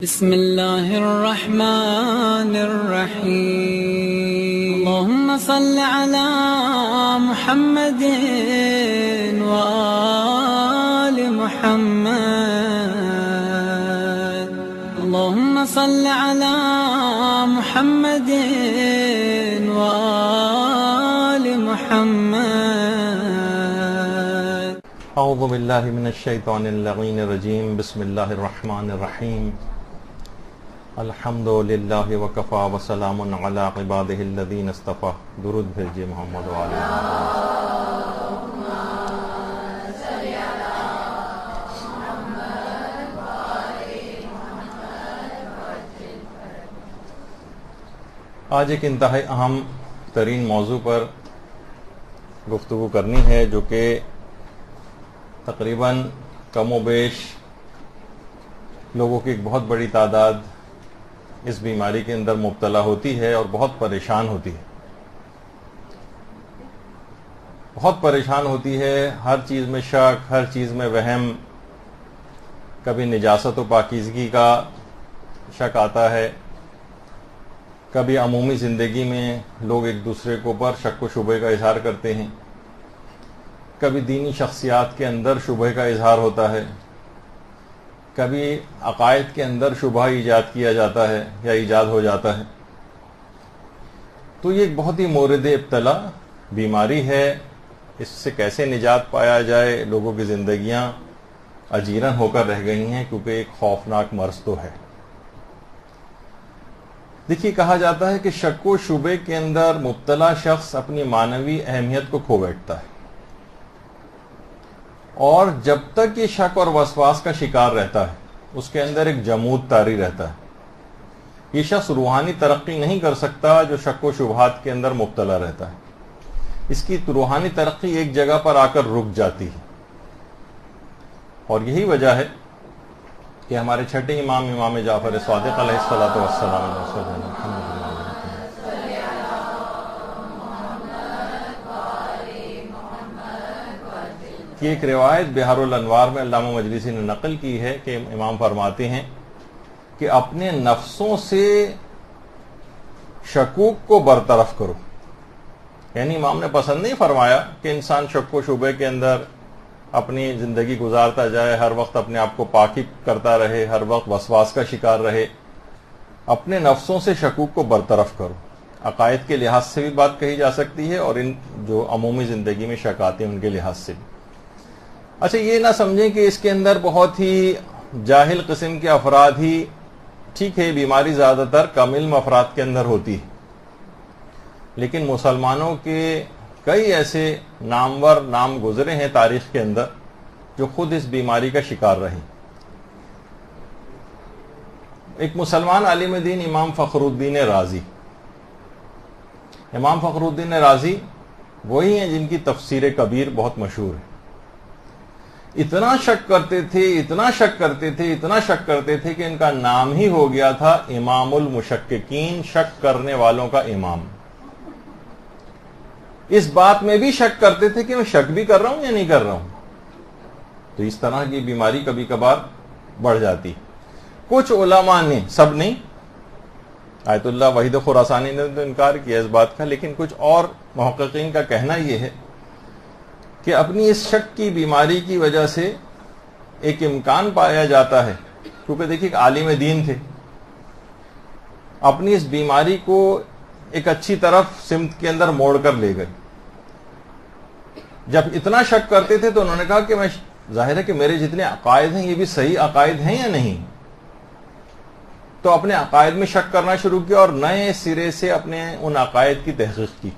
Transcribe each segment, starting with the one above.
بسم الله الرحمن الرحيم اللهم صل على محمد وآل محمد اللهم صل على محمد وآل محمد. اعوذ باللہ من الشیطان اللعین الرجیم. بسم اللہ الرحمن الرحیم. الحمد للہ وکفا وسلام علی عبادہ الذین اصطفیٰ. درود بھیجئے محمد وعلی آج ایک انتہائی اہم ترین موضوع پر گفتگو کرنی ہے، جو کہ تقریباً کم و بیش لوگوں کی ایک بہت بڑی تعداد اس بیماری کے اندر مبتلا ہوتی ہے اور بہت پریشان ہوتی ہے. بہت پریشان ہوتی ہے. ہر چیز میں شک، ہر چیز میں وہم. کبھی نجاست و پاکیزگی کا شک آتا ہے، کبھی عمومی زندگی میں لوگ ایک دوسرے کے اوپر شک و شبہ کا اظہار کرتے ہیں، کبھی دینی شخصیات کے اندر شبہ کا اظہار ہوتا ہے، کبھی عقائد کے اندر شبہ ایجاد کیا جاتا ہے یا ایجاد ہو جاتا ہے. تو یہ ایک بہت ہی مورد ابتلا بیماری ہے. اس سے کیسے نجات پایا جائے؟ لوگوں کی زندگیاں اجیرن ہو کر رہ گئی ہیں، کیونکہ ایک خوفناک مرض تو ہے. دیکھیے، کہا جاتا ہے کہ شک و شبے کے اندر مبتلا شخص اپنی معنوی اہمیت کو کھو بیٹھتا ہے، اور جب تک یہ شک اور وسواس کا شکار رہتا ہے اس کے اندر ایک جمود طاری رہتا ہے. یہ شخص روحانی ترقی نہیں کر سکتا جو شک و شبہات کے اندر مبتلا رہتا ہے. اس کی روحانی ترقی ایک جگہ پر آ کر رک جاتی ہے. اور یہی وجہ ہے کہ ہمارے چھٹے امام جعفر صادق علیہ الصلوۃ والسلام کی ایک روایت بہار الانوار میں علامہ مجلسی نے نقل کی ہے کہ امام فرماتے ہیں کہ اپنے نفسوں سے شکوک کو برطرف کرو. یعنی امام نے پسند نہیں فرمایا کہ انسان شک و شبے کے اندر اپنی زندگی گزارتا جائے، ہر وقت اپنے آپ کو پاکی کرتا رہے، ہر وقت وسواس کا شکار رہے. اپنے نفسوں سے شکوک کو برطرف کرو. عقائد کے لحاظ سے بھی بات کہی جا سکتی ہے، اور ان جو عمومی زندگی میں شک آتے ہیں ان کے لحاظ سے بھی. اچھا، یہ نہ سمجھیں کہ اس کے اندر بہت ہی جاہل قسم کے افراد ہی، ٹھیک ہے بیماری زیادہ تر کم علم افراد کے اندر ہوتی ہے، لیکن مسلمانوں کے کئی ایسے نامور نام گزرے ہیں تاریخ کے اندر جو خود اس بیماری کا شکار رہے. ایک مسلمان عالم دین امام فخر الدین رازی. امام فخر الدین رازی وہی ہیں جن کی تفسیر کبیر بہت مشہور ہے. اتنا شک کرتے تھے کہ ان کا نام ہی ہو گیا تھا امام المشککین، شک کرنے والوں کا امام. اس بات میں بھی شک کرتے تھے کہ میں شک بھی کر رہا ہوں یا نہیں کر رہا ہوں. تو اس طرح کی بیماری کبھی کبھار بڑھ جاتی. کچھ علماء نے، سب نہیں، آیت اللہ وحید خراسانی نے تو انکار کیا اس بات کا، لیکن کچھ اور محققین کا کہنا یہ ہے کہ اپنی اس شک کی بیماری کی وجہ سے ایک امکان پایا جاتا ہے، کیونکہ دیکھیے ایک عالم دین تھے، اپنی اس بیماری کو ایک اچھی طرف سمت کے اندر موڑ کر لے گئے. جب اتنا شک کرتے تھے تو انہوں نے کہا کہ میں، ظاہر ہے کہ میرے جتنے عقائد ہیں یہ بھی صحیح عقائد ہیں یا نہیں. تو اپنے عقائد میں شک کرنا شروع کیا اور نئے سرے سے اپنے ان عقائد کی تحقیق کی.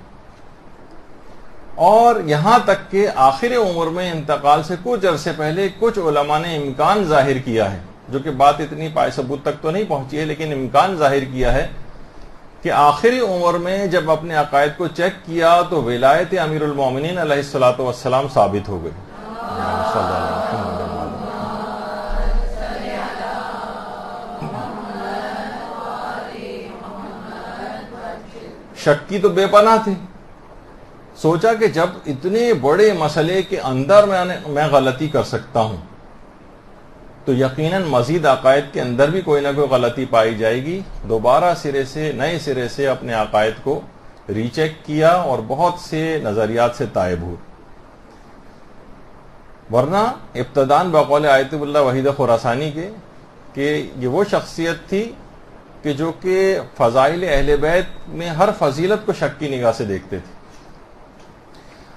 اور یہاں تک کہ آخر عمر میں انتقال سے کچھ عرصے پہلے کچھ علماء نے امکان ظاہر کیا ہے، جو کہ بات اتنی پائے ثبوت تک تو نہیں پہنچی ہے، لیکن امکان ظاہر کیا ہے کہ آخری عمر میں جب اپنے عقائد کو چیک کیا تو ولایت امیر المومنین علیہ الصلوۃ والسلام ثابت ہو گئی. شک کی تو بے پناہ تھے. سوچا کہ جب اتنے بڑے مسئلے کے اندر میں غلطی کر سکتا ہوں تو یقیناً مزید عقائد کے اندر بھی کوئی نہ کوئی غلطی پائی جائے گی. دوبارہ نئے سرے سے اپنے عقائد کو ری چیک کیا اور بہت سے نظریات سے تائب ہوئے. ورنہ ابتداً بقول آیت اللہ وحید خراسانی کے کہ یہ وہ شخصیت تھی کہ جو کہ فضائل اہل بیت میں ہر فضیلت کو شک کی نگاہ سے دیکھتے تھے.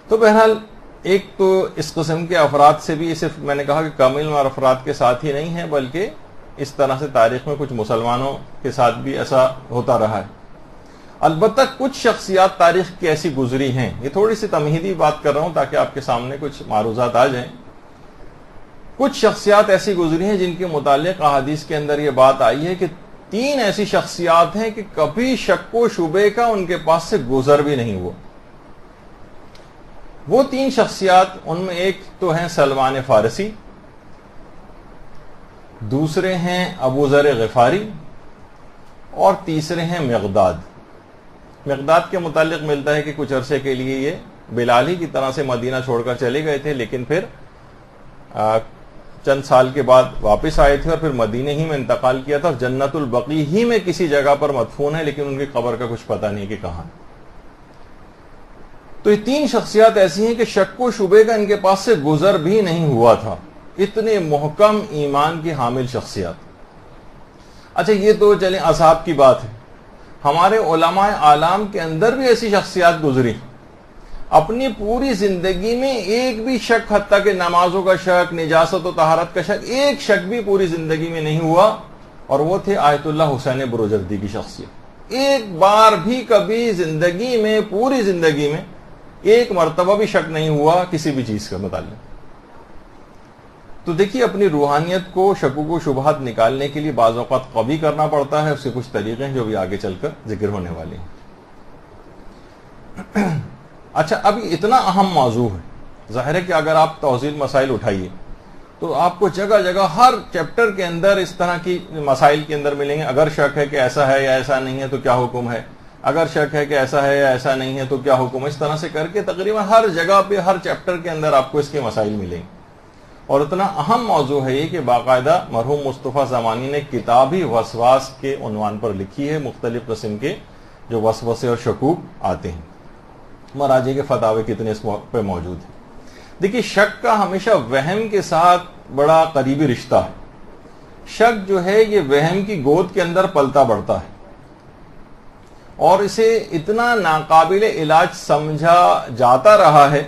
تو بہرحال ایک تو اس قسم کے افراد سے بھی صرف میں نے کہا کہ کامل اور افراد کے ساتھ ہی نہیں ہے، بلکہ اس طرح سے تاریخ میں کچھ مسلمانوں کے ساتھ بھی ایسا ہوتا رہا ہے. البتہ کچھ شخصیات تاریخ کی ایسی گزری ہیں، یہ تھوڑی سی تمہیدی بات کر رہا ہوں تاکہ آپ کے سامنے کچھ معروضات آ جائیں. کچھ شخصیات ایسی گزری ہیں جن کے متعلق احادیث کے اندر یہ بات آئی ہے کہ 3 ایسی شخصیات ہیں کہ کبھی شک و شبے کا ان کے پاس سے گزر بھی نہیں ہوا. وہ 3 شخصیات، ان میں ایک تو ہیں سلمان فارسی، دوسرے ہیں ابو ذر غفاری، اور تیسرے ہیں مقداد. مقداد کے متعلق ملتا ہے کہ کچھ عرصے کے لیے یہ بلال ہی کی طرح سے مدینہ چھوڑ کر چلے گئے تھے، لیکن پھر چند سال کے بعد واپس آئے تھے اور پھر مدینے ہی میں انتقال کیا تھا، اور جنت البقیع ہی میں کسی جگہ پر مدفون ہے، لیکن ان کی قبر کا کچھ پتہ نہیں کہ کہاں. تو یہ 3 شخصیات ایسی ہیں کہ شک و شبے کا ان کے پاس سے گزر بھی نہیں ہوا تھا. اتنے محکم ایمان کی حامل شخصیات. اچھا یہ تو چلیں اصحاب کی بات ہے. ہمارے علماء اعلام کے اندر بھی ایسی شخصیات گزری، اپنی پوری زندگی میں ایک بھی شک، حتیٰ کہ نمازوں کا شک، نجاست و طہارت کا شک، ایک شک بھی پوری زندگی میں نہیں ہوا، اور وہ تھے آیت اللہ حسین بروجردی کی شخصیت. ایک بار بھی کبھی زندگی میں، پوری زندگی میں ایک مرتبہ بھی شک نہیں ہوا کسی بھی چیز کے متعلق. تو دیکھیے اپنی روحانیت کو شکوک و شبہات نکالنے کے لیے بعض اوقات قوی کرنا پڑتا ہے. اس کے کچھ طریقے ہیں جو بھی آگے چل کر ذکر ہونے والے ہیں. اچھا اب اتنا اہم موضوع ہے، ظاہر ہے کہ اگر آپ توضیح مسائل اٹھائیے تو آپ کو جگہ جگہ ہر چیپٹر کے اندر اس طرح کی مسائل کے اندر ملیں گے. اگر شک ہے کہ ایسا ہے یا ایسا نہیں ہے تو کیا حکم ہے، اگر شک ہے کہ ایسا ہے یا ایسا نہیں ہے تو کیا حکم. اس طرح سے کر کے تقریباً ہر جگہ پہ، ہر چیپٹر کے اندر آپ کو اس کے مسائل ملیں گے. اور اتنا اہم موضوع ہے یہ کہ باقاعدہ مرحوم مصطفیٰ زمانی نے کتاب ہی وسواس کے عنوان پر لکھی ہے. مختلف قسم کے جو وسوسے اور شکوک آتے ہیں، مراجع کے فتاوے کتنے اس پہ موجود ہیں. دیکھیے شک کا ہمیشہ وہم کے ساتھ بڑا قریبی رشتہ ہے. شک جو ہے یہ وہم کی گود کے اندر پلتا بڑھتا ہے، اور اسے اتنا ناقابل علاج سمجھا جاتا رہا ہے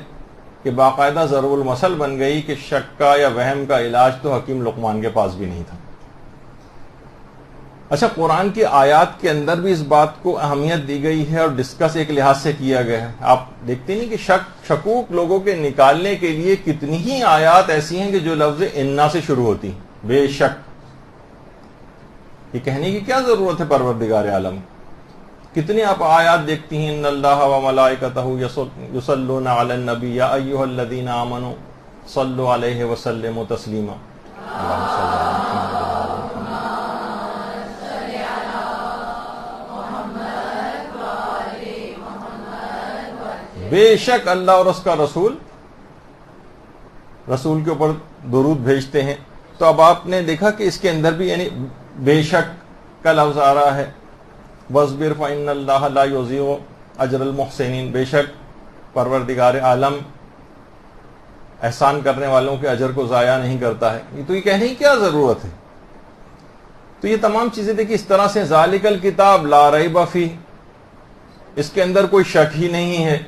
کہ باقاعدہ ضرب المثل بن گئی کہ شک کا یا وہم کا علاج تو حکیم لقمان کے پاس بھی نہیں تھا. اچھا قرآن کی آیات کے اندر بھی اس بات کو اہمیت دی گئی ہے اور ڈسکس ایک لحاظ سے کیا گیا ہے. آپ دیکھتے نہیں کہ شکوک لوگوں کے نکالنے کے لیے کتنی ہی آیات ایسی ہیں کہ جو لفظ انا سے شروع ہوتی ہیں. بے شک، یہ کہنے کی کیا ضرورت ہے پروردگار عالم. کتنی آپ آیات دیکھتی ہیں، ان اللہ و ملائکتہ یصلون علی النبی یا ایھا الذین آمنوا صلوا علیہ وسلموا تسلیما. بے شک اللہ اور اس کا رسول کے اوپر درود بھیجتے ہیں. تو اب آپ نے دیکھا کہ اس کے اندر بھی یعنی بے شک کا لفظ آ رہا ہے. وَاصْبِرْ فَإِنَّ اللَّهَ لَا يُضِيعُ أَجْرَ الْمُحْسِنِينَ، بے شک پروردگار عالم احسان کرنے والوں کے اجر کو ضائع نہیں کرتا ہے. تو یہ کہنے کی کیا ضرورت ہے. تو یہ تمام چیزیں دیکھیں اس طرح سے ذالک الکتاب لا ریب فیہ، اس کے اندر کوئی شک ہی نہیں ہے.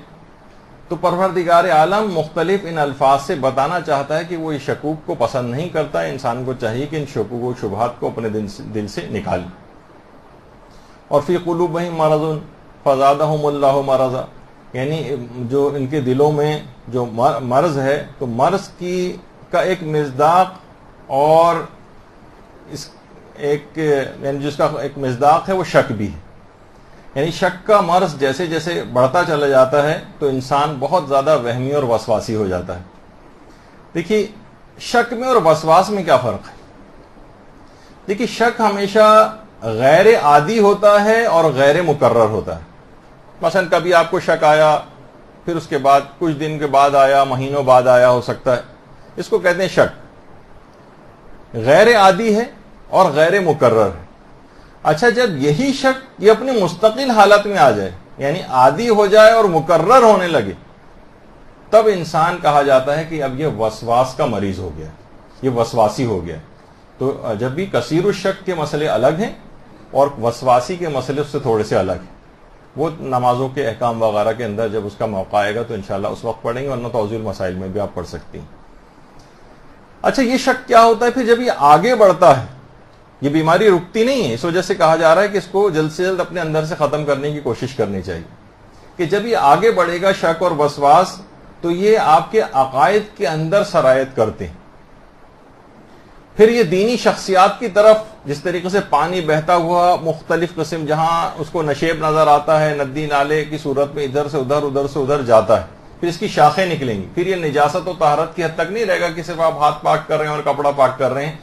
تو پروردگار عالم مختلف ان الفاظ سے بتانا چاہتا ہے کہ وہ یہ شکوک کو پسند نہیں کرتا. انسان کو چاہیے کہ ان شکوک و شبہات کو اپنے دل سے نکالے. اور فی قلوبہم مرض فزادہم اللہ مرضا، یعنی جو ان کے دلوں میں جو مرض ہے تو مرض کا ایک مصداق اور اس ایک یعنی جس کا ایک مصداق ہے وہ شک بھی ہے. یعنی شک کا مرض جیسے جیسے بڑھتا چلا جاتا ہے تو انسان بہت زیادہ وہمی اور وسواسی ہو جاتا ہے. دیکھیے شک میں اور وسواس میں کیا فرق ہے. دیکھیے شک ہمیشہ غیر عادی ہوتا ہے اور غیر مقرر ہوتا ہے. مثلا کبھی آپ کو شک آیا، پھر اس کے بعد کچھ دن کے بعد آیا، مہینوں بعد آیا ہو سکتا ہے، اس کو کہتے ہیں شک. غیر عادی ہے اور غیر مکرر ہے۔ اچھا، جب یہی شک یہ اپنی مستقل حالت میں آ جائے، یعنی عادی ہو جائے اور مکرر ہونے لگے، تب انسان کہا جاتا ہے کہ اب یہ وسواس کا مریض ہو گیا، یہ وسواسی ہو گیا۔ تو جب بھی کثیر الشک کے مسئلے الگ ہیں اور وسواسی کے مسئلے اس سے تھوڑے سے الگ ہیں، وہ نمازوں کے احکام وغیرہ کے اندر جب اس کا موقع آئے گا تو انشاءاللہ اس وقت پڑھیں گے، ورنہ توضیح المسائل میں بھی آپ پڑھ سکتی ہیں۔ اچھا، یہ شک کیا ہوتا ہے پھر جب یہ آگے بڑھتا ہے؟ یہ بیماری رکتی نہیں ہے، اس وجہ سے کہا جا رہا ہے کہ اس کو جلد سے جلد اپنے اندر سے ختم کرنے کی کوشش کرنی چاہیے، کہ جب یہ آگے بڑھے گا شک اور وسواس تو یہ آپ کے عقائد کے اندر سرایت کرتے ہیں۔ پھر یہ دینی شخصیات کی طرف، جس طریقے سے پانی بہتا ہوا مختلف قسم جہاں اس کو نشیب نظر آتا ہے، ندی نالے کی صورت میں ادھر سے ادھر ادھر سے ادھر جاتا ہے، پھر اس کی شاخیں نکلیں گی، پھر یہ نجاست و طہارت کی حد تک نہیں رہے گا کہ صرف آپ ہاتھ پاک کر رہے ہیں اور کپڑا پاک کر رہے ہیں،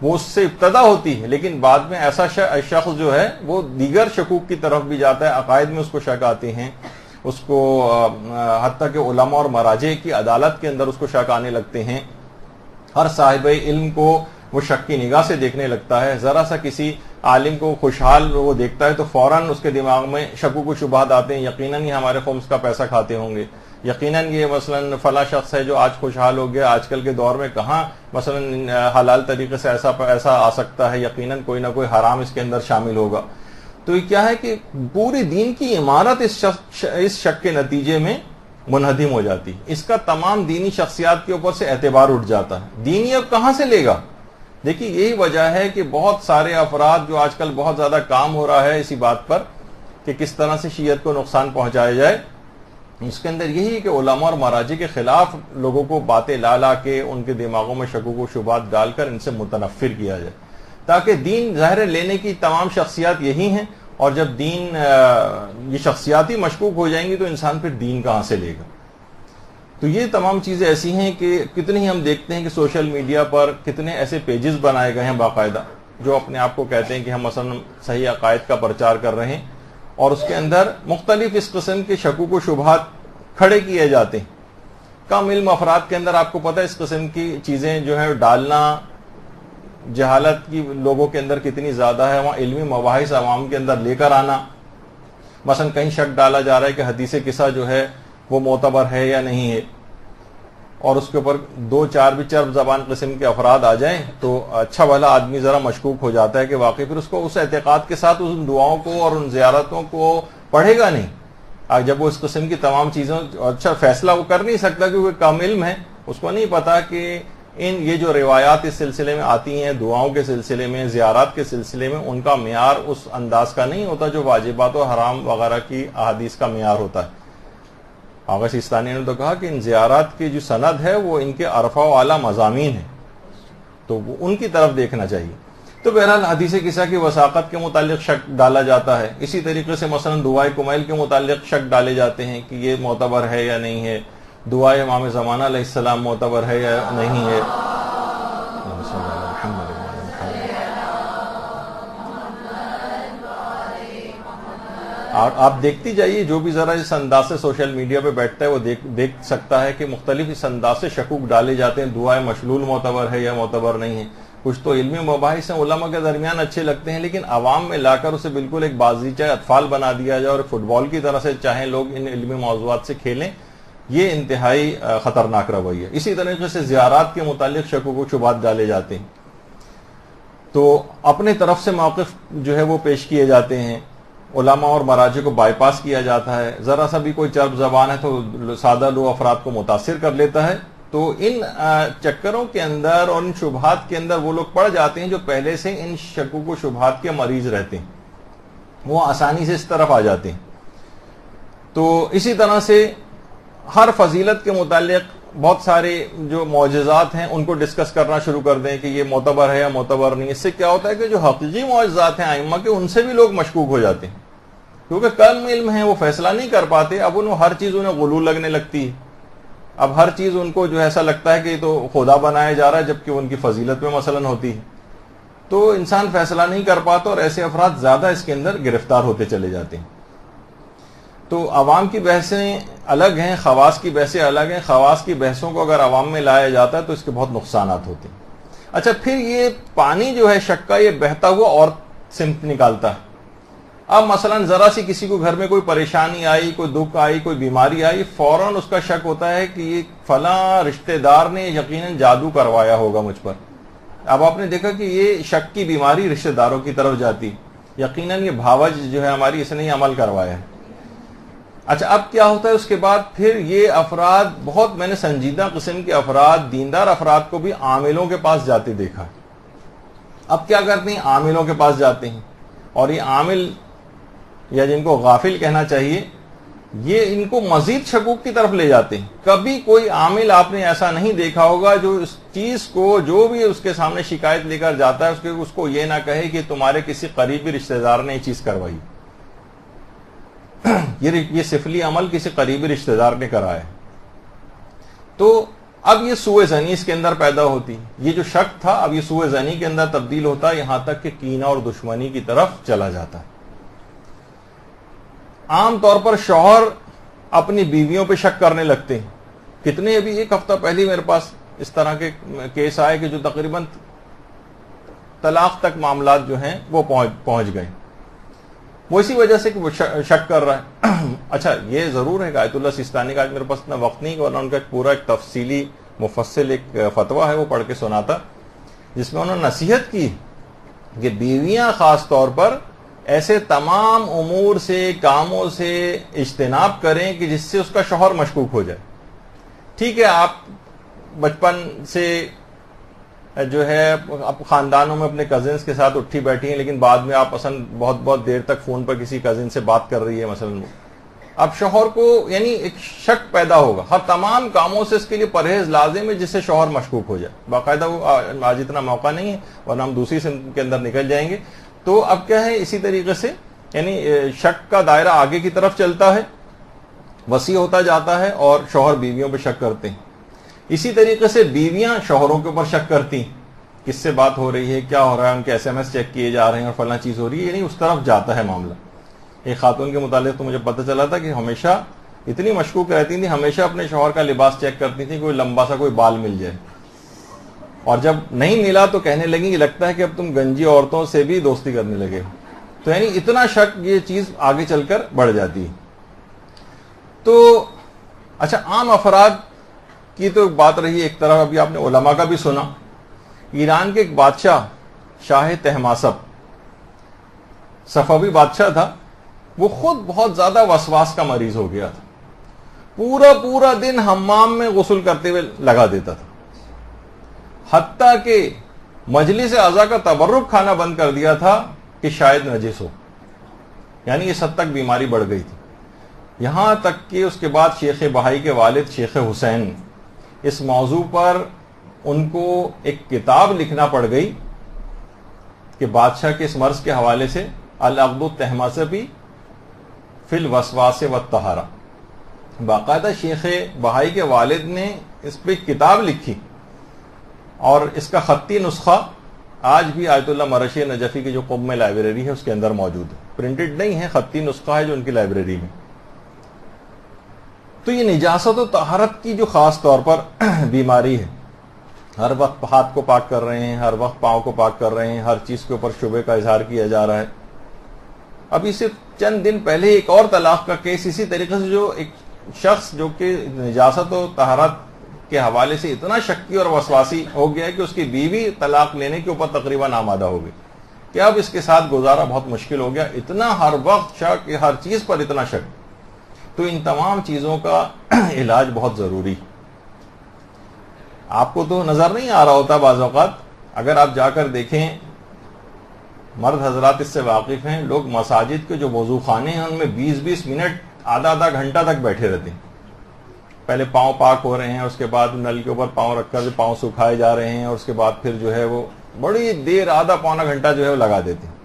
وہ اس سے ابتدا ہوتی ہے، لیکن بعد میں ایسا شخص جو ہے وہ دیگر شکوک کی طرف بھی جاتا ہے، عقائد میں اس کو شک آتے ہیں، اس کو حتیٰ کہ علماء اور مراجع کی عدالت کے اندر اس کو شک آنے لگتے ہیں، ہر صاحب علم کو وہ شک کی نگاہ سے دیکھنے لگتا ہے، ذرا سا کسی عالم کو خوشحال وہ دیکھتا ہے تو فوراً اس کے دماغ میں شکوک و شبہات آتے ہیں، یقیناً یہ ہمارے خمس کا پیسہ کھاتے ہوں گے، یقیناً یہ مثلاً فلاں شخص ہے جو آج خوشحال ہو گیا، آج کل کے دور میں کہاں مثلاً حلال طریقے سے ایسا آ سکتا ہے، یقیناً کوئی نہ کوئی حرام اس کے اندر شامل ہوگا۔ تو یہ کیا ہے کہ پوری دین کی عمارت اس شک کے نتیجے میں منہدم ہو جاتی، اس کا تمام دینی شخصیات کے اوپر سے اعتبار اٹھ جاتا ہے۔ دینی اب کہاں سے لے گا؟ دیکھیے، یہی وجہ ہے کہ بہت سارے افراد جو آج کل بہت زیادہ کام ہو رہا ہے اسی بات پر کہ کس طرح سے شیعت کو نقصان پہنچایا جائے، اس کے اندر یہی ہے کہ علماء اور مراجع کے خلاف لوگوں کو باتیں لا کے ان کے دماغوں میں شکوک و شبہات ڈال کر ان سے متنفر کیا جائے، تاکہ دین ظاہر لینے کی تمام شخصیات یہی ہیں، اور جب دین یہ شخصیاتی مشکوک ہو جائیں گی تو انسان پھر دین کہاں سے لے گا؟ تو یہ تمام چیزیں ایسی ہیں کہ کتنی ہم دیکھتے ہیں کہ سوشل میڈیا پر کتنے ایسے پیجز بنائے گئے ہیں باقاعدہ جو اپنے آپ کو کہتے ہیں کہ ہم مثلا صحیح عقائد کا پرچار کر رہے ہیں، اور اس کے اندر مختلف اس قسم کے شکوک و شبہات کھڑے کیے جاتے ہیں۔ کم علم افراد کے اندر آپ کو پتہ ہے اس قسم کی چیزیں جو ہے ڈالنا، جہالت کی لوگوں کے اندر کتنی زیادہ ہے، وہاں علمی مباحث عوام کے اندر لے کر آنا، مثلا کہیں شک ڈالا جا رہا ہے کہ حدیث قصہ جو ہے وہ معتبر ہے یا نہیں ہے، اور اس کے اوپر دو چار بھی چرب زبان قسم کے افراد آ جائیں تو اچھا والا آدمی ذرا مشکوک ہو جاتا ہے کہ واقعی پھر اس کو اس اعتقاد کے ساتھ ان دعاؤں کو اور ان زیارتوں کو پڑھے گا نہیں۔ جب وہ اس قسم کی تمام چیزوں اچھا فیصلہ وہ کر نہیں سکتا کیونکہ کم علم ہے، اس کو نہیں پتا کہ یہ جو روایات اس سلسلے میں آتی ہیں، دعاؤں کے سلسلے میں، زیارات کے سلسلے میں، ان کا معیار اس انداز کا نہیں ہوتا جو واجبات و حرام وغیرہ کی احادیث کا معیار ہوتا ہے۔ آغا سیستانی نے تو کہا کہ ان زیارات کی جو سند ہے وہ ان کے عرفہ و اعلیٰ مضامین ہیں، تو وہ ان کی طرف دیکھنا چاہیے۔ تو بہرحال حدیث قصہ کی وثاقت کے متعلق شک ڈالا جاتا ہے، اسی طریقے سے مثلا دعائے کمیل کے متعلق شک ڈالے جاتے ہیں کہ یہ معتبر ہے یا نہیں ہے، دعائے امام زمانہ علیہ السلام معتبر ہے یا نہیں ہے۔ آپ دیکھتی جائیے، جو بھی ذرا اس انداز سے سوشل میڈیا پہ بیٹھتا ہے وہ دیکھ سکتا ہے کہ مختلف اس انداز سے شکوک ڈالے جاتے ہیں، دعائے مشلول معتبر ہے یا معتبر نہیں ہے۔ کچھ تو علمی مباحث ہیں، علماء کے درمیان اچھے لگتے ہیں، لیکن عوام میں لا کر اسے بالکل ایک بازیچہ اطفال بنا دیا جائے اور فٹ بال کی طرح سے چاہیں لوگ ان علمی موضوعات سے کھیلیں، یہ انتہائی خطرناک رویہ ہے۔ اسی طریقے سے زیارات کے متعلق شکوک و شبہات ڈالے جاتے ہیں، تو اپنے طرف سے موقف جو ہے وہ پیش کیے جاتے ہیں، علماء اور مراجع کو بائی پاس کیا جاتا ہے، ذرا سا بھی کوئی چرب زبان ہے تو سادہ لو افراد کو متاثر کر لیتا ہے۔ تو ان چکروں کے اندر اور ان شبہات کے اندر وہ لوگ پڑ جاتے ہیں جو پہلے سے ان شکوک و شبہات کے مریض رہتے ہیں، وہ آسانی سے اس طرف آ جاتے ہیں۔ تو اسی طرح سے ہر فضیلت کے متعلق بہت سارے جو معجزات ہیں ان کو ڈسکس کرنا شروع کر دیں کہ یہ معتبر ہے یا معتبر نہیں۔ اس سے کیا ہوتا ہے کہ جو حقیقی معجزات ہیں ائمہ کے، ان سے بھی لوگ مشکوک ہو جاتے ہیں، کیونکہ کم علم ہیں، وہ فیصلہ نہیں کر پاتے، اب ہر چیز انہیں غلو لگنے لگتی ہے، اب ہر چیز ان کو جو ایسا لگتا ہے کہ یہ تو خدا بنایا جا رہا ہے جبکہ ان کی فضیلت میں مثلا ہوتی ہے، تو انسان فیصلہ نہیں کر پاتا اور ایسے افراد زیادہ اس کے اندر گرفتار ہوتے چلے جاتے ہیں۔ تو عوام کی بحثیں الگ ہیں، خواص کی بحثیں الگ ہیں۔ خواص کی بحثوں کو اگر عوام میں لایا جاتا ہے تو اس کے بہت نقصانات ہوتے ہیں۔ اچھا پھر یہ پانی جو ہے شک کا یہ بہتا ہوا اور سمت نکالتا ہے. اب مثلا ذرا سی کسی کو گھر میں کوئی پریشانی آئی، کوئی دکھ آئی، کوئی بیماری آئی، فوراً اس کا شک ہوتا ہے کہ یہ فلاں رشتہ دار نے یقیناً جادو کروایا ہوگا مجھ پر. اب آپ نے دیکھا کہ یہ شک کی بیماری رشتہ داروں کی طرف جاتی، یقیناً یہ بھاوج جو ہے ہماری اس نے یہ عمل کروایا ہے. اچھا اب کیا ہوتا ہے اس کے بعد پھر یہ افراد، بہت میں نے سنجیدہ قسم کے افراد، دیندار افراد کو بھی عاملوں کے پاس جاتے دیکھا. اب کیا کرتے ہیں؟ عاملوں کے پاس جاتے ہیں، اور یہ عامل یا جن کو غافل کہنا چاہیے، یہ ان کو مزید شکوک کی طرف لے جاتے ہیں. کبھی کوئی عامل آپ نے ایسا نہیں دیکھا ہوگا جو اس چیز کو، جو بھی اس کے سامنے شکایت لے کر جاتا ہے، اس کو یہ نہ کہے کہ تمہارے کسی قریبی رشتہ دار نے یہ چیز کروائی. یہ سفلی عمل کسی قریبی رشتہ دار نے کرایا ہے. تو اب یہ سوء ظنی اس کے اندر پیدا ہوتی. یہ جو شک تھا اب یہ سوء ظنی کے اندر تبدیل ہوتا ہے، یہاں تک کہ کینہ اور دشمنی کی طرف چلا جاتا ہے. عام طور پر شوہر اپنی بیویوں پہ شک کرنے لگتے ہیں. کتنے ابھی ایک ہفتہ پہلے میرے پاس اس طرح کے کیس آئے کہ جو تقریباً طلاق تک معاملات جو ہیں وہ پہنچ گئے. وہ اسی وجہ سے کہ وہ شک کر رہا ہے. اچھا یہ ضرور ہے کہ آیت اللہ سیستانی کا آج میرے پاس اتنا وقت نہیں، ورنہ ان کا پورا ایک تفصیلی مفصل ایک فتویٰ ہے وہ پڑھ کے سناتا، جس میں انہوں نے نصیحت کی کہ بیویاں خاص طور پر ایسے تمام امور سے، کاموں سے اجتناب کریں کہ جس سے اس کا شوہر مشکوک ہو جائے. ٹھیک ہے آپ بچپن سے جو ہے اب خاندانوں میں اپنے کزنس کے ساتھ اٹھی بیٹھی ہیں، لیکن بعد میں آپ اصلا بہت دیر تک فون پر کسی کزن سے بات کر رہی ہے مثلا، اب شوہر کو یعنی ایک شک پیدا ہوگا. ہر تمام کاموں سے اس کے لیے پرہیز لازم ہے جس سے شوہر مشکوک ہو جائے. باقاعدہ وہ آج اتنا موقع نہیں ہے ورنہ ہم دوسری سمت کے اندر نکل جائیں گے. تو اب کیا ہے، اسی طریقے سے یعنی شک کا دائرہ آگے کی طرف چلتا ہے، وسیع ہوتا جاتا ہے، اور شوہر بیویوں پہ شک کرتے ہیں. اسی طریقے سے بیویاں شوہروں کے اوپر شک کرتی ہیں، کس سے بات ہو رہی ہے، کیا ہو رہا ہے، ان کے SMS چیک کیے جا رہے ہیں اور فلاں چیز ہو رہی ہے، یعنی اس طرف جاتا ہے معاملہ. ایک خاتون کے متعلق تو مجھے پتہ چلا تھا کہ ہمیشہ اتنی مشکوک رہتی تھی، ہمیشہ اپنے شوہر کا لباس چیک کرتی تھی، کوئی لمبا سا کوئی بال مل جائے، اور جب نہیں ملا تو کہنے لگی کہ لگتا ہے کہ اب تم گنجی عورتوں سے بھی دوستی کرنے لگے ہو. تو یعنی اتنا شک یہ چیز آگے چل کر بڑھ جاتی ہے. تو اچھا عام افراد کی تو بات رہی ایک طرف، ابھی آپ نے علماء کا بھی سنا. ایران کے ایک بادشاہ شاہ طہماسپ، صفوی بادشاہ تھا، وہ خود بہت زیادہ وسواس کا مریض ہو گیا تھا. پورا دن حمام میں غسل کرتے ہوئے لگا دیتا تھا، حتیٰ کہ مجلس اعضاء کا تبرک کھانا بند کر دیا تھا کہ شاید نجس ہو. یعنی اس حد تک بیماری بڑھ گئی تھی. یہاں تک کہ اس کے بعد شیخ بہائی کے والد شیخ حسین اس موضوع پر ان کو ایک کتاب لکھنا پڑ گئی کہ بادشاہ کے اس مرض کے حوالے سے العقد الطہماسپی فی الوسواس والطہارہ. باقاعدہ شیخ بہائی کے والد نے اس پہ کتاب لکھی، اور اس کا خطی نسخہ آج بھی آیت اللہ مرشی نجفی کی جو قم میں لائبریری ہے اس کے اندر موجود ہے. پرنٹڈ نہیں ہے، خطی نسخہ ہے جو ان کی لائبریری میں. تو یہ نجاست و طہارت کی جو خاص طور پر بیماری ہے، ہر وقت ہاتھ کو پاک کر رہے ہیں، ہر وقت پاؤں کو پاک کر رہے ہیں، ہر چیز کے اوپر شبہ کا اظہار کیا جا رہا ہے. ابھی صرف چند دن پہلے ایک اور طلاق کا کیس اسی طریقے سے، جو ایک شخص جو کہ نجاست و طہارت کے حوالے سے اتنا شکی اور وسواسی ہو گیا ہے کہ اس کی بیوی طلاق لینے کے اوپر تقریباً آمادہ ہو گئی کہ اب اس کے ساتھ گزارا بہت مشکل ہو گیا. اتنا ہر وقت شک، ہر چیز پر اتنا شک. تو ان تمام چیزوں کا علاج بہت ضروری. آپ کو تو نظر نہیں آ رہا ہوتا بعض اوقات، اگر آپ جا کر دیکھیں، مرد حضرات اس سے واقف ہیں، لوگ مساجد کے جو وضو خانے ہیں ان میں 20 منٹ، آدھا گھنٹہ تک بیٹھے رہتے ہیں. پہلے پاؤں پاک ہو رہے ہیں، اس کے بعد نل کے اوپر پاؤں رکھ کر پاؤں سکھائے جا رہے ہیں، اور اس کے بعد پھر جو ہے وہ بڑی دیر، آدھا پونا گھنٹہ جو ہے وہ لگا دیتے ہیں.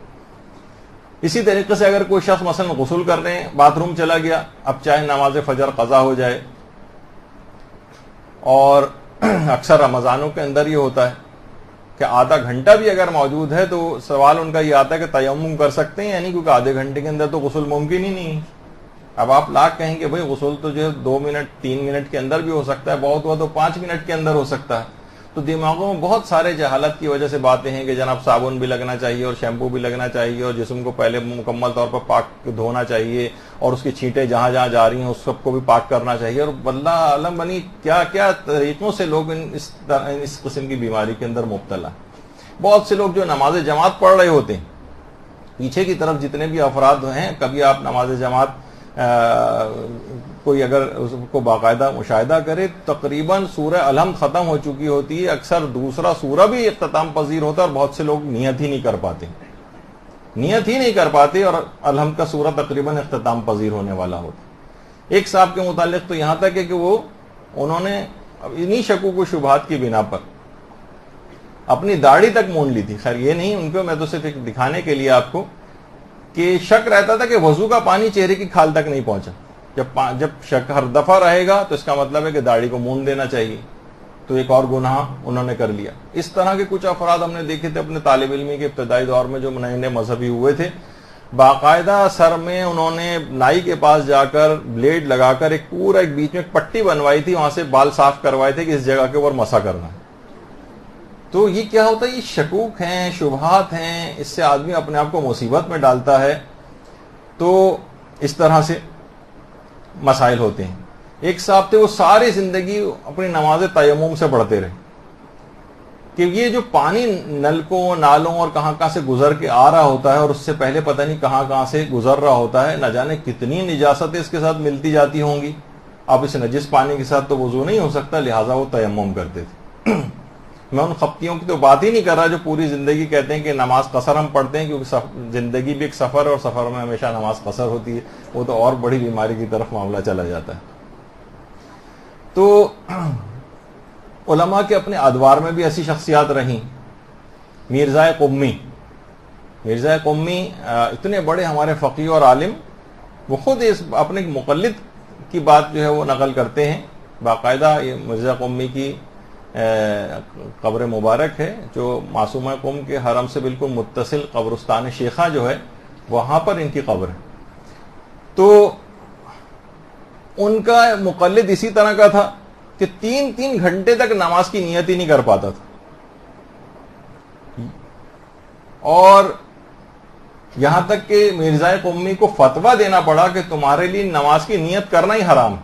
اسی طریقے سے اگر کوئی شخص مثلا غسل کرنے باتھ روم چلا گیا، اب چاہے نماز فجر قضا ہو جائے، اور اکثر رمضانوں کے اندر یہ ہوتا ہے کہ آدھا گھنٹہ بھی اگر موجود ہے تو سوال ان کا یہ آتا ہے کہ تیمم کر سکتے ہیں، یعنی کیونکہ آدھے گھنٹے کے اندر تو غسل ممکن ہی نہیں. اب آپ لاکھ کہیں کہ بھئی غسل تو جو ہے 2 منٹ 3 منٹ کے اندر بھی ہو سکتا ہے، بہت ہوا تو 5 منٹ کے اندر ہو سکتا ہے. تو دماغوں میں بہت سارے جہالت کی وجہ سے باتیں ہیں کہ جناب صابن بھی لگنا چاہیے اور شیمپو بھی لگنا چاہیے اور جسم کو پہلے مکمل طور پر پاک دھونا چاہیے اور اس کی چھینٹیں جہاں جہاں جا رہی ہیں اس سب کو بھی پاک کرنا چاہیے، اور واللہ عالم بنی کیا کیا طریقوں سے لوگ اس قسم کی بیماری کے اندر مبتلا۔ بہت سے لوگ جو نماز جماعت پڑھ رہے ہوتے ہیں، پیچھے کی طرف جتنے بھی افراد ہیں، کبھی آپ نماز جماعت کوئی اگر اس کو باقاعدہ مشاہدہ کرے، تقریباً سورہ الحمد ختم ہو چکی ہوتی ہے، اکثر دوسرا سورہ بھی اختتام پذیر ہوتا ہے اور بہت سے لوگ نیت ہی نہیں کر پاتے اور الحمد کا سورہ تقریباً اختتام پذیر ہونے والا ہوتا۔ ایک صاحب کے متعلق تو یہاں تک ہے کہ انہوں نے انہی شکوک و شبہات کی بنا پر اپنی داڑھی تک مون لی تھی۔ خیر یہ نہیں ان کو، میں تو صرف ایک دکھانے کے لیے آپ کو کہ شک رہتا تھا کہ وضو کا پانی چہرے کی کھال تک نہیں پہنچا۔ جب شک ہر دفعہ رہے گا تو اس کا مطلب ہے کہ داڑھی کو مون دینا چاہیے، تو ایک اور گناہ انہوں نے کر لیا۔ اس طرح کے کچھ افراد ہم نے دیکھے تھے اپنے طالب علمی کے ابتدائی دور میں جو نئے مذہبی ہوئے تھے، باقاعدہ سر میں انہوں نے نائی کے پاس جا کر بلیڈ لگا کر ایک پورا ایک بیچ میں ایک پٹی بنوائی تھی، وہاں سے بال صاف کروائے تھے کہ اس جگہ کے اوپر مسح کرنا ہے۔ تو یہ کیا ہوتا ہے؟ یہ شکوک ہیں، شبہات ہیں، اس سے آدمی اپنے آپ کو مصیبت میں ڈالتا ہے۔ تو اس طرح سے مسائل ہوتے ہیں۔ ایک صاحب تھے وہ ساری زندگی اپنی نماز تیمم سے پڑھتے رہے کہ یہ جو پانی نلکوں نالوں اور کہاں کہاں سے گزر کے آ رہا ہوتا ہے اور اس سے پہلے پتہ نہیں کہاں کہاں سے گزر رہا ہوتا ہے، نہ جانے کتنی نجاستیں اس کے ساتھ ملتی جاتی ہوں گی۔ اب اس نجس پانی کے ساتھ تو وضو نہیں ہو سکتا، لہٰذا وہ تیمم کرتے تھے۔ میں ان خپتیوں کی تو بات ہی نہیں کر رہا جو پوری زندگی کہتے ہیں کہ نماز قصر ہم پڑھتے ہیں کیونکہ زندگی بھی ایک سفر ہے اور سفر میں ہمیشہ نماز قصر ہوتی ہے، وہ تو اور بڑی بیماری کی طرف معاملہ چلا جاتا ہے۔ تو علماء کے اپنے ادوار میں بھی ایسی شخصیات رہیں۔ میرزا قمی اتنے بڑے ہمارے فقیہ اور عالم، وہ خود اپنے مقلد کی بات جو ہے وہ نقل کرتے ہیں۔ باقاعدہ یہ مرزا قمی کی قبر مبارک ہے جو معصومہ قم کے حرم سے بالکل متصل قبرستان شیخہ جو ہے وہاں پر ان کی قبر ہے۔ تو ان کا مقلد اسی طرح کا تھا کہ 3 گھنٹے تک نماز کی نیت ہی نہیں کر پاتا تھا، اور یہاں تک کہ مرزا قمی کو فتویٰ دینا پڑا کہ تمہارے لیے نماز کی نیت کرنا ہی حرام ہے۔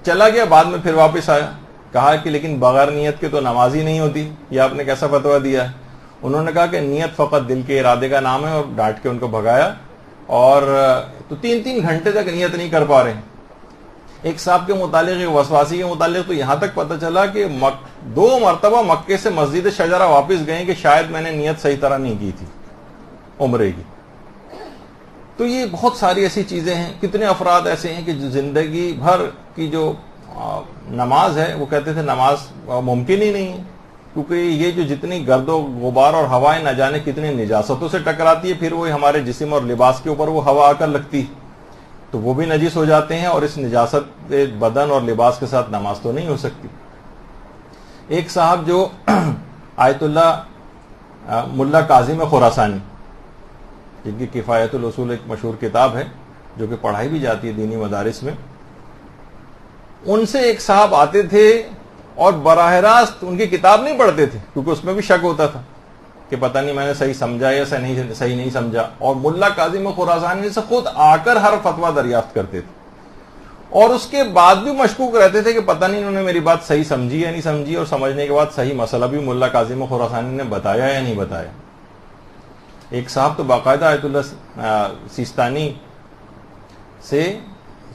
چلا گیا، بعد میں پھر واپس آیا، کہا کہ لیکن بغیر نیت کے تو نماز ہی نہیں ہوتی، یہ آپ نے کیسا فتویٰ دیا ہے؟ انہوں نے کہا کہ نیت فقط دل کے ارادے کا نام ہے، اور ڈانٹ کے ان کو بھگایا، اور تو 3 گھنٹے تک نیت نہیں کر پا رہے ہیں۔ ایک صاحب کے متعلق، ایک وسواسی کے متعلق تو یہاں تک پتہ چلا کہ 2 مرتبہ مکے سے مسجد شجرہ واپس گئے کہ شاید میں نے نیت صحیح طرح نہیں کی تھی عمرے کی۔ تو یہ بہت ساری ایسی چیزیں ہیں۔ کتنے افراد ایسے ہیں کہ جو زندگی بھر کی جو نماز ہے وہ کہتے تھے نماز ممکن ہی نہیں ہے، کیونکہ یہ جو جتنی گرد و غبار اور ہوائیں نہ جانے کتنی نجاستوں سے ٹکراتی ہے، پھر وہ ہمارے جسم اور لباس کے اوپر وہ ہوا آ کر لگتی تو وہ بھی نجس ہو جاتے ہیں، اور اس نجاست بدن اور لباس کے ساتھ نماز تو نہیں ہو سکتی۔ ایک صاحب جو آیت اللہ ملا کاظم خراسانی، جن کی کفایت الاصول ایک مشہور کتاب ہے جو کہ پڑھائی بھی جاتی ہے دینی مدارس میں، ان سے ایک صاحب آتے تھے اور براہ راست ان کی کتاب نہیں پڑھتے تھے کیونکہ اس میں بھی شک ہوتا تھا کہ پتہ نہیں میں نے صحیح سمجھا یا صحیح نہیں سمجھا، اور ملا کاظم خراسانی سے خود آ کر ہر فتویٰ دریافت کرتے تھے، اور اس کے بعد بھی مشکوک رہتے تھے کہ پتہ نہیں انہوں نے میری بات صحیح سمجھی یا نہیں سمجھی، اور سمجھنے کے بعد صحیح مسئلہ بھی ملا کاظم خراسانی نے بتایا یا نہیں بتایا۔ ایک صاحب تو باقاعدہ آیت اللہ سیستانی سے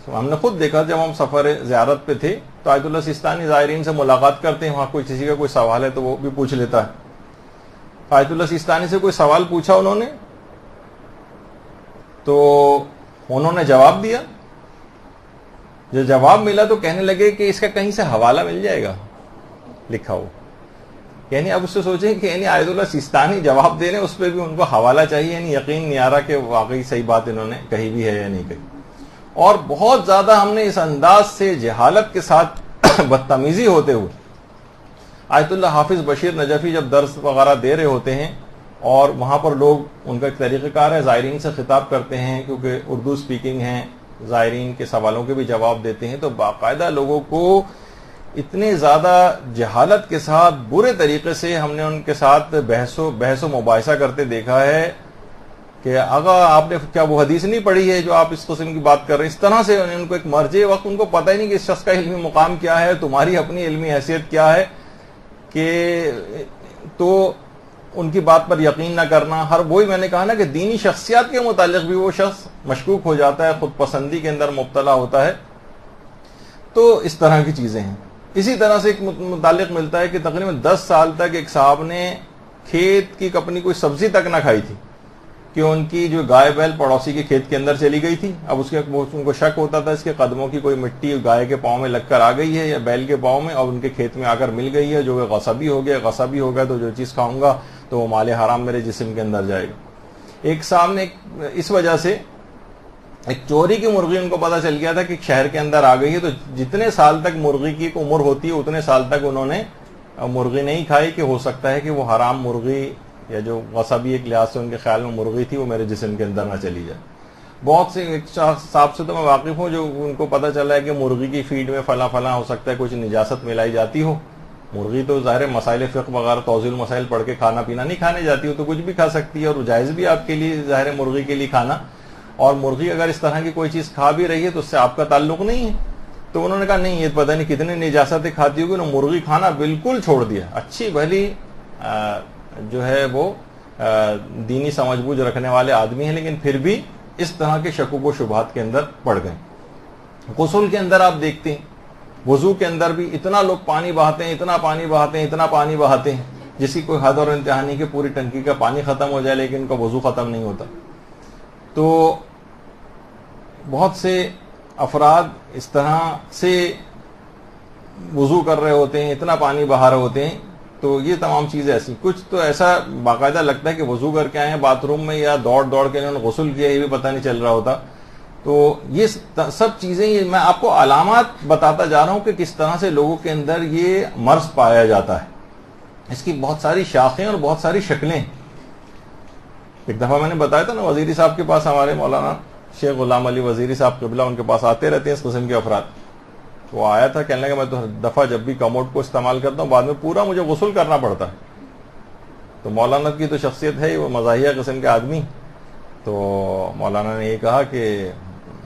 ہم نے خود دیکھا، جب ہم سفر زیارت پہ تھے تو آیت اللہ سیستانی زائرین سے ملاقات کرتے ہیں، وہاں کوئی کسی کا کوئی سوال ہے تو وہ بھی پوچھ لیتا ہے۔ آیت اللہ سیستانی سے کوئی سوال پوچھا انہوں نے تو انہوں نے جواب دیا، جو جواب ملا تو کہنے لگے کہ اس کا کہیں سے حوالہ مل جائے گا لکھا ہو، یعنی اب اس سے سوچیں کہ یعنی آیت اللہ سیستانی جواب دے رہے ہیں، اس پہ بھی ان کو حوالہ چاہیے، یعنی یقین نہیں آ رہا کہ واقعی صحیح بات انہوں نے کہی بھی ہے یا نہیں کہی۔ اور بہت زیادہ ہم نے اس انداز سے جہالت کے ساتھ بدتمیزی ہوتے ہوئے، آیت اللہ حافظ بشیر نجفی جب درس وغیرہ دے رہے ہوتے ہیں اور وہاں پر لوگ، ان کا ایک طریقہ کار ہے، زائرین سے خطاب کرتے ہیں کیونکہ اردو سپیکنگ ہیں، زائرین کے سوالوں کے بھی جواب دیتے ہیں، تو باقاعدہ لوگوں کو اتنے زیادہ جہالت کے ساتھ برے طریقے سے ہم نے ان کے ساتھ بحث و مباحثہ کرتے دیکھا ہے کہ اگر آپ نے کیا وہ حدیث نہیں پڑھی ہے جو آپ اس قسم کی بات کر رہے ہیں. اس طرح سے ان کو ایک مرجع وقت ان کو پتہ ہی نہیں کہ اس شخص کا علمی مقام کیا ہے, تمہاری اپنی علمی حیثیت کیا ہے, کہ تو ان کی بات پر یقین نہ کرنا. ہر وہی میں نے کہا نا کہ دینی شخصیات کے متعلق بھی وہ شخص مشکوک ہو جاتا ہے, خود پسندی کے اندر مبتلا ہوتا ہے. تو اس طرح کی چیزیں ہیں. اسی طرح سے ایک متعلق ملتا ہے کہ تقریباً 10 سال تک ایک صاحب نے کھیت کی اپنی کوئی سبزی تک نہ کھائی تھی کہ ان کی جو گائے بیل پڑوسی کے کھیت کے اندر چلی گئی تھی. اب ان کو شک ہوتا تھا اس کے قدموں کی کوئی مٹی گائے کے پاؤں میں لگ کر آ گئی ہے یا بیل کے پاؤں میں, اور ان کے کھیت میں آ کر مل گئی ہے, جو کہ غصبی ہو گیا تو جو چیز کھاؤں گا تو وہ مال حرام میرے جسم کے اندر جائے گا. ایک صاحب نے اس وجہ سے ایک چوری کی مرغی ان کو پتا چل گیا تھا کہ شہر کے اندر آ گئی ہے, تو جتنے سال تک مرغی کی ایک عمر ہوتی ہے اتنے سال تک انہوں نے مرغی نہیں کھائی, کہ ہو سکتا ہے کہ وہ حرام مرغی یا جو غصبی ایک لحاظ سے ان کے خیال میں مرغی تھی وہ میرے جسم کے اندر نہ چلی جائے. بہت سے ایک صاحب سے تو میں واقف ہوں جو ان کو پتا چلا ہے کہ مرغی کی فیڈ میں فلاں ہو سکتا ہے کچھ نجاست ملائی جاتی ہو. مرغی تو ظاہر مسائل فقہ وغیرہ توضیح المسائل پڑھ کے کھانا پینا نہیں کھانے جاتی ہو, تو کچھ بھی کھا سکتی ہے اور جائز بھی آپ کے لیے ظاہر مرغی کے لیے کھانا. اور مرغی اگر اس طرح کی کوئی چیز کھا بھی رہی ہے تو اس سے آپ کا تعلق نہیں ہے. تو انہوں نے کہا نہیں, یہ پتہ نہیں کتنے نجاستیں کھاتی ہوگی, انہوں نے مرغی کھانا بالکل چھوڑ دیا. اچھی بھلی جو ہے وہ دینی سمجھ بوجھ رکھنے والے آدمی ہیں, لیکن پھر بھی اس طرح کے شکوک و شبہات کے اندر پڑ گئے. غسل کے اندر آپ دیکھتے ہیں, وضو کے اندر بھی اتنا لوگ پانی بہاتے ہیں جس کی کوئی حد اور انتہا نہیں کہ پوری ٹنکی کا پانی ختم ہو جائے لیکن ان کا وضو ختم نہیں ہوتا. تو بہت سے افراد اس طرح سے وضو کر رہے ہوتے ہیں, اتنا پانی بہا رہے ہوتے ہیں. تو یہ تمام چیزیں ایسی, کچھ تو ایسا باقاعدہ لگتا ہے کہ وضو کر کے آئے ہیں باتھ روم میں یا دوڑ کے انہوں نے غسل کیا, یہ بھی پتہ نہیں چل رہا ہوتا. تو یہ سب چیزیں, یہ میں آپ کو علامات بتاتا جا رہا ہوں کہ کس طرح سے لوگوں کے اندر یہ مرض پایا جاتا ہے. اس کی بہت ساری شاخیں اور بہت ساری شکلیں. ایک دفعہ میں نے بتایا تھا نا, وزیری صاحب کے پاس ہمارے مولانا شیخ غلام علی وزیری صاحب قبلہ, ان کے پاس آتے رہتے ہیں اس قسم کے افراد. تو وہ آیا تھا, کہنے لگا میں تو دفعہ جب بھی کموڈ کو استعمال کرتا ہوں بعد میں پورا مجھے غسل کرنا پڑتا ہے. تو مولانا کی تو شخصیت ہے, وہ مزاحیہ قسم کے آدمی. تو مولانا نے یہ کہا کہ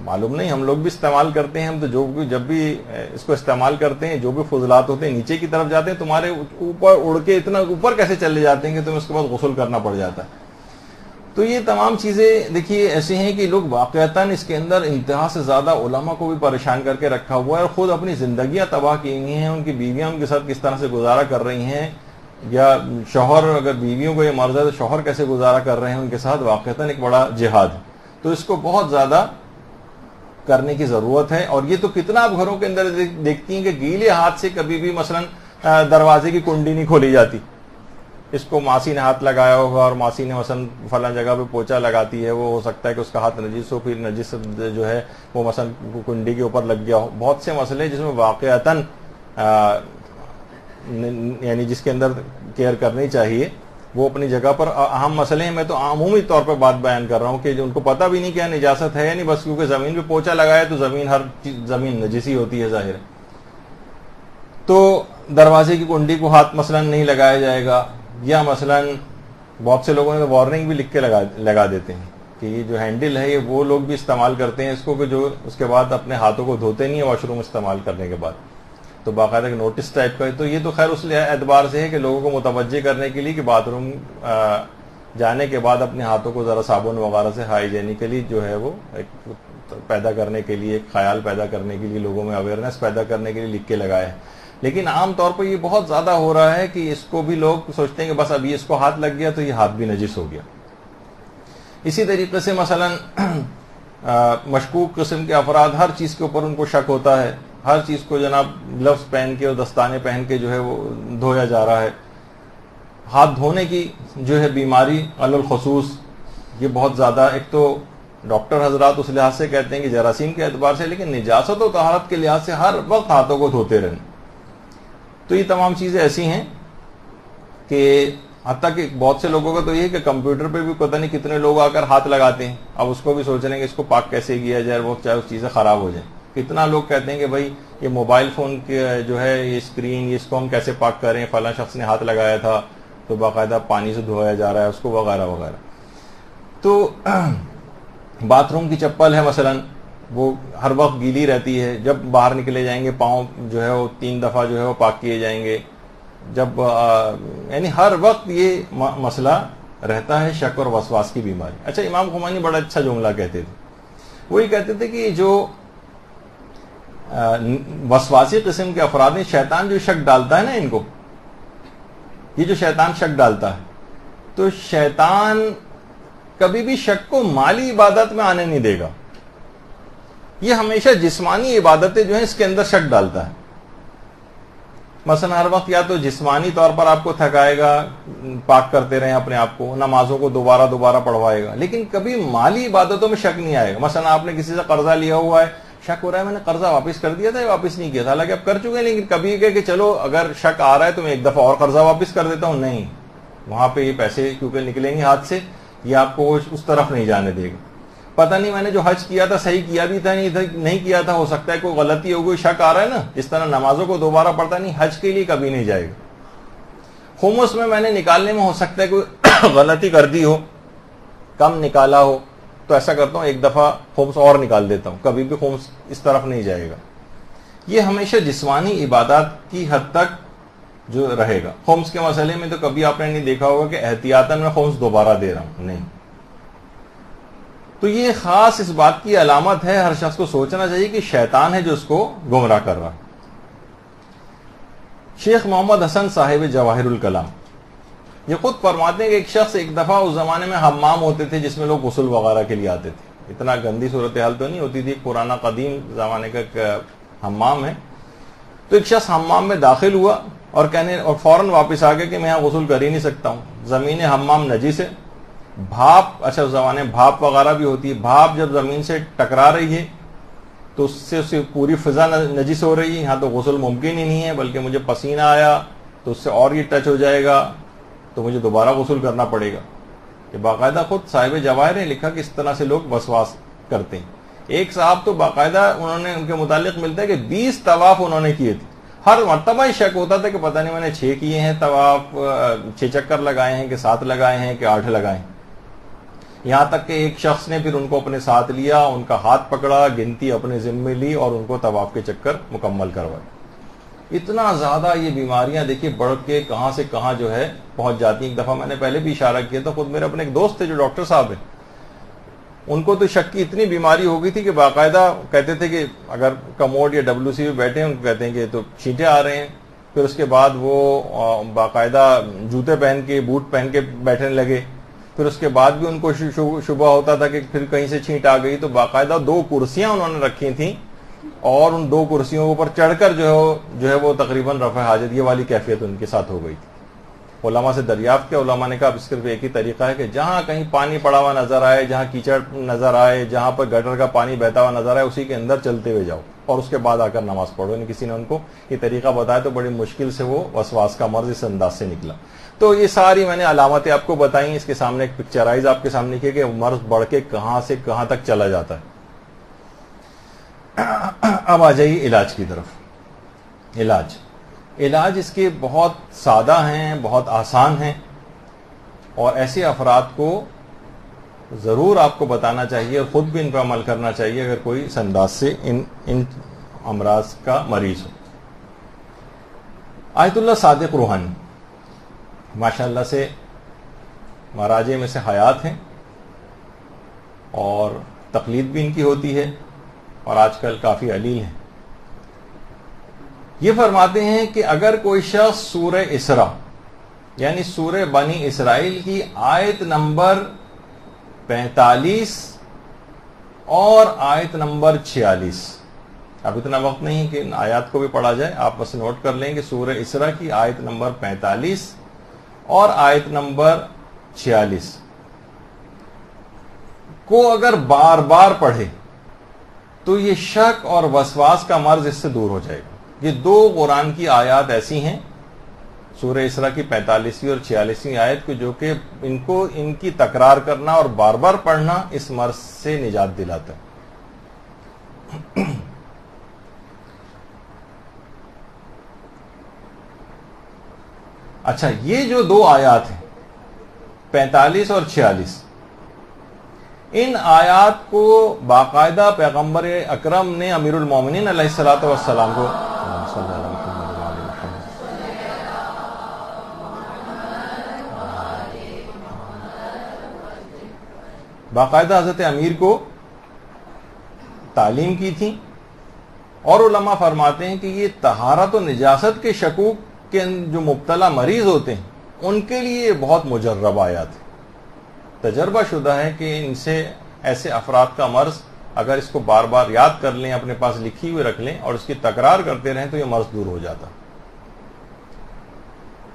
معلوم نہیں, ہم لوگ بھی استعمال کرتے ہیں, ہم تو جب بھی اس کو استعمال کرتے ہیں جو بھی فضلات ہوتے ہیں نیچے کی طرف جاتے ہیں, تمہارے اوپر اڑ کے اتنا اوپر کیسے چلے جاتے ہیں کہ تمہیں اس کے بعد غسل کرنا پڑ جاتا ہے. تو یہ تمام چیزیں دیکھیے ایسے ہیں کہ لوگ واقعتاً اس کے اندر انتہا سے زیادہ علماء کو بھی پریشان کر کے رکھا ہوا ہے, اور خود اپنی زندگیاں تباہ کی ہوئی ہیں. ان کی بیویاں ان کے ساتھ کس طرح سے گزارا کر رہی ہیں, یا شوہر اگر بیویوں کو یہ مرض ہے تو شوہر کیسے گزارا کر رہے ہیں ان کے ساتھ, واقعتاً ایک بڑا جہاد ہے. تو اس کو بہت زیادہ کرنے کی ضرورت ہے. اور یہ تو کتنا آپ گھروں کے اندر دیکھتی ہیں کہ گیلے ہاتھ سے کبھی بھی مثلا دروازے کی کنڈی نہیں کھولی جاتی. اس کو ماسی نے ہاتھ لگایا ہوگا اور ماسی نے مثلا فلاں جگہ پہ پوچھا لگاتی ہے, وہ ہو سکتا ہے کہ اس کا ہاتھ نجس ہو, پھر نجس جو ہے وہ مثلا کنڈی کے اوپر لگ گیا ہو. بہت سے مسئلے جس میں واقعتاً یعنی جس کے اندر کیئر کرنی چاہیے وہ اپنی جگہ پر اہم مسئلے ہیں. میں تو عمومی طور پر بات بیان کر رہا ہوں کہ ان کو پتہ بھی نہیں کیا نجاست ہے یا نہیں, بس کیونکہ زمین پہ پوچھا لگایا تو زمین نجسی ہوتی ہے ظاہر ہے. تو دروازے کی کنڈی کو ہاتھ مثلا نہیں لگایا جائے گا, یا مثلا بہت سے لوگوں نے وارننگ بھی لکھ کے لگا دیتے ہیں کہ یہ جو ہینڈل ہے یہ وہ لوگ بھی استعمال کرتے ہیں اس کو, کہ جو اس کے بعد اپنے ہاتھوں کو دھوتے نہیں ہیں واش روم استعمال کرنے کے بعد. تو باقاعدہ ایک نوٹس ٹائپ کا ہے. تو یہ تو خیر اس اعتبار سے ہے کہ لوگوں کو متوجہ کرنے کے لیے کہ باتھ روم جانے کے بعد اپنے ہاتھوں کو ذرا صابن وغیرہ سے ہائیجینیکلی جو ہے وہ ایک پیدا کرنے کے لیے, ایک خیال پیدا کرنے کے لیے, لوگوں میں اویئرنیس پیدا کرنے کے لیے لکھ کے لگایا ہے. لیکن عام طور پر یہ بہت زیادہ ہو رہا ہے کہ اس کو بھی لوگ سوچتے ہیں کہ بس ابھی اس کو ہاتھ لگ گیا تو یہ ہاتھ بھی نجس ہو گیا. اسی طریقے سے مثلا مشکوک قسم کے افراد, ہر چیز کے اوپر ان کو شک ہوتا ہے, ہر چیز کو جناب گلوز پہن کے اور دستانے پہن کے جو ہے وہ دھویا جا رہا ہے. ہاتھ دھونے کی جو ہے بیماری علی الخصوص یہ بہت زیادہ, ایک تو ڈاکٹر حضرات اس لحاظ سے کہتے ہیں کہ جراثیم کے اعتبار سے, لیکن نجاست و طہارت کے لحاظ سے ہر وقت ہاتھوں کو دھوتے رہنا. تو یہ تمام چیزیں ایسی ہیں کہ حتیٰ کہ بہت سے لوگوں کا تو یہ ہے کہ کمپیوٹر پہ بھی پتہ نہیں کتنے لوگ آ کر ہاتھ لگاتے ہیں. اب اس کو بھی سوچ رہے ہیں کہ اس کو پاک کیسے کیا جائے, وہ چاہے اس چیزیں خراب ہو جائیں. کتنا لوگ کہتے ہیں کہ بھائی یہ موبائل فون جو ہے یہ اسکرین اس کو ہم کیسے پاک کریں، فلاں شخص نے ہاتھ لگایا تھا تو باقاعدہ پانی سے دھویا جا رہا ہے اس کو، وغیرہ وغیرہ. تو باتھ روم کی چپل ہے مثلا، وہ ہر وقت گیلی رہتی ہے، جب باہر نکلے جائیں گے پاؤں جو ہے وہ 3 دفعہ جو ہے وہ پاک کیے جائیں گے. جب یعنی ہر وقت یہ مسئلہ رہتا ہے شک اور وسواس کی بیماری. اچھا، امام خمینی بڑا اچھا جملہ کہتے تھے، وہی کہتے تھے کہ جو وسواسی قسم کے افراد ہیں، شیطان جو شک ڈالتا ہے نا ان کو، یہ جو شیطان شک ڈالتا ہے، تو شیطان کبھی بھی شک کو مالی عبادت میں آنے نہیں دے گا. یہ ہمیشہ جسمانی عبادتیں جو ہیں اس کے اندر شک ڈالتا ہے. مثلا ہر وقت یا تو جسمانی طور پر آپ کو تھکائے گا، پاک کرتے رہیں اپنے آپ کو، نمازوں کو دوبارہ پڑھوائے گا، لیکن کبھی مالی عبادتوں میں شک نہیں آئے گا. مثلا آپ نے کسی سے قرضہ لیا ہوا ہے، شک ہو رہا ہے میں نے قرضہ واپس کر دیا تھا یا واپس نہیں کیا تھا، حالانکہ آپ کر چکے ہیں، لیکن کبھی کہ چلو اگر شک آ رہا ہے تو میں ایک دفعہ اور قرضہ واپس کر دیتا ہوں. نہیں، وہاں پہ یہ پیسے کیونکہ نکلیں گے ہاتھ سے، یہ آپ کو اس طرف نہیں جانے دے گا. پتہ نہیں میں نے جو حج کیا تھا صحیح کیا بھی تھا نہیں کیا تھا، ہو سکتا ہے کوئی غلطی ہو گئی، شک آ رہا ہے نا، اس طرح نمازوں کو دوبارہ پڑھتا نہیں، حج کے لیے کبھی نہیں جائے گا. خمس میں نے نکالنے میں ہو سکتا ہے کوئی غلطی کر دی ہو، کم نکالا ہو، تو ایسا کرتا ہوں ایک دفعہ خمس اور نکال دیتا ہوں، کبھی بھی خمس اس طرف نہیں جائے گا. یہ ہمیشہ جسمانی عبادات کی حد تک جو رہے گا. خمس کے مسئلے میں تو کبھی آپ نے نہیں دیکھا ہوگا کہ احتیاطاً میں خمس دوبارہ دے رہا ہوں، نہیں. تو یہ خاص اس بات کی علامت ہے، ہر شخص کو سوچنا چاہیے کہ شیطان ہے جو اس کو گمراہ کر رہا. شیخ محمد حسن صاحب جواہر الکلام یہ خود فرماتے ہیں کہ ایک شخص ایک دفعہ اس زمانے میں حمام ہوتے تھے جس میں لوگ غسل وغیرہ کے لیے آتے تھے، اتنا گندی صورتحال تو نہیں ہوتی تھی، پرانا قدیم زمانے کا حمام ہے. تو ایک شخص حمام میں داخل ہوا اور فوراً واپس آ گیا کہ میں یہاں غسل کر ہی نہیں سکتا ہوں، زمین حمام نجس ہے. بھاپ، اچھا اس زمانے میں بھاپ وغیرہ بھی ہوتی ہے، بھاپ جب زمین سے ٹکرا رہی ہے تو اس سے پوری فضا نجس ہو رہی ہے، یہاں تو غسل ممکن ہی نہیں ہے، بلکہ مجھے پسینہ آیا تو اس سے اور یہ ٹچ ہو جائے گا تو مجھے دوبارہ غسل کرنا پڑے گا. کہ باقاعدہ خود صاحب جواہر نے لکھا کہ اس طرح سے لوگ وسواس کرتے ہیں. ایک صاحب تو باقاعدہ انہوں نے ان کے متعلق ملتا ہے کہ 20 طواف انہوں نے کیے تھے، ہر مرتبہ ہی شک ہوتا تھا کہ پتہ نہیں میں نے 6 کیے ہیں طواف، 6 چکر لگائے ہیں کہ 7 لگائے ہیں کہ 8 لگائے ہیں. یہاں تک کہ ایک شخص نے پھر ان کو اپنے ساتھ لیا، ان کا ہاتھ پکڑا، گنتی اپنے ذمے لی اور ان کو طواف کے چکر مکمل کروائے. اتنا زیادہ یہ بیماریاں دیکھیے بڑھ کے کہاں سے کہاں جو ہے پہنچ جاتی ہیں. ایک دفعہ میں نے پہلے بھی اشارہ کیا تھا، خود میرے اپنے ایک دوست تھے جو ڈاکٹر صاحب ہیں، ان کو تو شک کی اتنی بیماری ہو گئی تھی کہ باقاعدہ کہتے تھے کہ اگر کموڈ یا WC میں بیٹھے ہیں ان کو کہتے ہیں کہ تو چھینٹے آ رہے ہیں. پھر اس کے بعد وہ باقاعدہ جوتے پہن کے، بوٹ پہن کے بیٹھنے لگے. پھر اس کے بعد بھی ان کو شبہ ہوتا تھا کہ پھر کہیں سے چھینٹ آ گئی، تو باقاعدہ 2 کرسیاں انہوں نے رکھی تھیں اور ان 2 کرسیوں کے اوپر چڑھ کر جو ہے وہ تقریباً رفع حاجت یہ والی کیفیت ان کے ساتھ ہو گئی تھی. علماء سے دریافت کیا، علماء نے کہا اس صرف ایک ہی طریقہ ہے کہ جہاں کہیں پانی پڑا ہوا نظر آئے، جہاں کیچڑ نظر آئے، جہاں پر گٹر کا پانی بہتا ہوا نظر آئے، اسی کے اندر چلتے ہوئے جاؤ اور اس کے بعد آ کر نماز پڑھو. یعنی کسی نے ان کو یہ طریقہ بتایا تو بڑی مشکل سے وہ وسواس کا مرض اس انداز سے نکلا. تو یہ ساری میں نے علامتیں آپ کو بتائیں، اس کے سامنے ایک پکچرائز آپ کے سامنے کی کہ مرض بڑھ کے کہاں سے کہاں تک چلا جاتا ہے. اب آ جائیے علاج کی طرف. علاج اس کے بہت سادہ ہیں، بہت آسان ہیں، اور ایسے افراد کو ضرور آپ کو بتانا چاہیے اور خود بھی ان پر عمل کرنا چاہیے اگر کوئی اس انداز سے ان امراض کا مریض ہو. آیت اللہ صادق روحانی ماشاءاللہ سے مراجع میں سے حیات ہیں اور تقلید بھی ان کی ہوتی ہے اور آج کل کافی علیل ہیں. یہ فرماتے ہیں کہ اگر کوئی شخص سورہ اسراء یعنی سورہ بنی اسرائیل کی آیت نمبر 45 اور آیت نمبر 46، اب اتنا وقت نہیں کہ ان آیات کو بھی پڑھا جائے، آپ بس نوٹ کر لیں کہ سورہ اسراء کی آیت نمبر 45 اور آیت نمبر 46 کو اگر بار بار پڑھے تو یہ شک اور وسواس کا مرض اس سے دور ہو جائے گا. یہ 2 قرآن کی آیات ایسی ہیں، سورہ اسراء کی 45ویں اور 46ویں آیت کو، جو کہ ان کی تکرار کرنا اور بار بار پڑھنا اس مرض سے نجات دلاتا ہے. اچھا، یہ جو دو آیات ہیں 45 اور 46، ان آیات کو باقاعدہ پیغمبر اکرم نے امیر المومنین علیہ الصلوۃ والسلام کو باقاعدہ حضرت امیر کو تعلیم کی تھی، اور علماء فرماتے ہیں کہ یہ طہارت و نجاست کے شکوک کے جو مبتلا مریض ہوتے ہیں ان کے لیے یہ بہت مجرب آیات ہے، تجربہ شدہ ہے کہ ان سے ایسے افراد کا مرض اگر اس کو بار بار یاد کر لیں، اپنے پاس لکھی ہوئی رکھ لیں اور اس کی تکرار کرتے رہیں تو یہ مرض دور ہو جاتا۔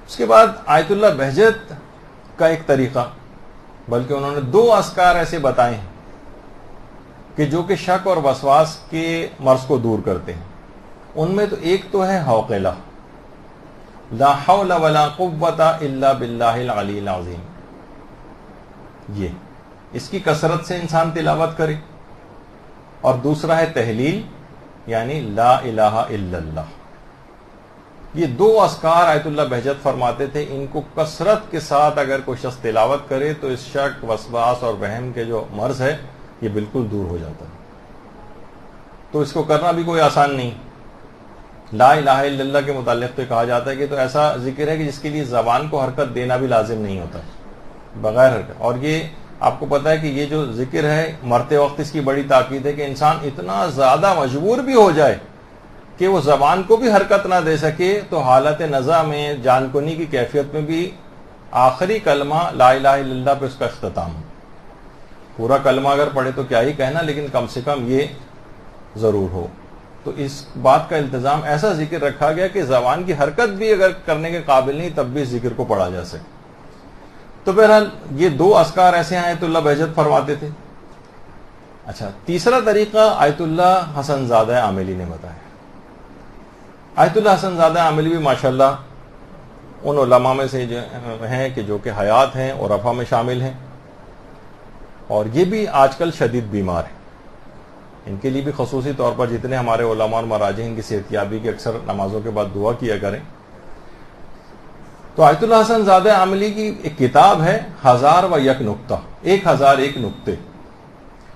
اس کے بعد آیت اللہ بہجت کا ایک طریقہ، بلکہ انہوں نے 2 اذکار ایسے بتائے ہیں کہ جو کہ شک اور وسواس کے مرض کو دور کرتے ہیں۔ ان میں تو ایک تو ہے حوقلہ، لا حول ولا قوت الا باللہ العلی العظیم، یہ اس کی کثرت سے انسان تلاوت کرے، اور دوسرا ہے تحلیل یعنی لا الہ الا اللہ۔ یہ 2 اذکار آیت اللہ بہجت فرماتے تھے، ان کو کثرت کے ساتھ اگر کوئی شخص تلاوت کرے تو اس شک، وسواس اور وہم کے جو مرض ہے یہ بالکل دور ہو جاتا ہے۔ تو اس کو کرنا بھی کوئی آسان نہیں۔ لا الہ الا اللہ کے متعلق تو کہا جاتا ہے کہ تو ایسا ذکر ہے کہ جس کے لیے زبان کو حرکت دینا بھی لازم نہیں ہوتا، بغیر حرکت۔ اور یہ آپ کو پتا ہے کہ یہ جو ذکر ہے مرتے وقت اس کی بڑی تاکید ہے کہ انسان اتنا زیادہ مجبور بھی ہو جائے کہ وہ زبان کو بھی حرکت نہ دے سکے تو حالت نزع میں، جان کنی کی کیفیت میں بھی آخری کلمہ لا الہ الا اللہ پہ اس کا اختتام ہو۔ پورا کلمہ اگر پڑھے تو کیا ہی کہنا، لیکن کم سے کم یہ ضرور ہو۔ تو اس بات کا التزام، ایسا ذکر رکھا گیا کہ زبان کی حرکت بھی اگر کرنے کے قابل نہیں تب بھی اس ذکر کو پڑھا جا سکے۔ تو بہرحال یہ 2 اذکار ایسے ہیں آیت اللہ بہجت فرماتے تھے۔ اچھا، تیسرا طریقہ آیت اللہ حسن زادہ عاملی نے بتایا۔ آیت اللہ حسن زادہ عاملی بھی ماشاءاللہ ان علماء میں سے ہیں کہ جو کہ حیات ہیں اور عرفہ میں شامل ہیں، اور یہ بھی آج کل شدید بیمار ہیں۔ ان کے لیے بھی خصوصی طور پر جتنے ہمارے علماء اور مراجع ان کی صحتیابی کی اکثر نمازوں کے بعد دعا کیا کریں۔ تو آیت اللہ حسن زادہ عاملی کی ایک کتاب ہے 1001 نقطہ، 1001 نقطے۔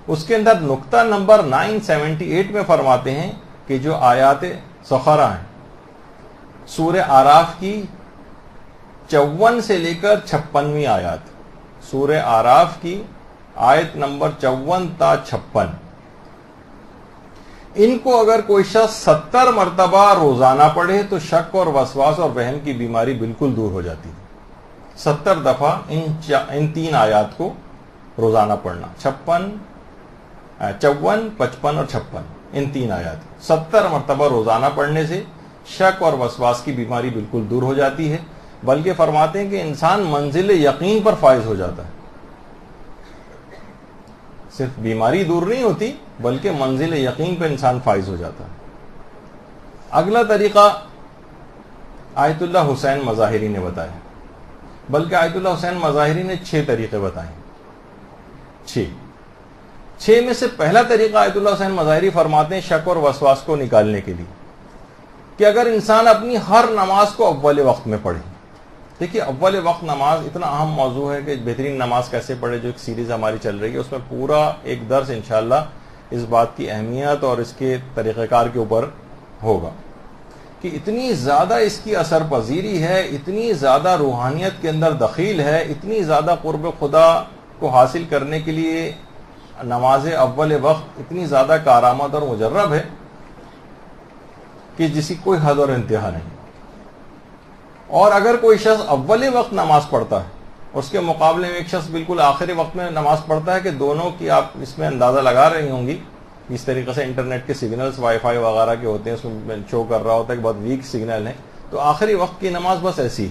اس کے اندر نقطہ نمبر 978 میں فرماتے ہیں کہ جو آیات سخرہ ہیں سورہ آراف کی 54 سے لے کر 56ویں آیات، سورہ آراف کی آیت نمبر 54 تا 56، ان کو اگر کوئی شخص 70 مرتبہ روزانہ پڑھے تو شک اور وسواس اور وہم کی بیماری بالکل دور ہو جاتی ہے۔ 70 دفعہ ان 3 آیات کو روزانہ پڑھنا، 54، 55 اور 56، ان 3 آیات 70 مرتبہ روزانہ پڑھنے سے شک اور وسواس کی بیماری بالکل دور ہو جاتی ہے، بلکہ فرماتے ہیں کہ انسان منزل یقین پر فائز ہو جاتا ہے۔ صرف بیماری دور نہیں ہوتی بلکہ منزل یقین پہ انسان فائز ہو جاتا ہے۔ اگلا طریقہ آیت اللہ حسین مظاہری نے بتایا، بلکہ آیت اللہ حسین مظاہری نے 6 طریقے بتائے، 6 میں سے پہلا طریقہ آیت اللہ حسین مظاہری فرماتے ہیں شک اور وسواس کو نکالنے کے لیے کہ اگر انسان اپنی ہر نماز کو اول وقت میں پڑھے۔ دیکھیے اول وقت نماز اتنا اہم موضوع ہے کہ بہترین نماز کیسے پڑھے، جو ایک سیریز ہماری چل رہی ہے اس میں پورا ایک درس انشاءاللہ اس بات کی اہمیت اور اس کے طریقہ کار کے اوپر ہوگا کہ اتنی زیادہ اس کی اثر پذیری ہے، اتنی زیادہ روحانیت کے اندر دخیل ہے، اتنی زیادہ قرب خدا کو حاصل کرنے کے لیے نماز اول وقت اتنی زیادہ کارآمد اور مجرب ہے کہ جس کی کوئی حد اور انتہا نہیں۔ اور اگر کوئی شخص اول وقت نماز پڑھتا ہے اس کے مقابلے میں ایک شخص بالکل آخری وقت میں نماز پڑھتا ہے کہ دونوں کی آپ اس میں اندازہ لگا رہی ہوں گی، اس طریقے سے انٹرنیٹ کے سگنلز وائی فائی وغیرہ کے ہوتے ہیں، اس میں شو کر رہا ہوتا ہے کہ بہت ویک سگنل ہے، تو آخری وقت کی نماز بس ایسی،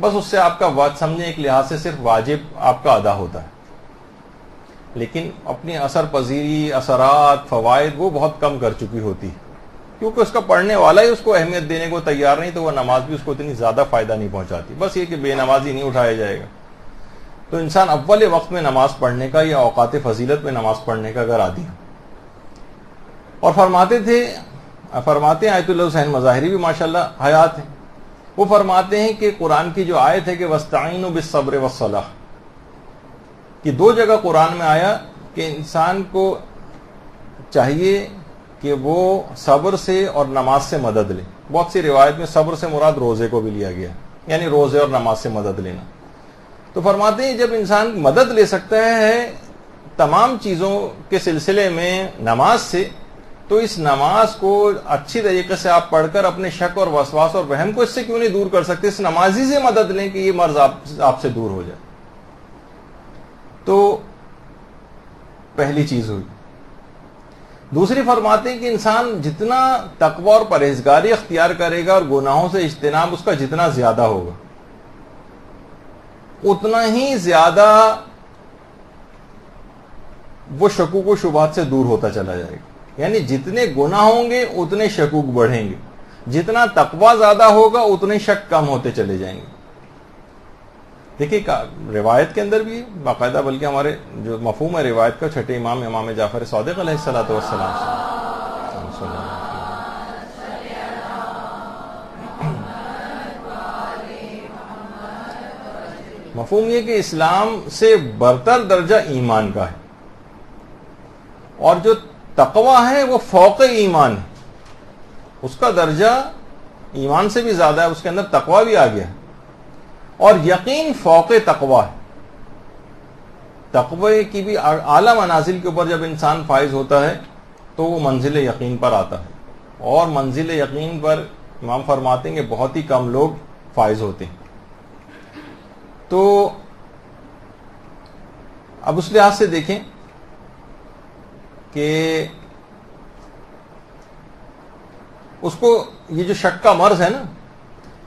بس اس سے آپ کا وقت سمجھیں ایک لحاظ سے صرف واجب آپ کا ادا ہوتا ہے، لیکن اپنی اثر پذیری، اثرات، فوائد وہ بہت کم کر چکی ہوتی ہے، کیونکہ اس کا پڑھنے والا ہی اس کو اہمیت دینے کو تیار نہیں، تو وہ نماز بھی اس کو اتنی زیادہ فائدہ نہیں پہنچاتی، بس یہ کہ بے نمازی نہیں اٹھایا جائے گا۔ تو انسان اول وقت میں نماز پڑھنے کا یا اوقات فضیلت میں نماز پڑھنے کا اگر عادی ہے، اور فرماتے ہیں آیت اللہ حسین مظاہری بھی ماشاءاللہ حیات ہیں وہ فرماتے ہیں کہ قرآن کی جو آیت ہے کہ وَاسْتَعِينُوا بِالصَّبْرِ وَالصَّلَاةِ، کہ دو جگہ قرآن میں آیا کہ انسان کو چاہیے کہ وہ صبر سے اور نماز سے مدد لے. بہت سی روایت میں صبر سے مراد روزے کو بھی لیا گیا، یعنی روزے اور نماز سے مدد لینا. تو فرماتے ہیں جب انسان مدد لے سکتا ہے تمام چیزوں کے سلسلے میں نماز سے، تو اس نماز کو اچھی طریقے سے آپ پڑھ کر اپنے شک اور وسواس اور وہم کو اس سے کیوں نہیں دور کر سکتے؟ اس نمازی سے مدد لیں کہ یہ مرض آپ سے دور ہو جائے. تو پہلی چیز ہوئی. دوسری فرماتے ہیں کہ انسان جتنا تقوی اور پرہیزگاری اختیار کرے گا اور گناہوں سے اجتناب اس کا جتنا زیادہ ہوگا، اتنا ہی زیادہ وہ شکوک و شبہات سے دور ہوتا چلا جائے گا. یعنی جتنے گناہ ہوں گے اتنے شکوک بڑھیں گے، جتنا تقوی زیادہ ہوگا اتنے شک کم ہوتے چلے جائیں گے. دیکھیے روایت کے اندر بھی باقاعدہ، بلکہ ہمارے جو مفہوم ہے روایت کا چھٹے امام جعفر صادق علیہ الصلوۃ والسلام سے، مفہوم یہ کہ اسلام سے برتر درجہ ایمان کا ہے، اور جو تقوی ہے وہ فوق ایمان ہے، اس کا درجہ ایمان سے بھی زیادہ ہے، اس کے اندر تقوی بھی آ گیا ہے. اور یقین فوق تقوی ہے. تقوی کی بھی اعلیٰ منازل کے اوپر جب انسان فائز ہوتا ہے تو وہ منزل یقین پر آتا ہے، اور منزل یقین پر امام فرماتے ہیں کہ بہت ہی کم لوگ فائز ہوتے ہیں. تو اب اس لحاظ سے دیکھیں کہ اس کو یہ جو شک کا مرض ہے نا،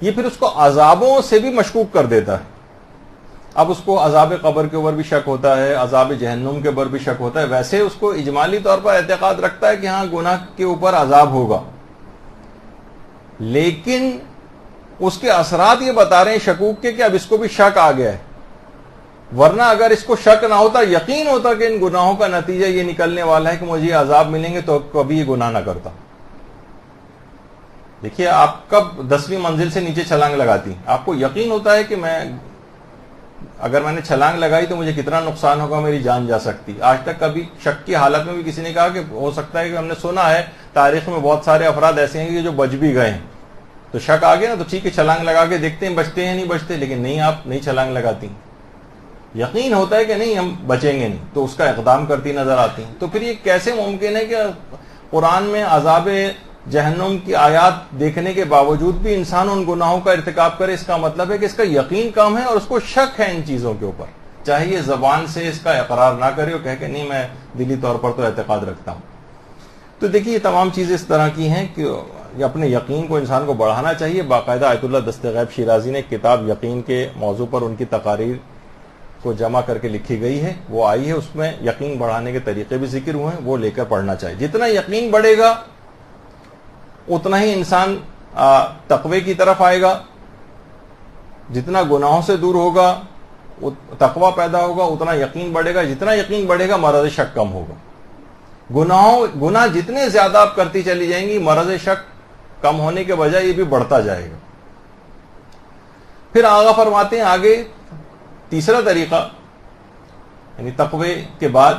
یہ پھر اس کو عذابوں سے بھی مشکوک کر دیتا ہے. اب اس کو عذاب قبر کے اوپر بھی شک ہوتا ہے، عذاب جہنم کے اوپر بھی شک ہوتا ہے. ویسے اس کو اجمالی طور پر اعتقاد رکھتا ہے کہ ہاں گناہ کے اوپر عذاب ہوگا، لیکن اس کے اثرات یہ بتا رہے ہیں شکوک کے کہ اب اس کو بھی شک آ گیا ہے. ورنہ اگر اس کو شک نہ ہوتا، یقین ہوتا کہ ان گناہوں کا نتیجہ یہ نکلنے والا ہے کہ مجھے عذاب ملیں گے، تو کبھی یہ گناہ نہ کرتا. دیکھیے آپ کب 10ویں منزل سے نیچے چھلانگ لگاتی ہیں، آپ کو یقین ہوتا ہے کہ اگر میں نے چھلانگ لگائی تو مجھے کتنا نقصان ہوگا، میری جان جا سکتی. آج تک کبھی شک کی حالت میں بھی کسی نے کہا کہ ہو سکتا ہے کہ ہم نے سنا ہے تاریخ میں بہت سارے افراد ایسے ہیں کہ جو بچ بھی گئے ہیں، تو شک آ گیا نا، تو ٹھیک ہے چھلانگ لگا کے دیکھتے ہیں بچتے ہیں نہیں بچتے، لیکن نہیں، آپ نہیں چھلانگ لگاتی. یقین ہوتا ہے کہ نہیں ہم بچیں گے نہیں، تو اس کا اقدام کرتی نظر آتی ہیں. تو پھر یہ کیسے ممکن ہے کہ قرآن میں عذاب جہنم کی آیات دیکھنے کے باوجود بھی انسان ان گناہوں کا ارتکاب کرے؟ اس کا مطلب ہے کہ اس کا یقین کم ہے اور اس کو شک ہے ان چیزوں کے اوپر، چاہے یہ زبان سے اس کا اقرار نہ کرے اور کہے کہ نہیں میں دلی طور پر تو اعتقاد رکھتا ہوں. تو دیکھیے یہ تمام چیزیں اس طرح کی ہیں کہ اپنے یقین کو انسان کو بڑھانا چاہیے. باقاعدہ آیت اللہ دست غیب شیرازی نے کتاب یقین کے موضوع پر ان کی تقاریر کو جمع کر کے لکھی گئی ہے، وہ آئی ہے، اس میں یقین بڑھانے کے طریقے بھی ذکر ہوئے ہیں، وہ لے کر پڑھنا چاہیے. جتنا یقین بڑھے گا اتنا ہی انسان تقوی کی طرف آئے گا، جتنا گناہوں سے دور ہوگا تقوی پیدا ہوگا، اتنا یقین بڑھے گا، جتنا یقین بڑھے گا مرض شک کم ہوگا. گناہ جتنے زیادہ آپ کرتی چلی جائیں گی، مرض شک کم ہونے کے بجائے یہ بھی بڑھتا جائے گا. پھر آغا فرماتے ہیں آگے تیسرا طریقہ، یعنی تقوی کے بعد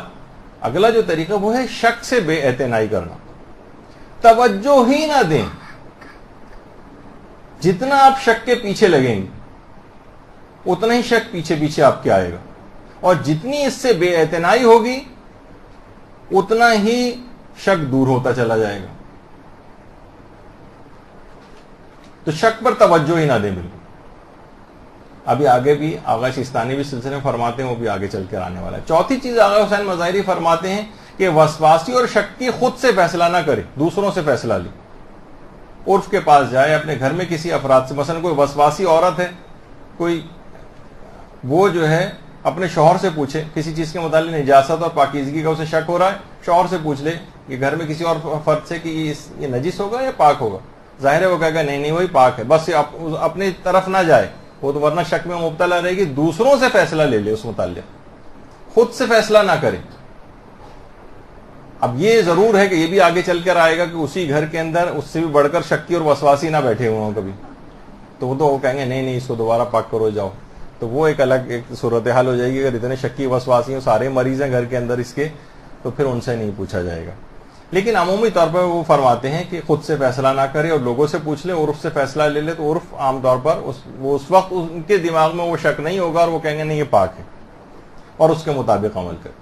اگلا جو طریقہ وہ ہے شک سے بے اعتنائی کرنا. توجہ ہی نہ دیں. جتنا آپ شک کے پیچھے لگیں گے اتنا ہی شک پیچھے پیچھے آپ کے آئے گا، اور جتنی اس سے بے اعتنائی ہوگی اتنا ہی شک دور ہوتا چلا جائے گا. تو شک پر توجہ ہی نہ دیں بالکل. ابھی آگے بھی آغا سیستانی بھی سلسلے میں فرماتے ہیں، وہ بھی آگے چل کر آنے والا ہے. چوتھی چیز آغا حسین مظاہری فرماتے ہیں کہ وسواسی اور شکی خود سے فیصلہ نہ کرے، دوسروں سے فیصلہ لے. عرف کے پاس جائے، اپنے گھر میں کسی افراد سے، مثلا کوئی وسواسی عورت ہے، کوئی وہ جو ہے اپنے شوہر سے پوچھے کسی چیز کے متعلق نجاست اور پاکیزگی کا اسے شک ہو رہا ہے، شوہر سے پوچھ لے کہ گھر میں کسی اور فرد سے کہ یہ نجس ہوگا یا پاک ہوگا. ظاہر ہے وہ کہے گا نہیں وہی پاک ہے، بس اپنی طرف نہ جائے، وہ تو ورنہ شک میں مبتلا رہے گی. دوسروں سے فیصلہ لے لے اس متعلق، خود سے فیصلہ نہ کرے. اب یہ ضرور ہے کہ یہ بھی آگے چل کر آئے گا کہ اسی گھر کے اندر اس سے بھی بڑھ کر شکی اور وسواسی نہ بیٹھے ہوئے ہوں کبھی. تو وہ کہیں گے نہیں اس کو دوبارہ پاک کرو جاؤ. تو وہ ایک الگ ایک صورتحال ہو جائے گی. اگر اتنے شکی وسواسی ہیں, سارے مریض ہیں گھر کے اندر اس کے, تو پھر ان سے نہیں پوچھا جائے گا. لیکن عمومی طور پر وہ فرماتے ہیں کہ خود سے فیصلہ نہ کرے اور لوگوں سے پوچھ لے, عرف سے فیصلہ لے لے. تو عرف عام طور پر اس وقت ان کے دماغ میں وہ شک نہیں ہوگا اور وہ کہیں گے نہیں یہ پاک ہے, اور اس کے مطابق عمل کرے.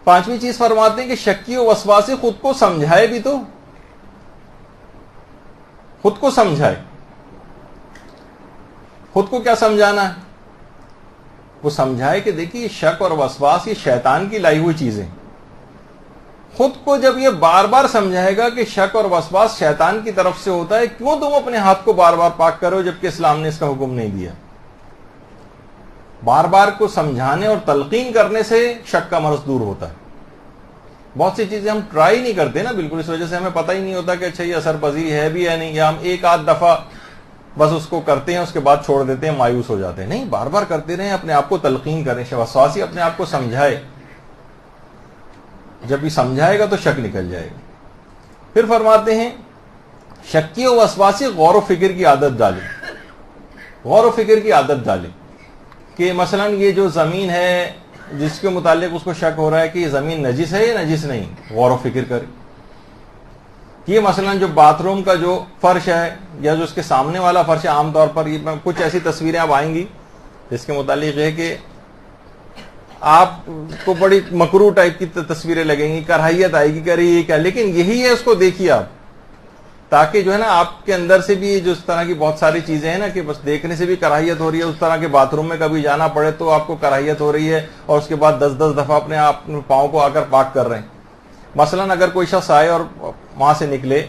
پانچویں چیز فرماتے ہیں کہ شکی و وسواسی خود کو سمجھائے بھی, تو خود کو سمجھائے. خود کو کیا سمجھانا ہے؟ وہ سمجھائے کہ دیکھیے شک اور وسواس یہ شیطان کی لائی ہوئی چیزیں. خود کو جب یہ بار بار سمجھائے گا کہ شک اور وسواس شیطان کی طرف سے ہوتا ہے, کیوں تم اپنے ہاتھ کو بار بار پاک کرو جبکہ اسلام نے اس کا حکم نہیں دیا. بار بار کو سمجھانے اور تلقین کرنے سے شک کا مرض دور ہوتا ہے. بہت سی چیزیں ہم ٹرائی نہیں کرتے نا بالکل, اس وجہ سے ہمیں پتہ ہی نہیں ہوتا کہ اچھا یہ اثر پذیر ہے بھی یا نہیں, یا ہم ایک آدھ دفعہ بس اس کو کرتے ہیں, اس کے بعد چھوڑ دیتے ہیں, مایوس ہو جاتے ہیں. نہیں, بار بار کرتے رہیں, اپنے آپ کو تلقین کریں. وسواسی اپنے آپ کو سمجھائے, جب بھی سمجھائے گا تو شک نکل جائے گا. پھر فرماتے ہیں شکی و وسواسی غور و فکر کی عادت ڈالے. غور و فکر کی عادت ڈالے کہ مثلا یہ جو زمین ہے جس کے متعلق اس کو شک ہو رہا ہے کہ یہ زمین نجس ہے یا نجس نہیں, غور و فکر کرے. یہ مثلا جو باتھ روم کا جو فرش ہے یا جو اس کے سامنے والا فرش ہے, عام طور پر یہ کچھ ایسی تصویریں اب آئیں گی جس کے متعلق ہے کہ آپ کو بڑی مکروہ ٹائپ کی تصویریں لگیں گی, کراہیت آئے گی کہ ارے یہ کیا, لیکن یہی ہے, اس کو دیکھیے آپ, تاکہ جو ہے نا آپ کے اندر سے بھی جو اس طرح کی بہت ساری چیزیں ہیں نا کہ بس دیکھنے سے بھی کراہیت ہو رہی ہے, اس طرح کے باتھ روم میں کبھی جانا پڑے تو آپ کو کراہیت ہو رہی ہے, اور اس کے بعد 10 دفعہ اپنے آپ پاؤں کو آ کر پاک کر رہے ہیں. مثلا اگر کوئی شخص آئے اور وہاں سے نکلے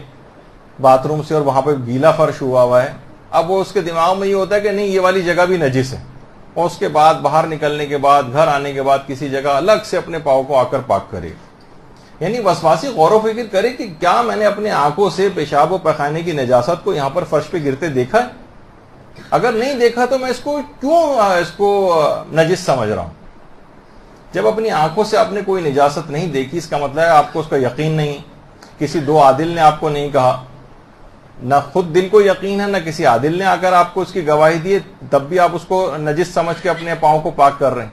باتھ روم سے اور وہاں پہ گیلا فرش ہوا ہے, اب وہ اس کے دماغ میں یہ ہوتا ہے کہ نہیں یہ والی جگہ بھی نجس ہے, اور اس کے بعد باہر نکلنے کے بعد گھر آنے کے بعد کسی جگہ الگ سے اپنے پاؤں کو آ کر پاک کرے. یعنی وسواسی غور و فکر کرے کہ کیا میں نے اپنے آنکھوں سے پیشاب و پیخانے کی نجاست کو یہاں پر فرش پہ گرتے دیکھا ہے؟ اگر نہیں دیکھا تو میں اس کو کیوں نجس سمجھ رہا ہوں؟ جب اپنی آنکھوں سے آپ نے کوئی نجاست نہیں دیکھی, اس کا مطلب ہے آپ کو اس کا یقین نہیں, کسی دو عادل نے آپ کو نہیں کہا, نہ خود دل کو یقین ہے, نہ کسی عادل نے آ کر آپ کو اس کی گواہی دی, تب بھی آپ اس کو نجس سمجھ کے اپنے پاؤں کو پاک کر رہے ہیں.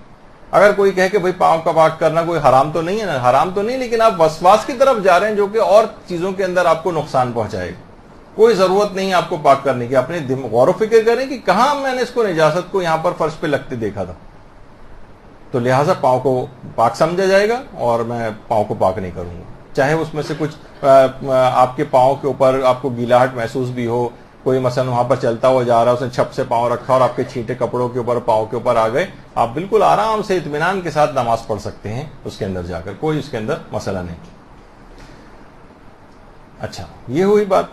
اگر کوئی کہے کہ بھئی پاؤں کا پاک کرنا کوئی حرام تو نہیں ہے نا, حرام تو نہیں, لیکن آپ وسواس کی طرف جا رہے ہیں جو کہ اور چیزوں کے اندر آپ کو نقصان پہنچائے گا. کوئی ضرورت نہیں آپ کو پاک کرنے کی. اپنے غور و فکر کریں کہ کہاں میں نے اس کو نجاست کو یہاں پر فرش پہ لگتے دیکھا تھا, تو لہٰذا پاؤں کو پاک سمجھا جائے گا اور میں پاؤں کو پاک نہیں کروں گا. چاہے اس میں سے کچھ آپ کے پاؤں کے اوپر آپ کو گیلاہٹ محسوس بھی ہو, کوئی مثلا وہاں پر چلتا ہوا جا رہا ہے, اس نے چھپ سے پاؤں رکھا اور آپ کے چھینٹے کپڑوں کے اوپر پاؤں کے اوپر آ گئے, آپ بالکل آرام سے اطمینان کے ساتھ نماز پڑھ سکتے ہیں اس کے اندر جا کر, کوئی اس کے اندر مسئلہ نہیں. اچھا, یہ ہوئی بات.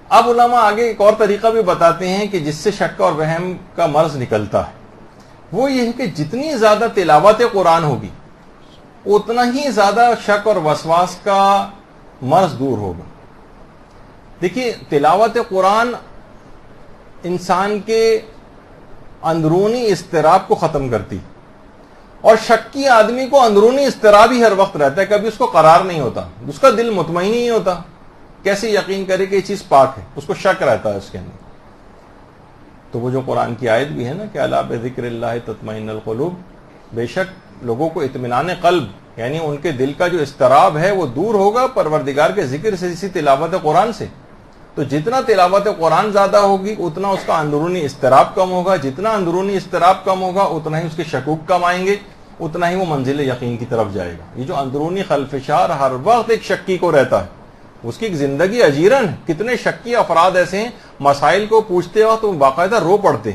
اب علماء آگے ایک اور طریقہ بھی بتاتے ہیں کہ جس سے شک اور وہم کا مرض نکلتا ہے, وہ یہ ہے کہ جتنی زیادہ تلاوت قرآن ہوگی اتنا ہی زیادہ شک اور وسواس کا مرض دور ہوگا. دیکھیے, تلاوت قرآن انسان کے اندرونی اضطراب کو ختم کرتی, اور شکی آدمی کو اندرونی اضطراب ہی ہر وقت رہتا ہے, کبھی اس کو قرار نہیں ہوتا, اس کا دل مطمئن نہیں ہوتا. کیسے یقین کرے کہ یہ چیز پاک ہے, اس کو شک رہتا ہے اس کے اندر. تو وہ جو قرآن کی آیت بھی ہے نا کہ الا بذکر اللہ تطمئن القلوب, بے شک لوگوں کو اطمینان قلب یعنی ان کے دل کا جو اضطراب ہے وہ دور ہوگا پروردگار کے ذکر سے, اسی تلاوت قرآن سے. تو جتنا تلاوت قرآن زیادہ ہوگی اتنا اس کا اندرونی اضطراب کم ہوگا, جتنا اندرونی اضطراب کم ہوگا اتنا ہی اس کے شکوک کم آئیں گے, اتنا ہی وہ منزل یقین کی طرف جائے گا. یہ جو اندرونی خلفشار ہر وقت ایک شکی کو رہتا ہے, اس کی ایک زندگی اجیرن. کتنے شکی افراد ایسے ہیں مسائل کو پوچھتے وقت وہ باقاعدہ رو پڑتے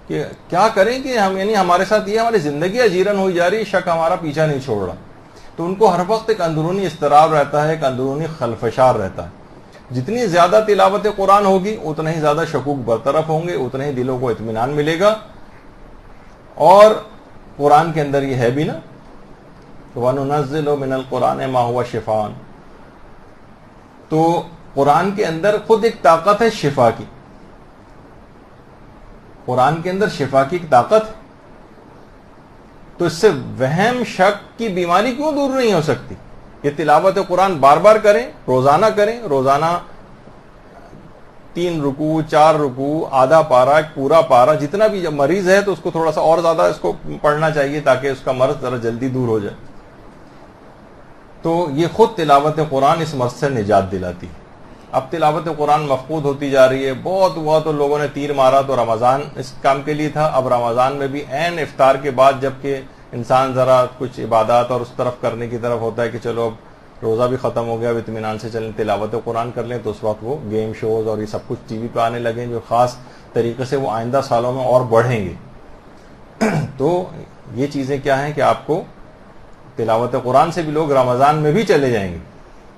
کہ کیا کریں کہ ہم, یعنی ہمارے ساتھ یہ ہماری زندگی اجیرن ہوئی جا رہی, شک ہمارا پیچھا نہیں چھوڑ رہا. تو ان کو ہر وقت ایک اندرونی اضطراب رہتا ہے, ایک اندرونی خلفشار رہتا ہے. جتنی زیادہ تلاوت قرآن ہوگی اتنا ہی زیادہ شکوک برطرف ہوں گے, اتنا ہی دلوں کو اطمینان ملے گا. اور قرآن کے اندر یہ ہے بھی نا, وَنُنَزِّلُ مِنَ الْقُرْآنِ مَا هُوَ شِفَاءٌ, تو قرآن کے اندر خود ایک طاقت ہے شفا کی. قرآن کے اندر شفا کی ایک طاقت ہے, تو اس سے وہم شک کی بیماری کیوں دور نہیں ہو سکتی؟ یہ تلاوت قرآن بار بار کریں, روزانہ کریں, روزانہ 3 رکوع 4 رکوع آدھا پارا ایک پورا پارا جتنا بھی، جب مریض ہے تو اس کو تھوڑا سا اور زیادہ اس کو پڑھنا چاہیے تاکہ اس کا مرض ذرا جلدی دور ہو جائے. تو یہ خود تلاوت قرآن اس مرض سے نجات دلاتی ہے. اب تلاوت قرآن مفقود ہوتی جا رہی ہے. بہت ہوا تو لوگوں نے تیر مارا تو رمضان اس کام کے لیے تھا. اب رمضان میں بھی عین افطار کے بعد جب کہ انسان ذرا کچھ عبادات اور اس طرف کرنے کی طرف ہوتا ہے کہ چلو اب روزہ بھی ختم ہو گیا، اب اطمینان سے چلیں تلاوت قرآن کر لیں، تو اس وقت وہ گیم شوز اور یہ سب کچھ ٹی وی پہ آنے لگے جو خاص طریقے سے وہ آئندہ سالوں میں اور بڑھیں گے. تو یہ چیزیں کیا ہیں کہ آپ کو تلاوت قرآن سے بھی لوگ رمضان میں بھی چلے جائیں گے،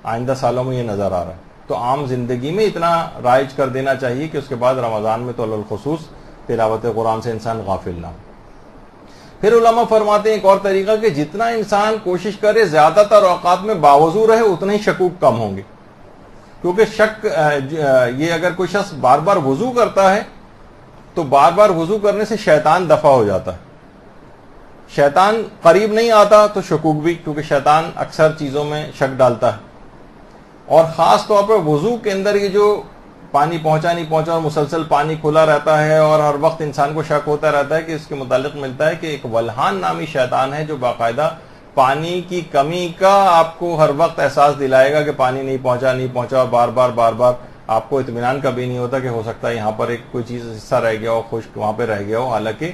آئندہ سالوں میں یہ نظر آ رہا ہے. تو عام زندگی میں اتنا رائج کر دینا چاہیے کہ اس کے بعد رمضان میں تو الخصوص تلاوت قرآن سے انسان غافل نہ ہو. پھر علماء فرماتے ہیں ایک اور طریقہ کہ جتنا انسان کوشش کرے زیادہ تر اوقات میں باوضو رہے اتنے ہی شکوک کم ہوں گے. کیونکہ شک یہ اگر کوئی شخص بار بار وضو کرتا ہے تو بار بار وضو کرنے سے شیطان دفع ہو جاتا ہے. شیطان قریب نہیں آتا تو شکوک بھی، کیونکہ شیطان اکثر چیزوں میں شک ڈالتا ہے. اور خاص طور پر وضو کے اندر یہ جو پانی پہنچا نہیں پہنچا اور مسلسل پانی کھلا رہتا ہے اور ہر وقت انسان کو شک ہوتا رہتا ہے کہ اس کے متعلق ملتا ہے کہ ایک ولہان نامی شیطان ہے جو باقاعدہ پانی کی کمی کا آپ کو ہر وقت احساس دلائے گا کہ پانی نہیں پہنچا اور بار بار آپ کو اطمینان کا بھی نہیں ہوتا کہ ہو سکتا ہے یہاں پر ایک کوئی چیز حصہ رہ گیا ہو، خشک وہاں پہ رہ گیا ہو. حالانکہ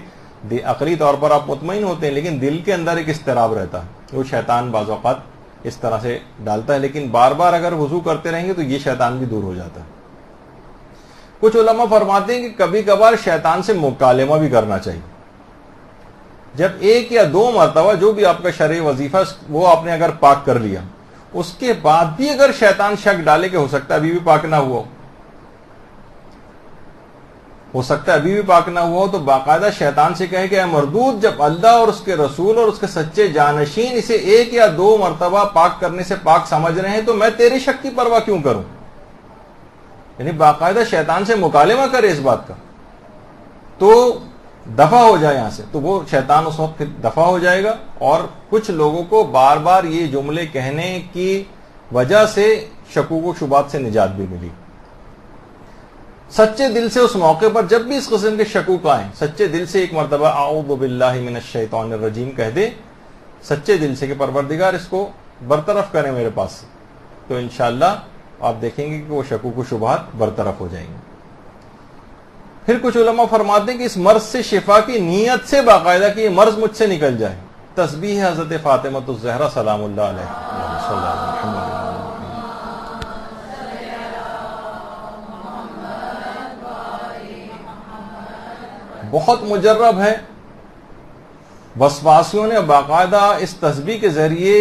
عقلی طور پر آپ مطمئن ہوتے ہیں لیکن دل کے اندر ایک اضطراب رہتا ہے. وہ شیطان بعض اوقات اس طرح سے ڈالتا ہے، لیکن بار بار اگر وضو کرتے رہیں گے تو یہ شیطان بھی دور ہو جاتا ہے. کچھ علماء فرماتے ہیں کہ کبھی کبھار شیطان سے مکالمہ بھی کرنا چاہیے. جب 1 یا 2 مرتبہ جو بھی آپ کا شرعی وظیفہ وہ آپ نے اگر پاک کر لیا، اس کے بعد بھی اگر شیطان شک ڈالے کہ ہو سکتا ہے ابھی بھی پاک نہ ہوا ہو تو باقاعدہ شیطان سے کہے کہ اے مردود، جب اللہ اور اس کے رسول اور اس کے سچے جانشین اسے 1 یا 2 مرتبہ پاک کرنے سے پاک سمجھ رہے ہیں تو میں تیری شک کی پرواہ کیوں کروں. یعنی باقاعدہ شیطان سے مکالمہ کرے اس بات کا تو دفع ہو جائے یہاں سے، تو وہ شیطان اس وقت دفع ہو جائے گا. اور کچھ لوگوں کو بار بار یہ جملے کہنے کی وجہ سے شکوک و شبہات سے نجات بھی ملی. سچے دل سے اس موقع پر جب بھی اس قسم کے شکوک آئیں، سچے دل سے 1 مرتبہ اعوذ باللہ من الشیطان الرجیم کہہ دے، سچے دل سے کہ پروردگار اس کو برطرف کریں میرے پاس سے، تو انشاءاللہ آپ دیکھیں گے کہ وہ شکوک و شبہات برطرف ہو جائیں گے. پھر کچھ علماء فرماتے ہیں کہ اس مرض سے شفا کی نیت سے باقاعدہ کہ یہ مرض مجھ سے نکل جائے، تسبیح حضرت فاطمہ الزہرا سلام اللہ علیہ بہت مجرب ہے. وسواسیوں نے باقاعدہ اس تسبیح کے ذریعے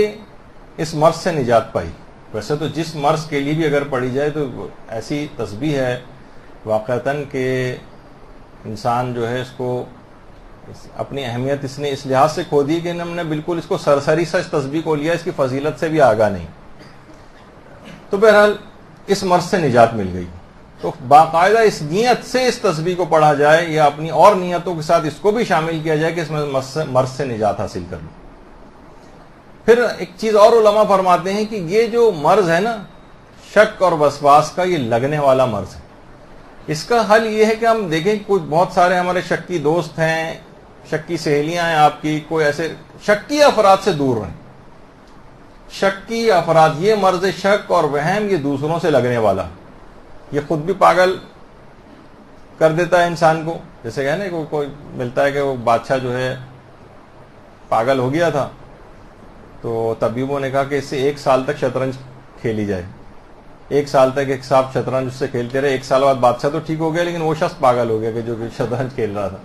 اس مرض سے نجات پائی. ویسے تو جس مرض کے لیے بھی اگر پڑھی جائے تو ایسی تسبیح ہے واقعتاً کہ انسان جو ہے اس کو اپنی اہمیت اس نے اس لحاظ سے کھو دی کہ ہم نے بالکل اس کو سرسری سا اس تسبیح کو لیا، اس کی فضیلت سے بھی آگاہ نہیں. تو بہرحال اس مرض سے نجات مل گئی. تو باقاعدہ اس نیت سے اس تسبیح کو پڑھا جائے یا اپنی اور نیتوں کے ساتھ اس کو بھی شامل کیا جائے کہ اس میں مرض سے نجات حاصل کر لیں. پھر ایک چیز اور علماء فرماتے ہیں کہ یہ جو مرض ہے نا شک اور وسواس کا، یہ لگنے والا مرض ہے. اس کا حل یہ ہے کہ ہم دیکھیں کچھ بہت سارے ہمارے شکی دوست ہیں، شکی سہیلیاں ہیں آپ کی، کوئی ایسے شکی افراد سے دور رہیں. شکی افراد، یہ مرض شک اور وہم یہ دوسروں سے لگنے والا، یہ خود بھی پاگل کر دیتا ہے انسان کو. جیسے کہ نا کوئی ملتا ہے کہ وہ بادشاہ جو ہے پاگل ہو گیا تھا تو طبیبوں نے کہا کہ اس سے 1 سال تک شطرنج کھیلی جائے. 1 سال تک ایک صاحب شطرنج اس سے کھیلتے رہے. 1 سال بعد بادشاہ تو ٹھیک ہو گیا لیکن وہ شخص پاگل ہو گیا کہ جو شطرنج کھیل رہا تھا.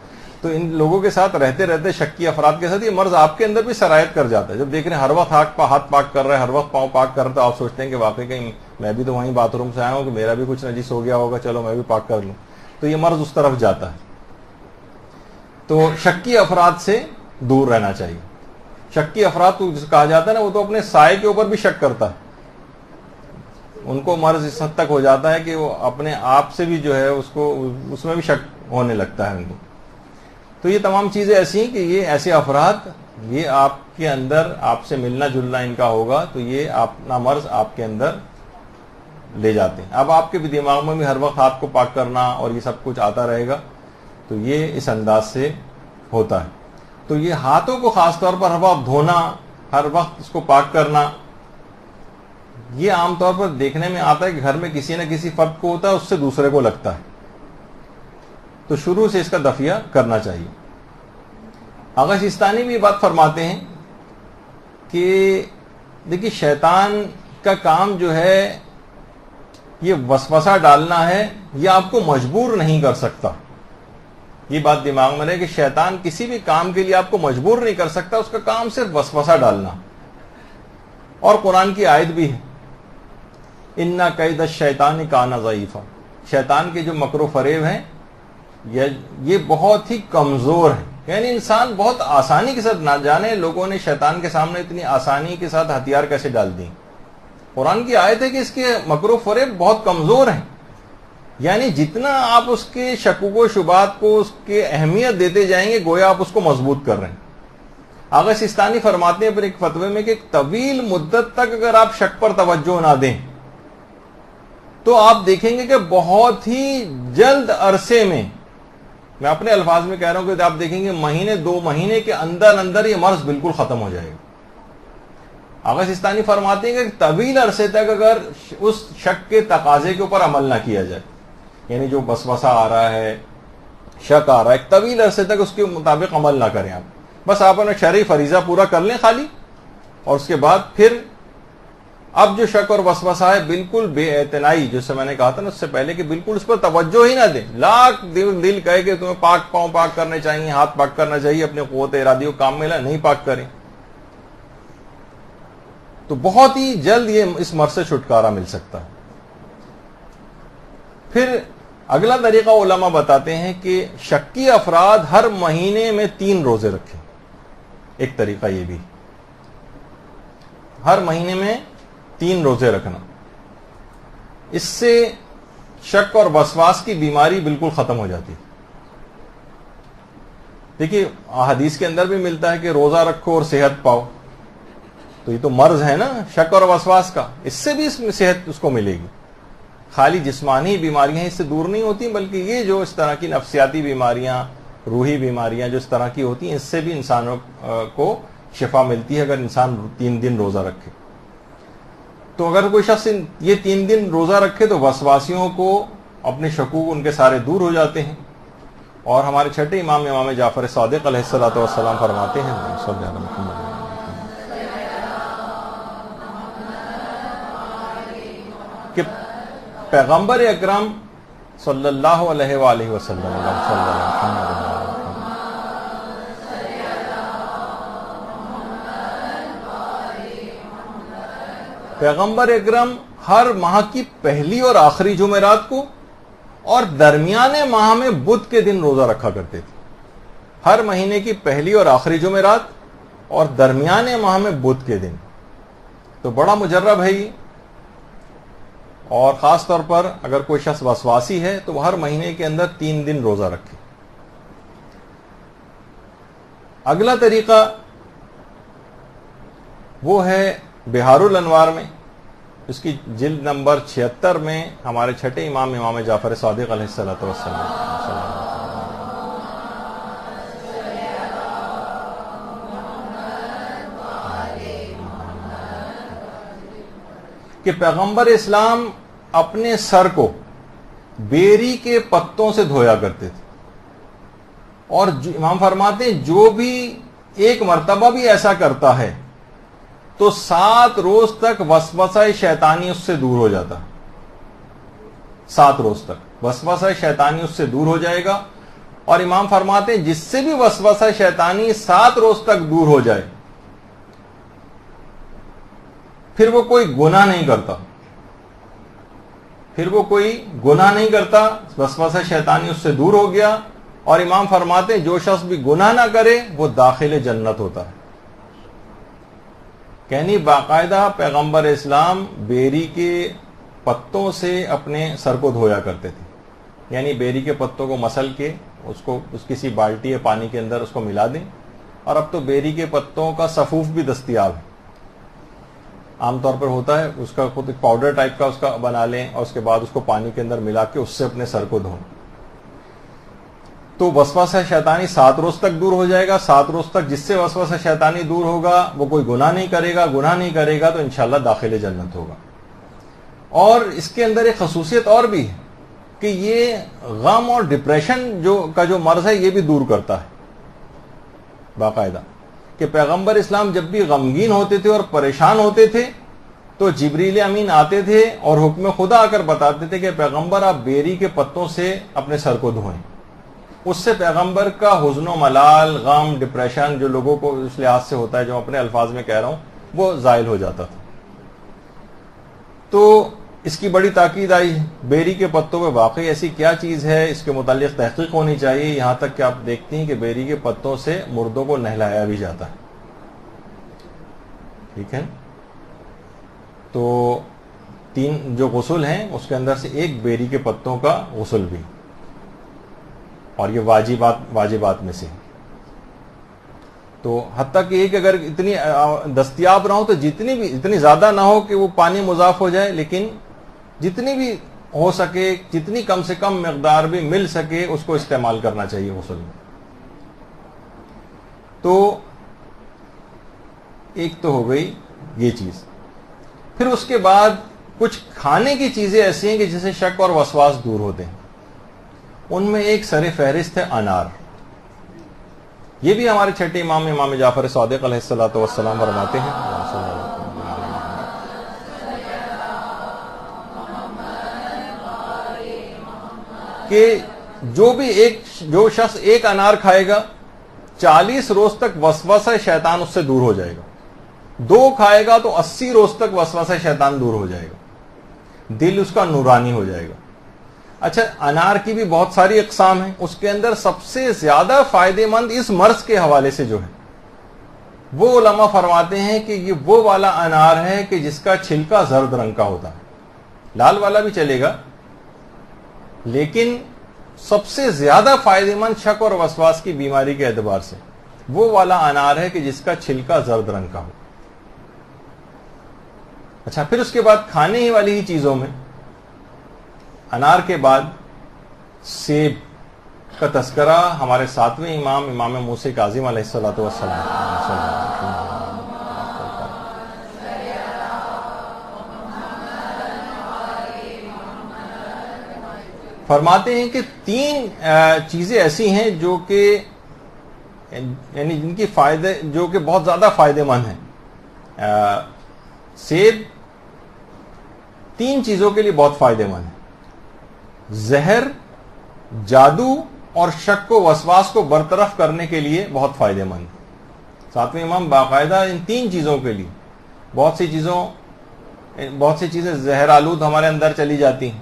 تو ان لوگوں کے ساتھ رہتے رہتے شکی افراد کے ساتھ یہ مرض آپ کے اندر بھی سرایت کر جاتا ہے. جب دیکھ رہے ہیں ہر وقت ہاتھ پاک کر رہا ہے، ہر وقت پاؤں پاک کر رہا ہے، تو آپ سوچتے ہیں کہ واقعی کہیں میں بھی تو وہیں باتھ روم سے آیا ہوں کہ میرا بھی کچھ نجیس ہو گیا ہوگا، چلو میں بھی پاک کر لوں. تو یہ مرض اس طرف جاتا ہے. تو شکی افراد سے دور رہنا چاہیے. شکی افراد کو کہا جاتا ہے نا، وہ تو اپنے سائے کے اوپر بھی شک کرتا ہے. ان کو مرض اس حد تک ہو جاتا ہے کہ وہ اپنے آپ سے بھی جو ہے اس میں بھی شک ہونے لگتا ہے ان کو. تو یہ تمام چیزیں ایسی ہیں کہ یہ ایسے افراد، یہ آپ کے اندر آپ سے ملنا جلنا ان کا ہوگا تو یہ اپنا مرض آپ کے اندر لے جاتے ہیں. اب آپ کے بھی دماغ میں بھی ہر وقت ہاتھ کو پاک کرنا اور یہ سب کچھ آتا رہے گا تو یہ اس انداز سے ہوتا ہے. تو یہ ہاتھوں کو خاص طور پر ہر وقت دھونا، ہر وقت اس کو پاک کرنا، یہ عام طور پر دیکھنے میں آتا ہے کہ گھر میں کسی نہ کسی فرد کو ہوتا ہے، اس سے دوسرے کو لگتا ہے. تو شروع سے اس کا دفیہ کرنا چاہیے. آغا سیستانی بھی یہ بات فرماتے ہیں کہ دیکھیے شیطان کا کام جو ہے یہ وسوسہ ڈالنا ہے، یہ آپ کو مجبور نہیں کر سکتا. یہ بات دماغ میں رہے کہ شیطان کسی بھی کام کے لیے آپ کو مجبور نہیں کر سکتا، اس کا کام صرف وسوسہ ڈالنا. اور قرآن کی آیت بھی ہے اِنَّ کَیْدَ الشَّیطَانِ کَانَ ضَعِیفًا، شیطان کے جو مکر و فریب ہیں یہ بہت ہی کمزور ہے. یعنی انسان بہت آسانی کے ساتھ، نہ جانے لوگوں نے شیطان کے سامنے اتنی آسانی کے ساتھ ہتھیار کیسے ڈال دی. قرآن کی آیت ہے کہ اس کے مکر و فریب بہت کمزور ہیں. یعنی جتنا آپ اس کے شکوک و شبہات کو اس کے اہمیت دیتے جائیں گے گویا آپ اس کو مضبوط کر رہے ہیں. آغا سیستانی فرماتے ہیں پھر ایک فتوے میں کہ ایک طویل مدت تک اگر آپ شک پر توجہ نہ دیں تو آپ دیکھیں گے کہ بہت ہی جلد عرصے میں اپنے الفاظ میں کہہ رہا ہوں کہ آپ دیکھیں گے مہینے 2 مہینے کے اندر یہ مرض بالکل ختم ہو جائے گا. آغا سیستانی فرماتے ہیں کہ طویل عرصے تک اگر اس شک کے تقاضے کے اوپر عمل نہ کیا جائے، یعنی جو وسوسہ آ رہا ہے، شک آ رہا ہے، طویل عرصے تک اس کے مطابق عمل نہ کریں. آپ بس آپ اپنا شرعی فریضہ پورا کر لیں خالی، اور اس کے بعد پھر اب جو شک اور وسوسہ ہے بالکل بے اعتنائی، جس سے میں نے کہا تھا نا اس سے پہلے کہ بالکل اس پر توجہ ہی نہ دیں. لاکھ دل کہے کہ تمہیں پاک پاؤں پاک کرنے چاہیے، ہاتھ پاک کرنا چاہیے، اپنے قوت ارادی کو کام میں نہیں پاک کریں تو بہت ہی جلد یہ اس مرض سے چھٹکارا مل سکتا ہے. پھر اگلا طریقہ علماء بتاتے ہیں کہ شکی افراد ہر مہینے میں 3 روزے رکھیں. ایک طریقہ یہ بھی، ہر مہینے میں 3 روزے رکھنا. اس سے شک اور وسواس کی بیماری بالکل ختم ہو جاتی ہے. دیکھیے حدیث کے اندر بھی ملتا ہے کہ روزہ رکھو اور صحت پاؤ، تو یہ تو مرض ہے نا شک اور وسواس کا، اس سے بھی اس میں صحت اس کو ملے گی. خالی جسمانی بیماریاں اس سے دور نہیں ہوتی، بلکہ یہ جو اس طرح کی نفسیاتی بیماریاں، روحی بیماریاں جو اس طرح کی ہوتی ہیں، اس سے بھی انسانوں کو شفا ملتی ہے اگر انسان 3 دن روزہ رکھے. تو اگر کوئی شخص یہ 3 دن روزہ رکھے تو وسواسیوں کو اپنے شکوک ان کے سارے دور ہو جاتے ہیں. اور ہمارے چھٹے امام جعفر صادق علیہ الصلوۃ والسلام فرماتے ہیں کہ پیغمبر اکرم صلی اللہ علیہ وآلہ وسلم پیغمبر اکرم ہر ماہ کی پہلی اور آخری جمعرات کو اور درمیانے ماہ میں بدھ کے دن روزہ رکھا کرتے تھے. ہر مہینے کی پہلی اور آخری جمعرات اور درمیانے ماہ میں بدھ کے دن. تو بڑا مجرب ہے یہ. اور خاص طور پر اگر کوئی شخص وسواسی ہے تو وہ ہر مہینے کے اندر 3 دن روزہ رکھے. اگلا طریقہ وہ ہے بہار الانوار میں، اس کی جلد نمبر 76 میں ہمارے چھٹے امام جعفر صادق علیہ الصلوۃ والسلام کہ پیغمبر اسلام اپنے سر کو بیری کے پتوں سے دھویا کرتے تھے. اور امام فرماتے ہیں جو بھی ایک مرتبہ بھی ایسا کرتا ہے تو 7 روز تک وسوسہ شیطانی اس سے دور ہو جاتا. 7 روز تک وسوسہ شیطانی اس سے دور ہو جائے گا. اور امام فرماتے ہیں جس سے بھی وسوسہ شیطانی 7 روز تک دور ہو جائے پھر وہ کوئی گناہ نہیں کرتا، وسوسہ شیطانی اس سے دور ہو گیا. اور امام فرماتے ہیں جو شخص بھی گناہ نہ کرے وہ داخل جنت ہوتا ہے. یعنی باقاعدہ پیغمبر اسلام بیری کے پتوں سے اپنے سر کو دھویا کرتے تھے. یعنی بیری کے پتوں کو مسل کے اس کسی بالٹی یا پانی کے اندر اس کو ملا دیں. اور اب تو بیری کے پتوں کا سفوف بھی دستیاب ہے. عام طور پر ہوتا ہے، اس کا خود ایک پاؤڈر ٹائپ کا اس کا بنا لیں اور اس کے بعد اس کو پانی کے اندر ملا کے اس سے اپنے سر کو دھویں، تو وسوسہ شیطانی 7 روز تک دور ہو جائے گا. 7 روز تک جس سے وسوسہ شیطانی دور ہوگا وہ کوئی گناہ نہیں کرے گا تو انشاءاللہ داخل جنت ہوگا. اور اس کے اندر ایک خصوصیت اور بھی ہے کہ یہ غم اور ڈپریشن کا جو مرض ہے یہ بھی دور کرتا ہے باقاعدہ. کہ پیغمبر اسلام جب بھی غمگین ہوتے تھے اور پریشان ہوتے تھے تو جبریل امین آتے تھے اور حکم خدا آ کر بتاتے تھے کہ پیغمبر آپ بیری کے پتوں سے اپنے سر کو دھوئیں. اس سے پیغمبر کا حزن و ملال، غم، ڈپریشن جو لوگوں کو اس لحاظ سے ہوتا ہے، جو اپنے الفاظ میں کہہ رہا ہوں، وہ زائل ہو جاتا تھا. تو اس کی بڑی تاکید آئی بیری کے پتوں میں واقعی ایسی کیا چیز ہے، اس کے متعلق تحقیق ہونی چاہیے. یہاں تک کہ آپ دیکھتے ہیں کہ بیری کے پتوں سے مردوں کو نہلایا بھی جاتا ہے. ٹھیک ہے، تو 3 جو غسل ہیں اس کے اندر سے ایک بیری کے پتوں کا غسل بھی، اور یہ واجبات میں سے. تو حتیٰ کہ ایک اگر اتنی دستیاب نہ ہو تو اتنی زیادہ نہ ہو کہ وہ پانی مضاف ہو جائے، لیکن جتنی بھی ہو سکے، جتنی کم سے کم مقدار بھی مل سکے اس کو استعمال کرنا چاہیے غسل میں. تو ایک تو ہو گئی یہ چیز. پھر اس کے بعد کچھ کھانے کی چیزیں ایسی ہیں کہ جسے شک اور وسواس دور ہوتے ہیں. ان میں ایک سر فہرست ہے انار. یہ بھی ہمارے چھٹے امام جعفر صادق علیہ الصلوۃ والسلام فرماتے ہیں کہ جو شخص ایک انار کھائے گا 40 روز تک وسوسہ شیطان اس سے دور ہو جائے گا. 2 کھائے گا تو 80 روز تک وسوسہ شیطان دور ہو جائے گا. دل اس کا نورانی ہو جائے گا. اچھا، انار کی بھی بہت ساری اقسام ہیں. اس کے اندر سب سے زیادہ فائدے مند اس مرض کے حوالے سے جو ہے وہ علماء فرماتے ہیں کہ یہ وہ والا انار ہے کہ جس کا چھلکا زرد رنگ کا ہوتا ہے. لال والا بھی چلے گا، لیکن سب سے زیادہ فائدے مند شک اور وسواس کی بیماری کے اعتبار سے وہ والا انار ہے کہ جس کا چھلکا زرد رنگ کا ہو. اچھا، پھر اس کے بعد کھانے ہی والی ہی چیزوں میں انار کے بعد سیب کا تذکرہ ہمارے 7ویں امام موسی کاظم علیہ الصلوۃ والسلام فرماتے ہیں کہ 3 چیزیں ایسی ہیں جو کہ یعنی جن کی فائدے جو کہ بہت زیادہ فائدے مند ہیں. سیب 3 چیزوں کے لیے بہت فائدے مند ہے. زہر، جادو اور شک و وسواس کو برطرف کرنے کے لیے بہت فائدے مند. 7ویں امام باقاعدہ ان 3 چیزوں کے لیے بہت سی چیزیں زہر آلود ہمارے اندر چلی جاتی ہیں.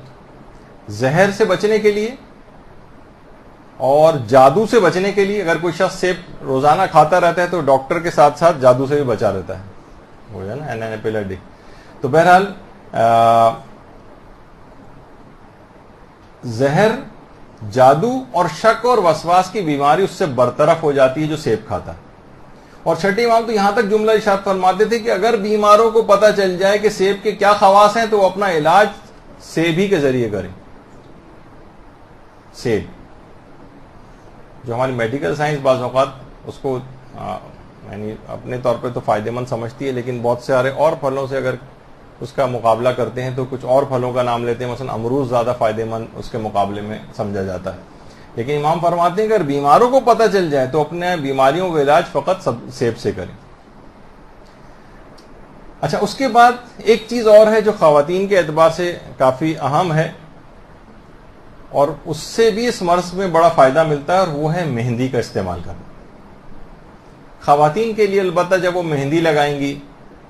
زہر سے بچنے کے لیے اور جادو سے بچنے کے لیے اگر کوئی شخص سیب روزانہ کھاتا رہتا ہے تو ڈاکٹر کے ساتھ ساتھ جادو سے بھی بچا رہتا ہے، وہ ہے نا NNA. تو بہرحال زہر، جادو اور شک اور وسواس کی بیماری اس سے برطرف ہو جاتی ہے جو سیب کھاتا ہے. اور چھٹے امام تو یہاں تک جملہ ارشاد فرماتے تھے کہ اگر بیماروں کو پتہ چل جائے کہ سیب کے کیا خواص ہیں تو وہ اپنا علاج سیب ہی کے ذریعے کریں. سیب جو ہماری میڈیکل سائنس بعض اوقات اس کو یعنی اپنے طور پہ تو فائدہ مند سمجھتی ہے، لیکن بہت سارے اور پھلوں سے اگر اس کا مقابلہ کرتے ہیں تو کچھ اور پھلوں کا نام لیتے ہیں. مثلا امرود زیادہ فائدہ مند اس کے مقابلے میں سمجھا جاتا ہے. لیکن امام فرماتے ہیں کہ اگر بیماروں کو پتہ چل جائے تو اپنے بیماریوں کا علاج فقط سیب سے کریں. اچھا، اس کے بعد ایک چیز اور ہے جو خواتین کے اعتبار سے کافی اہم ہے اور اس سے بھی اس مرض میں بڑا فائدہ ملتا ہے، اور وہ ہے مہندی کا استعمال کرنا. خواتین کے لیے البتہ جب وہ مہندی لگائیں گی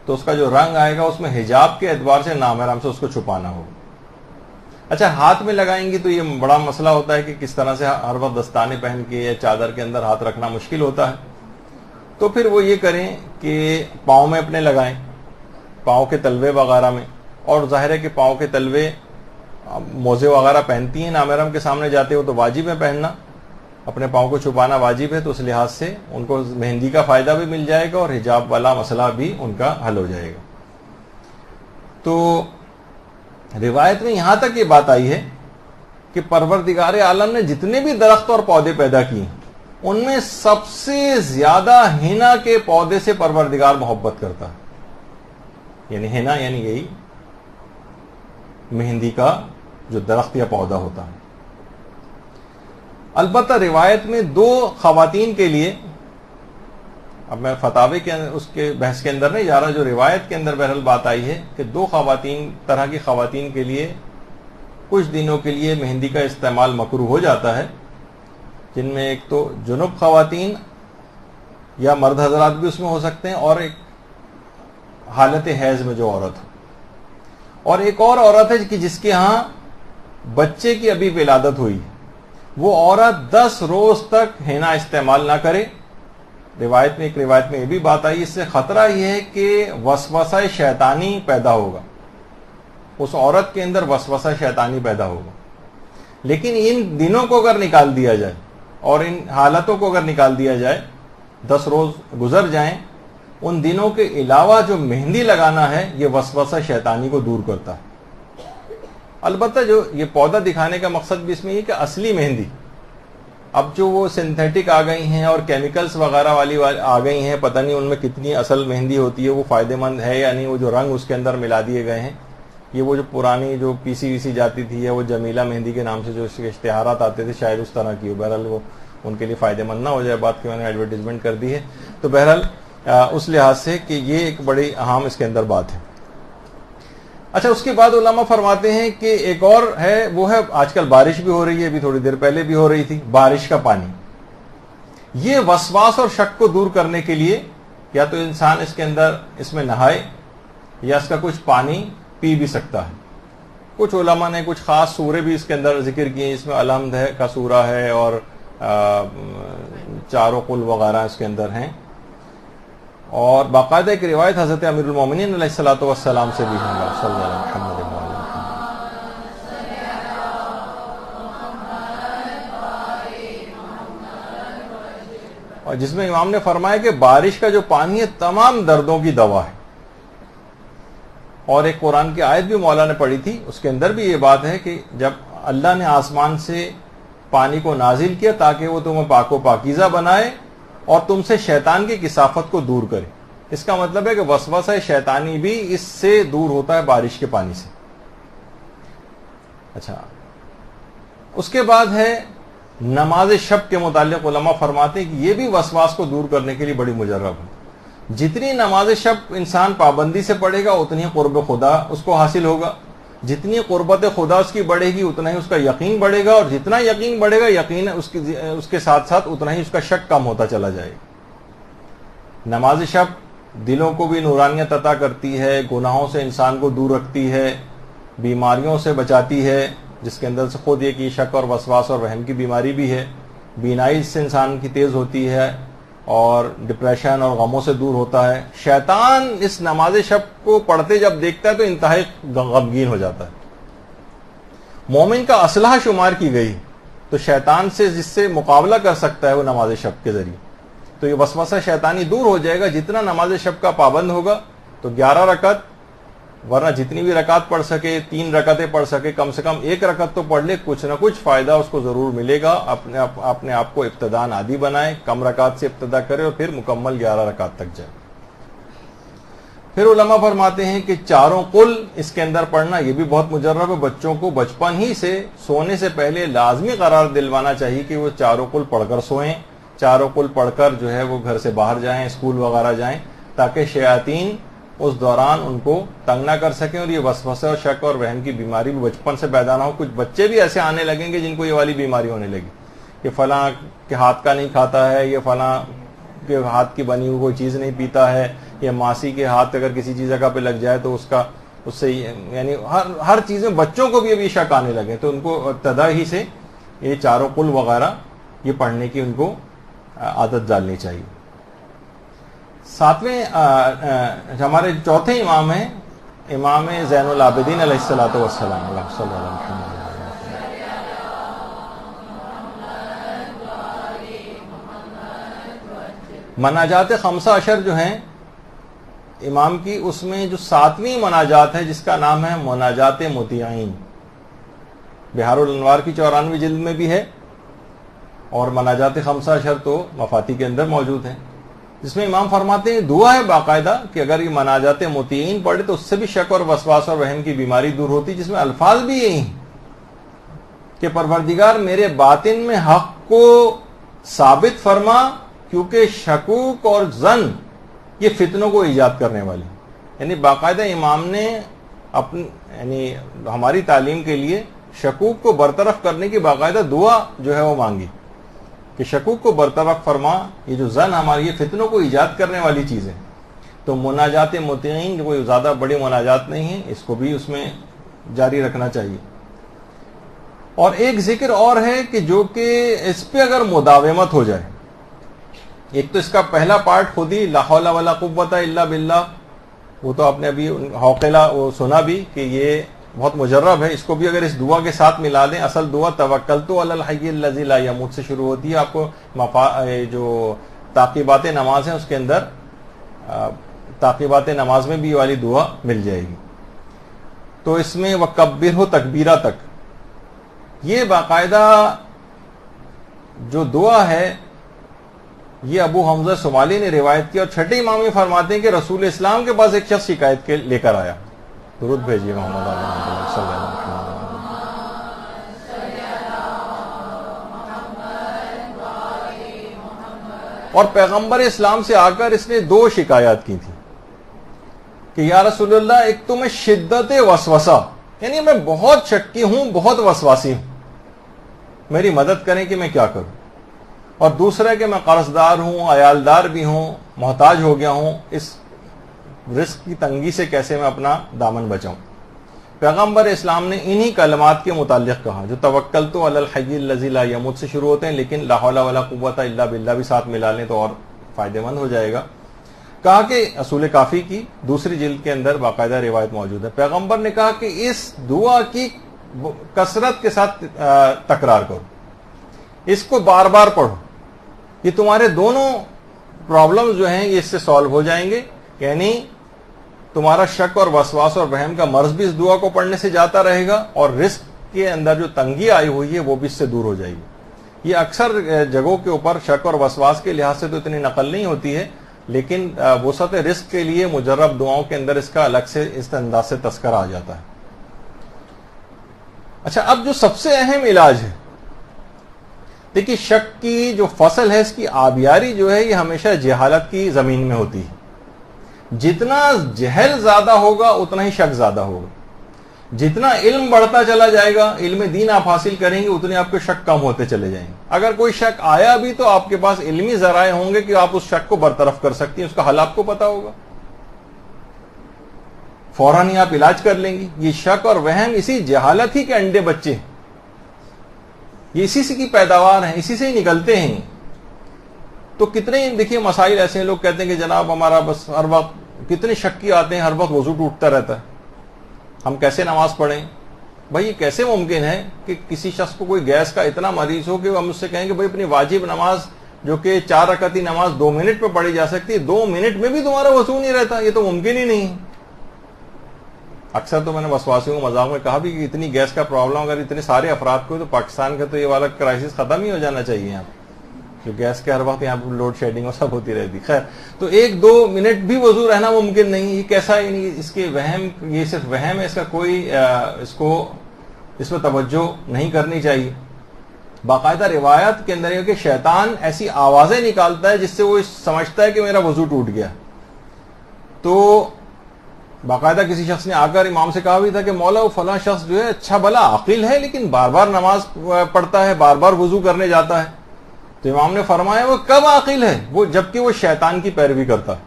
تو اس کا جو رنگ آئے گا اس میں حجاب کے اعتبار سے نامحرم سے اس کو چھپانا ہوگا. اچھا، ہاتھ میں لگائیں گی تو یہ بڑا مسئلہ ہوتا ہے کہ کس طرح سے ہر وقت دستانے پہن کے یا چادر کے اندر ہاتھ رکھنا مشکل ہوتا ہے. تو پھر وہ یہ کریں کہ پاؤں میں اپنے لگائیں، پاؤں کے تلوے وغیرہ میں. اور ظاہر ہے کہ پاؤں کے تلوے موزے وغیرہ پہنتی ہیں نامحرم کے سامنے جاتے ہو تو واجب ہے پہننا، اپنے پاؤں کو چھپانا واجب ہے. تو اس لحاظ سے ان کو مہندی کا فائدہ بھی مل جائے گا اور حجاب والا مسئلہ بھی ان کا حل ہو جائے گا. تو روایت میں یہاں تک یہ بات آئی ہے کہ پروردگار عالم نے جتنے بھی درخت اور پودے پیدا کیے ان میں سب سے زیادہ ہینا کے پودے سے پروردگار محبت کرتا ہے. یعنی ہینا یعنی یہی مہندی کا جو درخت یا پودا ہوتا ہے. البتہ روایت میں 2 خواتین کے لیے، اب میں فتاوی کے اس کے بحث کے اندر نہیں جا رہا، جو روایت کے اندر بہرحال بات آئی ہے کہ 2 طرح کی خواتین کے لیے کچھ دنوں کے لیے مہندی کا استعمال مکروہ ہو جاتا ہے، جن میں ایک تو جنب خواتین یا مرد حضرات بھی اس میں ہو سکتے ہیں، اور ایک حالت حیض میں جو عورت ہو، اور ایک اور عورت ہے کہ جس کے ہاں بچے کی ابھی ولادت ہوئی، وہ عورت 10 روز تک ہینا استعمال نہ کرے. روایت میں یہ بھی بات آئی، اس سے خطرہ یہ ہے کہ وسوسہ شیطانی پیدا ہوگا، اس عورت کے اندر وسوسہ شیطانی پیدا ہوگا. لیکن ان دنوں کو اگر نکال دیا جائے اور ان حالتوں کو اگر نکال دیا جائے، 10 روز گزر جائیں، ان دنوں کے علاوہ جو مہندی لگانا ہے یہ وسوسہ شیطانی کو دور کرتا ہے. البتہ جو یہ پودا دکھانے کا مقصد بھی اس میں یہ کہ اصلی مہندی، اب جو وہ سنتھیٹک آ گئی ہیں اور کیمیکلز وغیرہ والی آ گئی ہیں، پتہ نہیں ان میں کتنی اصل مہندی ہوتی ہے، وہ فائدہ مند ہے یا نہیں، وہ جو رنگ اس کے اندر ملا دیے گئے ہیں. یہ وہ جو پرانی جو پی سی وی سی جاتی تھی یا وہ جمیلہ مہندی کے نام سے جو اس کے اشتہارات آتے تھے، شاید اس طرح کی ہو. بہرحال وہ ان کے لیے فائدہ مند نہ ہو جائے بات کہ میں نے ایڈورٹیزمنٹ کر دی ہے. تو بہرحال اس لحاظ سے کہ یہ ایک بڑی اہم اس کے اندر بات ہے. اچھا، اس کے بعد علماء فرماتے ہیں کہ ایک اور ہے، وہ ہے آج کل بارش بھی ہو رہی ہے، ابھی تھوڑی دیر پہلے بھی ہو رہی تھی، بارش کا پانی. یہ وسواس اور شک کو دور کرنے کے لیے یا تو انسان اس میں نہائے یا اس کا کچھ پانی پی بھی سکتا ہے. کچھ علماء نے کچھ خاص سورے بھی اس کے اندر ذکر کیے، اس میں الحمد ہے کا سورہ ہے اور چاروں قل وغیرہ اس کے اندر ہیں. اور باقاعدہ ایک روایت حضرت امیر المومنین علیہ الصلوۃ والسلام سے بھی ہے، صلی اللہ علیہ محمد اور جس میں امام نے فرمایا کہ بارش کا جو پانی ہے تمام دردوں کی دوا ہے. اور ایک قرآن کی آیت بھی مولا نے پڑھی تھی، اس کے اندر بھی یہ بات ہے کہ جب اللہ نے آسمان سے پانی کو نازل کیا تاکہ وہ تمہیں پاک و پاکیزہ بنائے اور تم سے شیطان کی کثافت کو دور کرے. اس کا مطلب ہے کہ وسوسہ شیطانی بھی اس سے دور ہوتا ہے بارش کے پانی سے. اچھا، اس کے بعد ہے نماز شب کے متعلق علماء فرماتے ہیں کہ یہ بھی وسواس کو دور کرنے کے لیے بڑی مجرب ہے. جتنی نماز شب انسان پابندی سے پڑھے گا اتنی قرب خدا اس کو حاصل ہوگا، جتنی قربت خدا اس کی بڑھے گی اتنا ہی اس کا یقین بڑھے گا، اور جتنا یقین بڑھے گا یقین اس کے ساتھ ساتھ اتنا ہی اس کا شک کم ہوتا چلا جائے گا. نماز شب دلوں کو بھی نورانیت عطا کرتی ہے، گناہوں سے انسان کو دور رکھتی ہے، بیماریوں سے بچاتی ہے، جس کے اندر سے خود یہ کہ شک اور وسواس اور وہم کی بیماری بھی ہے. بینائی سے انسان کی تیز ہوتی ہے اور ڈپریشن اور غموں سے دور ہوتا ہے. شیطان اس نماز شب کو پڑھتے جب دیکھتا ہے تو انتہائی غمگین ہو جاتا ہے. مومن کا اسلحہ شمار کی گئی تو شیطان سے جس سے مقابلہ کر سکتا ہے وہ نماز شب کے ذریعے. تو یہ وسوسہ شیطانی دور ہو جائے گا جتنا نماز شب کا پابند ہوگا. تو 11 رکعت، ورنہ جتنی بھی رکعت پڑھ سکے، 3 رکعتیں پڑھ سکے، کم سے کم 1 رکعت تو پڑھ لے، کچھ نہ کچھ فائدہ اس کو ضرور ملے گا. اپنے آپ کو ابتداء عادی بنائے، کم رکعت سے ابتدا کرے اور پھر مکمل 11 رکعت تک جائے. پھر علماء فرماتے ہیں کہ چاروں قل اس کے اندر پڑھنا یہ بھی بہت مجرب ہے. بچوں کو بچپن ہی سے سونے سے پہلے لازمی قرار دلوانا چاہیے کہ وہ چاروں قل پڑھ کر سوئیں، چاروں قل پڑھ کر جو ہے وہ گھر سے باہر جائیں، اسکول وغیرہ جائیں، تاکہ شیاطین اس دوران ان کو تنگ نہ کر سکیں اور یہ وسوسہ اور شک اور وہم کی بیماری بھی بچپن سے پیدا نہ ہو. کچھ بچے بھی ایسے آنے لگیں گے جن کو یہ والی بیماری ہونے لگی کہ فلاں کے ہاتھ کا نہیں کھاتا ہے، یہ فلاں کے ہاتھ کی بنی ہوئی کوئی چیز نہیں پیتا ہے، یا ماسی کے ہاتھ اگر کسی چیز جگہ پہ لگ جائے تو اس سے یعنی ہر چیز میں بچوں کو بھی ابھی شک آنے لگے. تو ان کو ابتدا ہی سے یہ چاروں قل وغیرہ یہ پڑھنے کی ان کو عادت ڈالنی چاہیے. 7ویں ہمارے چوتھے امام ہیں امام زین العابدین علیہ الصلوۃ والسلام. صلی اللہ علیہ وسلم. مناجات 15 جو ہیں امام کی، اس میں جو 7ویں مناجات ہے جس کا نام ہے مناجات مطیعین، بہار الانوار کی 94 جلد میں بھی ہے، اور مناجات 15 تو مفاتی کے اندر موجود ہیں، جس میں امام فرماتے ہیں دعا ہے باقاعدہ کہ اگر یہ مناجات مطیعین پڑھے تو اس سے بھی شک اور وسواس اور وہم کی بیماری دور ہوتی، جس میں الفاظ بھی یہی ہیں کہ پروردگار میرے باطن میں حق کو ثابت فرما، کیونکہ شکوک اور ظن یہ فتنوں کو ایجاد کرنے والی، یعنی باقاعدہ امام نے یعنی ہماری تعلیم کے لیے شکوک کو برطرف کرنے کی باقاعدہ دعا جو ہے وہ مانگی کہ شکوک کو برطرف فرما، یہ جو ظن ہماری یہ فتنوں کو ایجاد کرنے والی چیز ہے۔ تو مناجات مطیعین جو کوئی زیادہ بڑی مناجات نہیں ہے، اس کو بھی اس میں جاری رکھنا چاہیے۔ اور ایک ذکر اور ہے کہ جو کہ اس پہ اگر مداومت ہو جائے، ایک تو اس کا پہلا پارٹ خود ہی لا حول ولا قوت الا باللہ، وہ تو آپ نے ابھی حوقلہ وہ سنا بھی کہ یہ بہت مجرب ہے، اس کو بھی اگر اس دعا کے ساتھ ملا دیں، اصل دعا توکلت علی الحی الذی لا یموت سے شروع ہوتی ہے، آپ کو جو تعقیبات نماز ہیں اس کے اندر تعقیبات نماز میں بھی یہ والی دعا مل جائے گی۔ تو اس میں وکبرہ تکبیرہ تک یہ باقاعدہ جو دعا ہے یہ ابو حمزہ صومالی نے روایت کی، اور چھٹے امام میں فرماتے ہیں کہ رسول اسلام کے پاس ایک شخص شکایت کے لے کر آیا، درود بھیجیے محمد صلی اللہ علیہ وسلم۔ اور پیغمبر اسلام سے آ کر اس نے 2 شکایات کی تھی کہ یا رسول اللہ، ایک تو میں شدت وسوسہ، یعنی میں بہت شکی ہوں، بہت وسواسی ہوں، میری مدد کریں کہ میں کیا کروں، اور دوسرا ہے کہ میں قرض دار ہوں، عیالدار بھی ہوں، محتاج ہو گیا ہوں، اس رزق کی تنگی سے کیسے میں اپنا دامن بچاؤں۔ پیغمبر اسلام نے انہی کلمات کے متعلق کہا جو توکلت علی الحی الذی لا یموت سے شروع ہوتے ہیں، لیکن لا حول ولا قوت الا باللہ بھی ساتھ ملا لیں تو اور فائدہ مند ہو جائے گا۔ کہا کہ اصول کافی کی 2 جلد کے اندر باقاعدہ روایت موجود ہے، پیغمبر نے کہا کہ اس دعا کی کثرت کے ساتھ تکرار کرو، اس کو بار بار پڑھو، یہ تمہارے دونوں پرابلم جو ہیں یہ اس سے سالو ہو جائیں گے، یعنی تمہارا شک اور وسواس اور وہم کا مرض بھی اس دعا کو پڑھنے سے جاتا رہے گا، اور رزق کے اندر جو تنگی آئی ہوئی ہے وہ بھی اس سے دور ہو جائے گی۔ یہ اکثر جگہوں کے اوپر شک اور وسواس کے لحاظ سے تو اتنی نقل نہیں ہوتی ہے، لیکن وسعت رزق کے لیے مجرب دعاؤں کے اندر اس کا الگ سے اس انداز سے تذکرہ آ جاتا ہے۔ اچھا، اب جو سب سے اہم علاج ہے، دیکھیے شک کی جو فصل ہے اس کی آبیاری جو ہے یہ ہمیشہ جہالت کی زمین میں ہوتی ہے، جتنا جہل زیادہ ہوگا اتنا ہی شک زیادہ ہوگا، جتنا علم بڑھتا چلا جائے گا، علم دین آپ حاصل کریں گے اتنے آپ کے شک کم ہوتے چلے جائیں گے۔ اگر کوئی شک آیا بھی تو آپ کے پاس علمی ذرائع ہوں گے کہ آپ اس شک کو برطرف کر سکتی ہیں، اس کا حل آپ کو پتا ہوگا، فوراً ہی آپ علاج کر لیں گی۔ یہ شک اور وہم اسی جہالت ہی کے انڈے بچے ہیں، یہ اسی سے کی پیداوار ہیں، اسی سے ہی نکلتے ہیں۔ تو کتنے دیکھیے مسائل ایسے ہیں، لوگ کہتے ہیں کہ جناب ہمارا بس ہر وقت کتنے شکی آتے ہیں، ہر وقت وضو ٹوٹتا رہتا ہے، ہم کیسے نماز پڑھیں؟ بھائی یہ کیسے ممکن ہے کہ کسی شخص کو کوئی گیس کا اتنا مریض ہو کہ ہم اس سے کہیں کہ بھائی اپنی واجب نماز جو کہ 4 رکعتی نماز 2 منٹ میں پڑھی جا سکتی ہے، 2 منٹ میں بھی تمہارا وضو نہیں رہتا؟ یہ تو ممکن ہی نہیں۔ اکثر تو میں نے وسواسیوں کو مذاق میں کہا بھی کہ اتنی گیس کا پرابلم اگر اتنے سارے افراد کو، تو پاکستان کا تو یہ والا کرائسس ختم ہی ہو جانا چاہیے یہاں پہ، جو گیس کے ہر وقت یہاں پہ لوڈ شیڈنگ اور سب ہوتی رہتی۔ خیر، تو 1-2 منٹ بھی وضو رہنا ممکن نہیں، یہ کیسا، یعنی اس کے وہم، یہ صرف وہم ہے، اس کا کوئی اس میں توجہ نہیں کرنی چاہیے۔ باقاعدہ روایت کے اندر یہ کہ شیطان ایسی آوازیں نکالتا ہے جس سے وہ سمجھتا ہے کہ میرا وضو ٹوٹ گیا۔ تو باقاعدہ کسی شخص نے آ کر امام سے کہا بھی تھا کہ مولا وہ فلاں شخص جو ہے اچھا بھلا عاقل ہے لیکن بار بار نماز پڑھتا ہے، بار بار وضو کرنے جاتا ہے۔ تو امام نے فرمایا وہ کب عاقل ہے؟ وہ جبکہ وہ شیطان کی پیروی کرتا ہے۔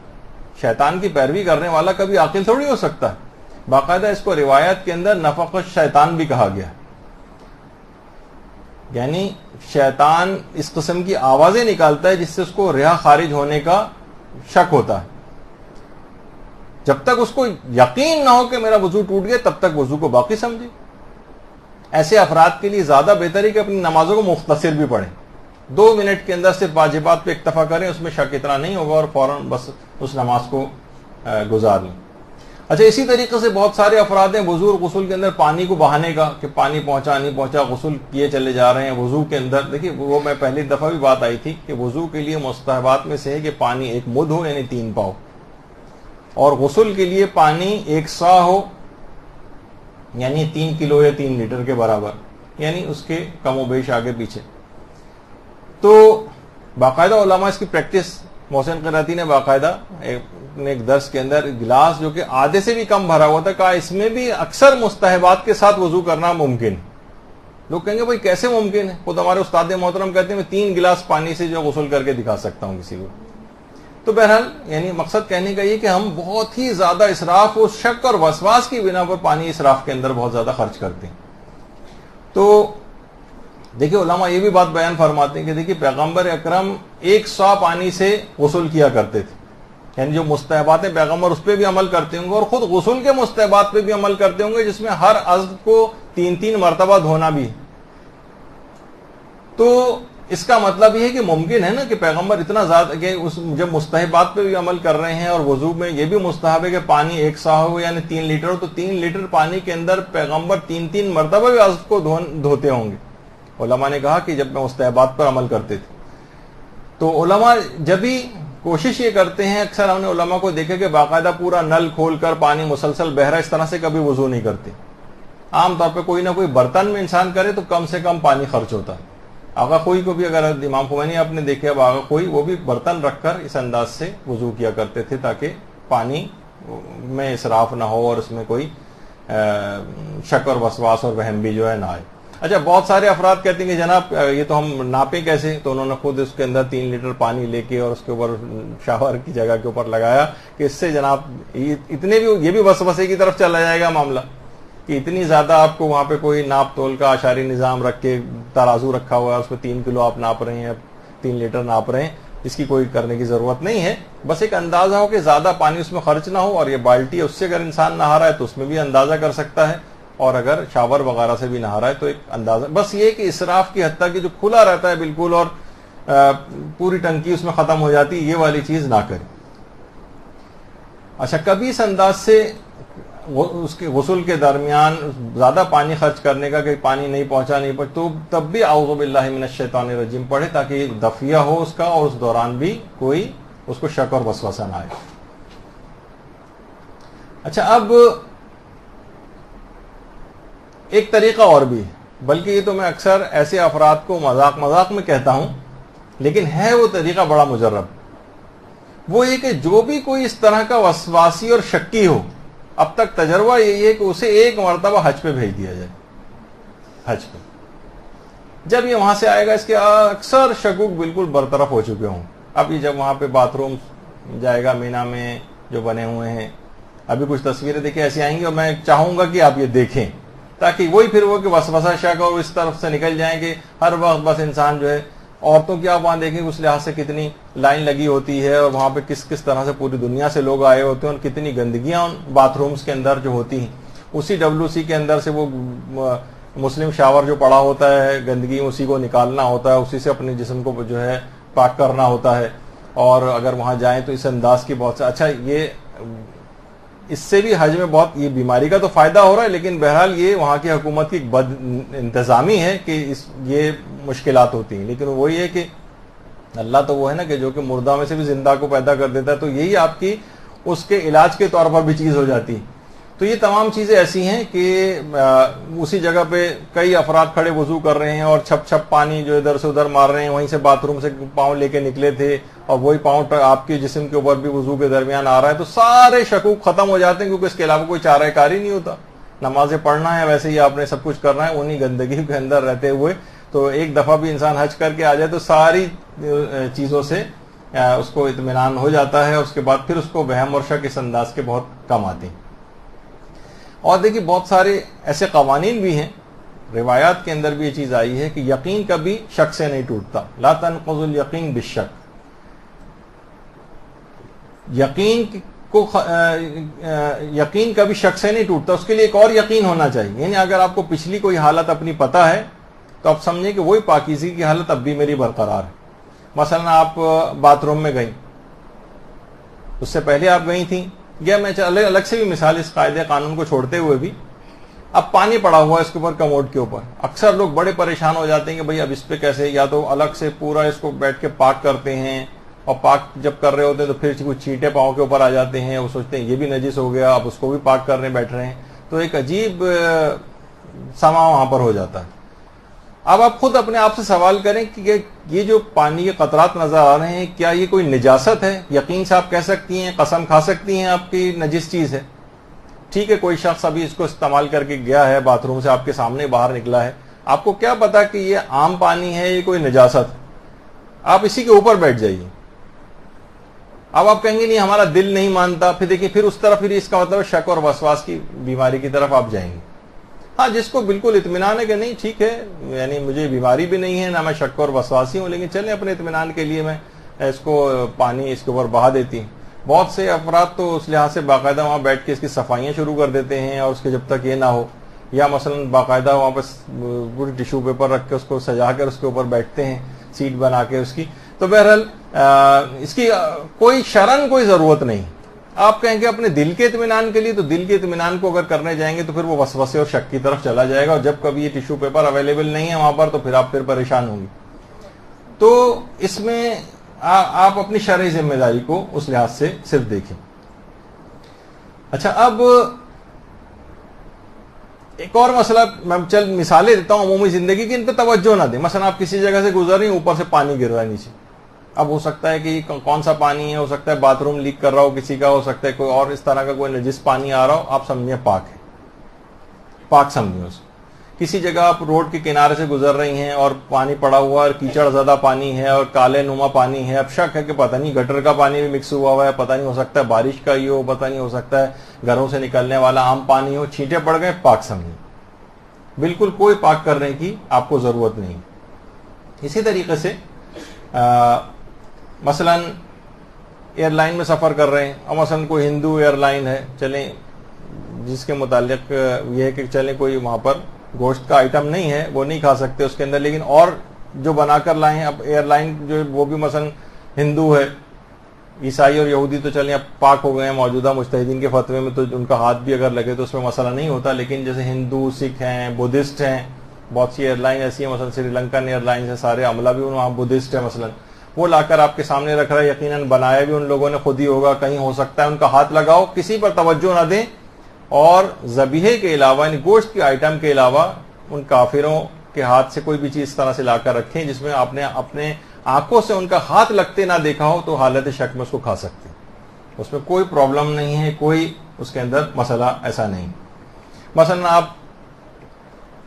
شیطان کی پیروی کرنے والا کبھی عاقل تھوڑی ہو سکتا ہے۔ باقاعدہ اس کو روایت کے اندر نفخ الشیطان بھی کہا گیا، یعنی شیطان اس قسم کی آوازیں نکالتا ہے جس سے اس کو ریا خارج ہونے کا شک ہوتا ہے۔ جب تک اس کو یقین نہ ہو کہ میرا وضو ٹوٹ گیا تب تک وضو کو باقی سمجھے۔ ایسے افراد کے لیے زیادہ بہتر ہے کہ اپنی نمازوں کو مختصر بھی پڑھیں، 2 منٹ کے اندر صرف واجبات پہ اکتفا کریں، اس میں شک اتنا نہیں ہوگا، اور فوراً بس اس نماز کو گزار لیں. اچھا اسی طریقے سے بہت سارے افراد ہیں وضو اور غسل کے اندر پانی کو بہانے کا کہ پانی پہنچا نہیں پہنچا غسل کیے چلے جا رہے ہیں. وضو کے اندر دیکھیے وہ میں پہلی دفعہ بھی بات آئی تھی کہ وضو کے لیے مستحبات میں سے ہے کہ پانی ایک مد ہو یعنی 3 پاؤ, اور غسل کے لیے پانی 1 سا ہو یعنی 3 کلو یا 3 لیٹر کے برابر, یعنی اس کے کم و بیش آگے پیچھے. تو باقاعدہ علماء اس کی پریکٹس, محسن قرائتی نے باقاعدہ ایک درس کے اندر گلاس جو کہ آدھے سے بھی کم بھرا ہوا تھا کہا اس میں بھی اکثر مستحبات کے ساتھ وضو کرنا ممکن. لوگ کہیں گے بھائی کیسے ممکن ہے؟ خود ہمارے استاد محترم کہتے ہیں میں 3 گلاس پانی سے جو غسل کر کے دکھا سکتا ہوں کسی کو. تو بہرحال یعنی مقصد کہنے کا یہ کہ ہم بہت ہی زیادہ اسراف اور شک اور وسواس کی بنا پر پانی اسراف کے اندر بہت زیادہ خرچ کرتے ہیں. تو دیکھیے علماء یہ بھی بات بیان فرماتے ہیں کہ دیکھیے پیغمبر اکرم 1 سا پانی سے غسل کیا کرتے تھے, یعنی جو مستحبات ہیں پیغمبر اس پہ بھی عمل کرتے ہوں گے اور خود غسل کے مستحبات پہ بھی عمل کرتے ہوں گے جس میں ہر عضو کو 3 مرتبہ دھونا بھی. تو اس کا مطلب یہ ہے کہ ممکن ہے نا کہ پیغمبر اتنا زیادہ کہ جب مستحبات پہ بھی عمل کر رہے ہیں اور وضو میں یہ بھی مستحب ہے کہ پانی 1 سا ہو یعنی 3 لیٹر ہو, تو 3 لیٹر پانی کے اندر پیغمبر 3 مرتبہ بھی عضو کو دھوتے ہوں گے. علماء نے کہا کہ جب میں مستحبات پر عمل کرتے تھے تو علماء جب بھی کوشش یہ کرتے ہیں, اکثر ہم نے علماء کو دیکھا کہ باقاعدہ پورا نل کھول کر پانی مسلسل بہ رہا اس طرح سے کبھی وضو نہیں کرتے. عام طور پہ کوئی نہ کوئی برتن میں انسان کرے تو کم سے کم پانی خرچ ہوتا ہے. آغا کوئی کو بھی اگر امام خمینی آپ نے دیکھا اب آغا کوئی وہ بھی برتن رکھ کر اس انداز سے وضو کیا کرتے تھے تاکہ پانی میں اسراف نہ ہو اور اس میں کوئی شک اور وسواس اور وہم بھی جو ہے نہ آئے. اچھا بہت سارے افراد کہتے ہیں کہ جناب یہ تو ہم ناپیں کیسے, تو انہوں نے خود اس کے اندر 3 لیٹر پانی لے کے اور اس کے اوپر شاور کی جگہ کے اوپر لگایا کہ اس سے جناب اتنے بھی یہ بھی وسوسے کی طرف چلا جائے گا معاملہ کہ اتنی زیادہ آپ کو وہاں پہ کوئی ناپ تول کا اشاری نظام رکھ کے ترازو رکھا ہوا ہے اس میں 3 کلو آپ ناپ رہے ہیں 3 لیٹر ناپ رہے ہیں, اس کی کوئی کرنے کی ضرورت نہیں ہے. بس ایک اندازہ ہو کہ زیادہ پانی اس میں خرچ نہ ہو, اور یہ بالٹی ہے اس سے اگر انسان نہا رہا ہے تو اس میں بھی اندازہ کر سکتا ہے, اور اگر شاور وغیرہ سے بھی نہا رہا ہے تو ایک اندازہ. بس یہ کہ اسراف کی حد تک کہ جو کھلا رہتا ہے بالکل اور پوری ٹنکی اس میں ختم ہو جاتی, یہ والی چیز نہ کریں. اچھا کبھی اس انداز سے اس کے غسل کے درمیان زیادہ پانی خرچ کرنے کا کہ پانی نہیں پہنچا تو تب بھی اعوذ باللہ من الشیطان الرجیم پڑھے تاکہ دفیہ ہو اس کا اور اس دوران بھی کوئی اس کو شک اور وسوسہ نہ آئے. اچھا اب ایک طریقہ اور بھی, بلکہ یہ تو میں اکثر ایسے افراد کو مذاق میں کہتا ہوں لیکن ہے وہ طریقہ بڑا مجرب. وہ یہ کہ جو بھی کوئی اس طرح کا وسواسی اور شکی ہو, اب تک تجربہ یہی ہے کہ اسے 1 مرتبہ حج پہ بھیج دیا جائے. حج پہ جب یہ وہاں سے آئے گا اس کے اکثر شکوک بالکل برطرف ہو چکے ہوں. اب یہ جب وہاں پہ باتھ روم جائے گا مینا میں جو بنے ہوئے ہیں, ابھی کچھ تصویریں دیکھیں ایسی آئیں گی اور میں چاہوں گا کہ آپ یہ دیکھیں تاکہ وہی پھر وہ کہ وسوسہ شک اور اس طرف سے نکل جائیں کہ ہر وقت بس انسان جو ہے, عورتوں کی آپ وہاں دیکھیں اس لحاظ سے کتنی لائن لگی ہوتی ہے اور وہاں پہ کس طرح سے پوری دنیا سے لوگ آئے ہوتے ہیں اور کتنی گندگیاں ان باتھ رومز کے اندر جو ہوتی ہیں. اسی WC کے اندر سے وہ مسلم شاور جو پڑا ہوتا ہے گندگی اسی کو نکالنا ہوتا ہے, اسی سے اپنے جسم کو جو ہے پاک کرنا ہوتا ہے. اور اگر وہاں جائیں تو اس انداز کی بہت اچھا یہ اس سے بھی حج میں بہت یہ بیماری کا تو فائدہ ہو رہا ہے, لیکن بہرحال یہ وہاں کی حکومت کی بد انتظامی ہے کہ یہ مشکلات ہوتی ہیں. لیکن وہی ہے کہ اللہ تو وہ ہے نا کہ جو کہ مردہ میں سے بھی زندہ کو پیدا کر دیتا ہے, تو یہی آپ کی اس کے علاج کے طور پر بھی چیز ہو جاتی ہے. تو یہ تمام چیزیں ایسی ہیں کہ اسی جگہ پہ کئی افراد کھڑے وضو کر رہے ہیں اور چھپ چھپ پانی جو ادھر سے ادھر مار رہے ہیں, وہیں سے باتھ روم سے پاؤں لے کے نکلے تھے اور وہی پاؤں آپ کے جسم کے اوپر بھی وضو کے درمیان آ رہا ہے, تو سارے شکوک ختم ہو جاتے ہیں کیونکہ اس کے علاوہ کوئی چارہ کاری نہیں ہوتا. نمازیں پڑھنا ہے ویسے ہی آپ نے سب کچھ کرنا ہے انہی گندگی کے اندر رہتے ہوئے. تو ایک دفعہ بھی انسان حج کر کے آ جائے تو ساری چیزوں سے اس کو اطمینان ہو جاتا ہے, اس کے بعد پھر اس کو وہم اور شک اس انداز کے بہت کم آتے ہیں. اور دیکھیے بہت سارے ایسے قوانین بھی ہیں, روایات کے اندر بھی یہ چیز آئی ہے کہ یقین کبھی شک سے نہیں ٹوٹتا. لا تنقض الیقین بالشک, یقین کبھی شک سے نہیں ٹوٹتا, اس کے لیے ایک اور یقین ہونا چاہیے. یعنی اگر آپ کو پچھلی کوئی حالت اپنی پتہ ہے تو آپ سمجھیں کہ وہی پاکیزگی کی حالت اب بھی میری برقرار ہے. مثلا آپ باتھ روم میں گئیں, اس سے پہلے آپ گئی تھیں یا میں الگ سے بھی مثال اس قاعدے قانون کو چھوڑتے ہوئے بھی، اب پانی پڑا ہوا ہے اس کے اوپر کموڈ کے اوپر، اکثر لوگ بڑے پریشان ہو جاتے ہیں کہ بھئی اب اس پہ کیسے، یا تو الگ سے پورا اس کو بیٹھ کے پاک کرتے ہیں، اور پاک جب کر رہے ہوتے ہیں تو پھر کچھ چینٹے پاؤں کے اوپر آ جاتے ہیں، وہ سوچتے ہیں یہ بھی نجس ہو گیا، اب اس کو بھی پاک کرنے بیٹھ رہے ہیں، تو ایک عجیب سما وہاں پر ہو جاتا ہے۔ اب آپ خود اپنے آپ سے سوال کریں کہ یہ جو پانی کے قطرات نظر آ رہے ہیں کیا یہ کوئی نجاست ہے؟ یقین سے آپ کہہ سکتی ہیں، قسم کھا سکتی ہیں آپ کی نجس چیز ہے؟ ٹھیک ہے، کوئی شخص ابھی اس کو استعمال کر کے گیا ہے باتھ روم سے، آپ کے سامنے باہر نکلا ہے، آپ کو کیا پتا کہ یہ عام پانی ہے، یہ کوئی نجاست؟ آپ اسی کے اوپر بیٹھ جائیے۔ اب آپ کہیں گے نہیں ہمارا دل نہیں مانتا، پھر دیکھیے پھر اس طرف، پھر اس کا مطلب شک اور وسواس کی بیماری کی طرف آپ جائیں گے۔ ہاں، جس کو بالکل اطمینان ہے کہ نہیں ٹھیک ہے، یعنی مجھے بیماری بھی نہیں ہے، نہ میں شک اور وسواسی ہوں، لیکن چلیں اپنے اطمینان کے لیے میں اس کو پانی اس کے اوپر بہا دیتی ہوں۔ بہت سے افراد تو اس لحاظ سے باقاعدہ وہاں بیٹھ کے اس کی صفائیاں شروع کر دیتے ہیں، اور اس کے جب تک یہ نہ ہو، یا مثلا باقاعدہ وہاں پر پوری ٹیشو پیپر رکھ کے اس کو سجا کر اس کے اوپر بیٹھتے ہیں، سیٹ بنا کے اس کی۔ تو بہرحال اس کی کوئی شرعاً کوئی ضرورت نہیں۔ آپ کہیں گے اپنے دل کے اطمینان کے لیے، تو دل کے اطمینان کو اگر کرنے جائیں گے تو پھر وہ وسوسے اور شک کی طرف چلا جائے گا، اور جب کبھی یہ ٹیشو پیپر اویلیبل نہیں ہے وہاں پر تو پھر آپ پھر پریشان ہوں گے۔ تو اس میں آپ اپنی شرعی ذمہ داری کو اس لحاظ سے صرف دیکھیں۔ اچھا، اب ایک اور مسئلہ میں چل مثالیں دیتا ہوں عمومی زندگی کی، ان پہ توجہ نہ دیں۔ مثلا آپ کسی جگہ سے گزر رہی ہیں، اوپر سے پانی گر رہا ہے نیچے، اب ہو سکتا ہے کہ یہ کون سا پانی ہے، ہو سکتا ہے باتھ روم لیک کر رہا ہو کسی کا، ہو سکتا ہے کوئی اور اس طرح کا کوئی نجس پانی آ رہا ہو، آپ سمجھیں پاک ہے، پاک سمجھیں اسے۔ کسی جگہ آپ روڈ کے کنارے سے گزر رہی ہیں اور پانی پڑا ہوا اور کیچڑ زدہ پانی ہے اور کالے نما پانی ہے، اب شک ہے کہ پتہ نہیں گٹر کا پانی بھی مکس ہوا ہے، پتہ نہیں ہو سکتا ہے بارش کا ہی ہو، پتہ نہیں ہو سکتا ہے گھروں سے نکلنے والا عام پانی ہو، چھینٹے پڑ گئے، پاک سمجھیں، بالکل کوئی پاک کرنے کی آپ کو ضرورت نہیں۔ اسی طریقے سے مثلا ایئر لائن میں سفر کر رہے ہیں، اور مثلا کوئی ہندو ایئر لائن ہے، چلیں جس کے متعلق یہ ہے کہ چلیں کوئی وہاں پر گوشت کا آئٹم نہیں ہے، وہ نہیں کھا سکتے اس کے اندر، لیکن اور جو بنا کر لائے ہیں، اب ایئر لائن جو وہ بھی مثلا ہندو ہے، عیسائی اور یہودی تو چلیں اب پاک ہو گئے ہیں موجودہ مجتہدین کے فتوے میں، تو ان کا ہاتھ بھی اگر لگے تو اس میں مسئلہ نہیں ہوتا، لیکن جیسے ہندو، سکھ ہیں، بدھسٹ ہیں، بہت سی ایئر لائن ایسی ہیں، مثلا سری لنکن ایئر لائن ہے، سارے عملہ بھی وہاں بدھسٹ ہے مثلا، وہ لا کر آپ کے سامنے رکھ رہا ہے، یقیناً بنایا بھی ان لوگوں نے خود ہی ہوگا، کہیں ہو سکتا ہے ان کا ہاتھ لگاؤ، کسی پر توجہ نہ دیں، اور ذبیحے کے علاوہ یعنی گوشت کے آئٹم کے علاوہ ان کافروں کے ہاتھ سے کوئی بھی چیز اس طرح سے لا کر رکھیں جس میں آپ نے اپنے آنکھوں سے ان کا ہاتھ لگتے نہ دیکھا ہو، تو حالت شک میں اس کو کھا سکتے ہیں، اس میں کوئی پرابلم نہیں ہے، کوئی اس کے اندر مسئلہ ایسا نہیں۔ مثلا آپ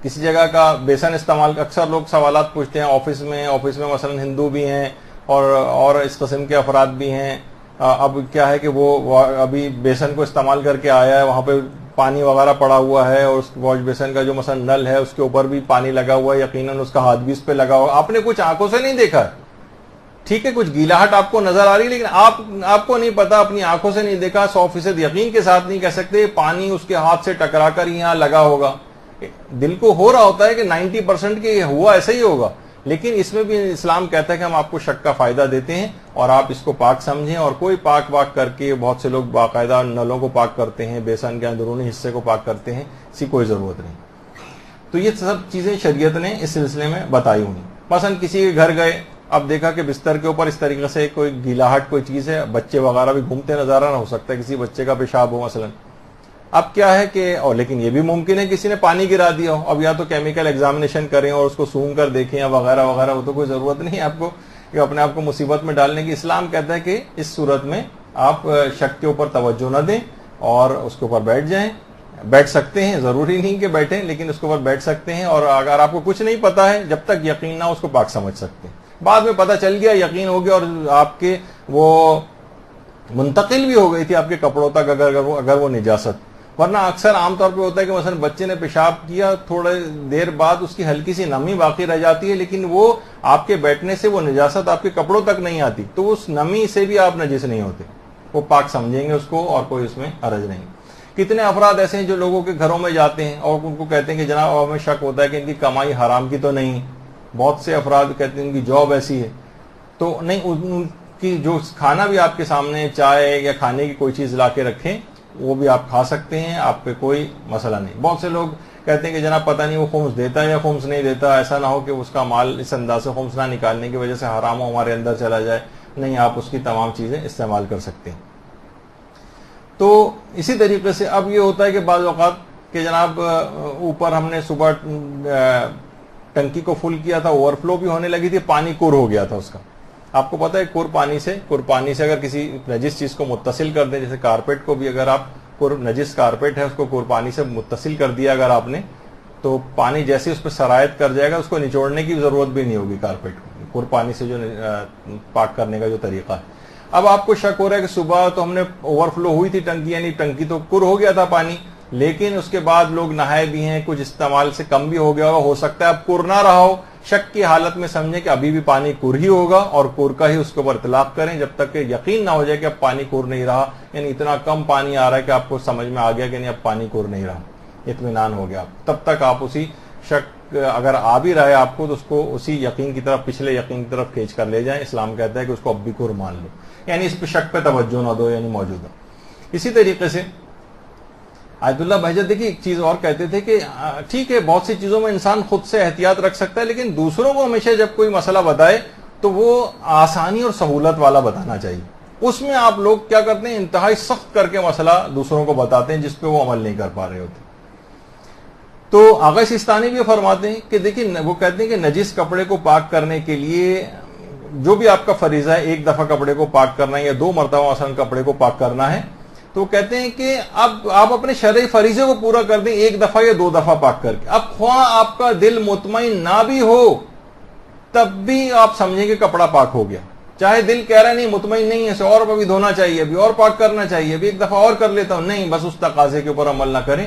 کسی جگہ کا بیسن استعمال، اکثر لوگ سوالات پوچھتے ہیں آفس میں مثلا ہندو بھی ہیں اور اس قسم کے افراد بھی ہیں، اب کیا ہے کہ وہ ابھی بیسن کو استعمال کر کے آیا ہے، وہاں پہ پانی وغیرہ پڑا ہوا ہے، اور اس واش بیسن کا جو مثلا نل ہے اس کے اوپر بھی پانی لگا ہوا ہے، یقیناً اس کا ہاتھ بھی اس پہ لگا ہوا، آپ نے کچھ آنکھوں سے نہیں دیکھا ہے، ٹھیک ہے کچھ گیلاہٹ آپ کو نظر آ رہی ہے، لیکن آپ کو نہیں پتا، اپنی آنکھوں سے نہیں دیکھا، 100% یقین کے ساتھ نہیں کہہ سکتے پانی اس کے ہاتھ سے ٹکرا کر یہاں لگا ہوگا، دل کو ہو رہا ہوتا ہے کہ 90% کہ ہوا ایسا ہی ہوگا، لیکن اس میں بھی اسلام کہتا ہے کہ ہم آپ کو شک کا فائدہ دیتے ہیں اور آپ اس کو پاک سمجھیں، اور کوئی پاک کر کے، بہت سے لوگ باقاعدہ نلوں کو پاک کرتے ہیں، بیسن کے اندرونی حصے کو پاک کرتے ہیں، اسی کوئی ضرورت نہیں۔ تو یہ سب چیزیں شریعت نے اس سلسلے میں بتائی ہوئی۔ مثلا کسی کے گھر گئے، اب دیکھا کہ بستر کے اوپر اس طریقے سے کوئی گیلاہٹ کوئی چیز ہے، بچے وغیرہ بھی گھومتے نظر آ رہا، ہو سکتا ہے کسی بچے کا پیشاب ہو مثلا، اب کیا ہے کہ اور لیکن یہ بھی ممکن ہے کسی نے پانی گرا دیا ہو، اب یا تو کیمیکل ایگزامینیشن کریں اور اس کو سونگ کر دیکھیں یا وغیرہ وغیرہ، وہ تو کوئی ضرورت نہیں ہے آپ کو کہ اپنے آپ کو مصیبت میں ڈالنے کی۔ اسلام کہتا ہے کہ اس صورت میں آپ شک کے اوپر توجہ نہ دیں اور اس کے اوپر بیٹھ جائیں، بیٹھ سکتے ہیں، ضروری نہیں کہ بیٹھیں، لیکن اس کے اوپر بیٹھ سکتے ہیں، اور اگر آپ کو کچھ نہیں پتا ہے جب تک یقین نہ اس کو پاک سمجھ سکتے ہیں، بعد میں پتہ چل گیا، یقین ہو گیا اور آپ کے وہ منتقل بھی ہو گئی تھی آپ کے کپڑوں تک اگر وہ نجاست، ورنہ اکثر عام طور پہ ہوتا ہے کہ مثلا بچے نے پیشاب کیا، تھوڑے دیر بعد اس کی ہلکی سی نمی باقی رہ جاتی ہے، لیکن وہ آپ کے بیٹھنے سے وہ نجاست آپ کے کپڑوں تک نہیں آتی، تو اس نمی سے بھی آپ نجس نہیں ہوتے، وہ پاک سمجھیں گے اس کو اور کوئی اس میں حرج نہیں۔ کتنے افراد ایسے ہیں جو لوگوں کے گھروں میں جاتے ہیں اور ان کو کہتے ہیں کہ جناب ہمیں شک ہوتا ہے کہ ان کی کمائی حرام کی تو نہیں، بہت سے افراد کہتے ہیں ان کی جاب ایسی ہے، تو نہیں، کی جو کھانا بھی آپ کے سامنے چائے یا کھانے کی کوئی چیز لا کے رکھیں وہ بھی آپ کھا سکتے ہیں, آپ پہ کوئی مسئلہ نہیں. بہت سے لوگ کہتے ہیں کہ جناب پتہ نہیں وہ خمس دیتا ہے یا خمس نہیں دیتا, ایسا نہ ہو کہ اس کا مال اس انداز سے خمس نہ نکالنے کی وجہ سے حرام ہمارے اندر چلا جائے. نہیں, آپ اس کی تمام چیزیں استعمال کر سکتے ہیں. تو اسی طریقے سے اب یہ ہوتا ہے کہ بعض اوقات کہ جناب اوپر ہم نے صبح ٹنکی کو فل کیا تھا, اوور فلو بھی ہونے لگی تھی, پانی کور ہو گیا تھا اس کا. آپ کو پتا ہے کور پانی سے اگر کسی نجس چیز کو متصل کر دیں, جیسے کارپیٹ کو بھی اگر آپ نجس کارپیٹ ہے اس کو کور پانی سے متصل کر دیا اگر آپ نے, تو پانی جیسے اس پہ سرایت کر جائے گا, اس کو نچوڑنے کی ضرورت بھی نہیں ہوگی کارپیٹ کو, کور پانی سے جو پاک کرنے کا جو طریقہ ہے. اب آپ کو شک ہو رہا ہے کہ صبح تو ہم نے اوور فلو ہوئی تھی ٹنکی, یعنی ٹنکی تو کور ہو گیا تھا پانی, لیکن اس کے بعد لوگ نہائے بھی ہیں, کچھ استعمال سے کم بھی ہو گیا ہوگا, ہو سکتا ہے اب کور نہ رہا ہو. شک کی حالت میں سمجھیں کہ ابھی بھی پانی کور ہی ہوگا اور کور کا ہی اس کے اوپر اطلاق کریں جب تک کہ یقین نہ ہو جائے کہ اب پانی کور نہیں رہا, یعنی اتنا کم پانی آ رہا ہے کہ آپ کو سمجھ میں آ گیا کہ نہیں اب پانی کور نہیں رہا, اطمینان ہو گیا. تب تک آپ اسی شک اگر آ بھی رہا ہے آپ کو تو اس کو اسی یقین کی طرف, پچھلے یقین کی طرف کھینچ کر لے جائیں. اسلام کہتا ہے کہ اس کو اب بھی کور مان لو, یعنی اس پہ شک پہ توجہ نہ دو, یعنی موجودہ. اسی طریقے سے آیت اللہ بہجت دیکھیے ایک چیز اور کہتے تھے کہ ٹھیک ہے بہت سی چیزوں میں انسان خود سے احتیاط رکھ سکتا ہے, لیکن دوسروں کو ہمیشہ جب کوئی مسئلہ بتائے تو وہ آسانی اور سہولت والا بتانا چاہیے. اس میں آپ لوگ کیا کرتے ہیں, انتہائی سخت کر کے مسئلہ دوسروں کو بتاتے ہیں جس پہ وہ عمل نہیں کر پا رہے ہوتے. تو آغا سستانی بھی فرماتے ہیں کہ دیکھیں, وہ کہتے ہیں کہ نجس کپڑے کو پاک کرنے کے لیے جو بھی آپ کا فریضہ ہے, ایک دفعہ کپڑے کو پاک کرنا ہے یا 2 مرتبہ مثلا کپڑے کو پاک کرنا ہے, تو کہتے ہیں کہ اب آپ اپنے شرعی فریضے کو پورا کر دیں 1 دفعہ یا 2 دفعہ پاک کر کے. اب خواہ آپ کا دل مطمئن نہ بھی ہو تب بھی آپ سمجھیں کہ کپڑا پاک ہو گیا, چاہے دل کہہ رہا نہیں مطمئن نہیں ہے, اور ابھی دھونا چاہیے, ابھی اور پاک کرنا چاہیے, ابھی 1 دفعہ اور کر لیتا ہوں, نہیں, بس اس تقاضے کے اوپر عمل نہ کریں.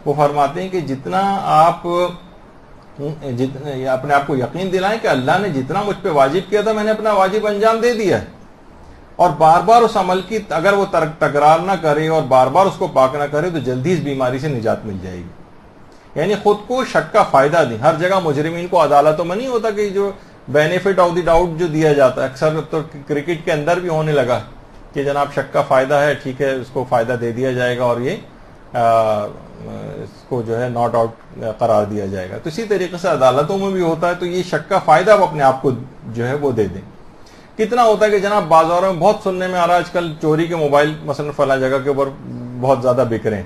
وہ فرماتے ہیں کہ جتنا آپ اپنے آپ کو یقین دلائیں کہ اللہ نے جتنا مجھ پہ واجب کیا تھا میں نے اپنا واجب انجام دے دیا ہے, اور بار بار اس عمل کی اگر وہ تکرار نہ کرے اور بار بار اس کو پاک نہ کرے تو جلدی اس بیماری سے نجات مل جائے گی. یعنی خود کو شک کا فائدہ دیں. ہر جگہ مجرمین کو عدالتوں میں نہیں ہوتا کہ جو بینیفٹ آف دی ڈاؤٹ جو دیا جاتا ہے, اکثر تو کرکٹ کے اندر بھی ہونے لگا کہ جناب شک کا فائدہ ہے, ٹھیک ہے اس کو فائدہ دے دیا جائے گا اور یہ اس کو جو ہے ناٹ آؤٹ قرار دیا جائے گا. تو اسی طریقے سے عدالتوں میں بھی ہوتا ہے, تو یہ شک کا فائدہ آپ اپنے آپ کو جو ہے وہ دے دیں. کتنا ہوتا ہے کہ جناب بازاروں میں بہت سننے میں آ رہا ہے آج کل چوری کے موبائل مثلا فلاں جگہ کے اوپر بہت زیادہ بک رہے ہیں,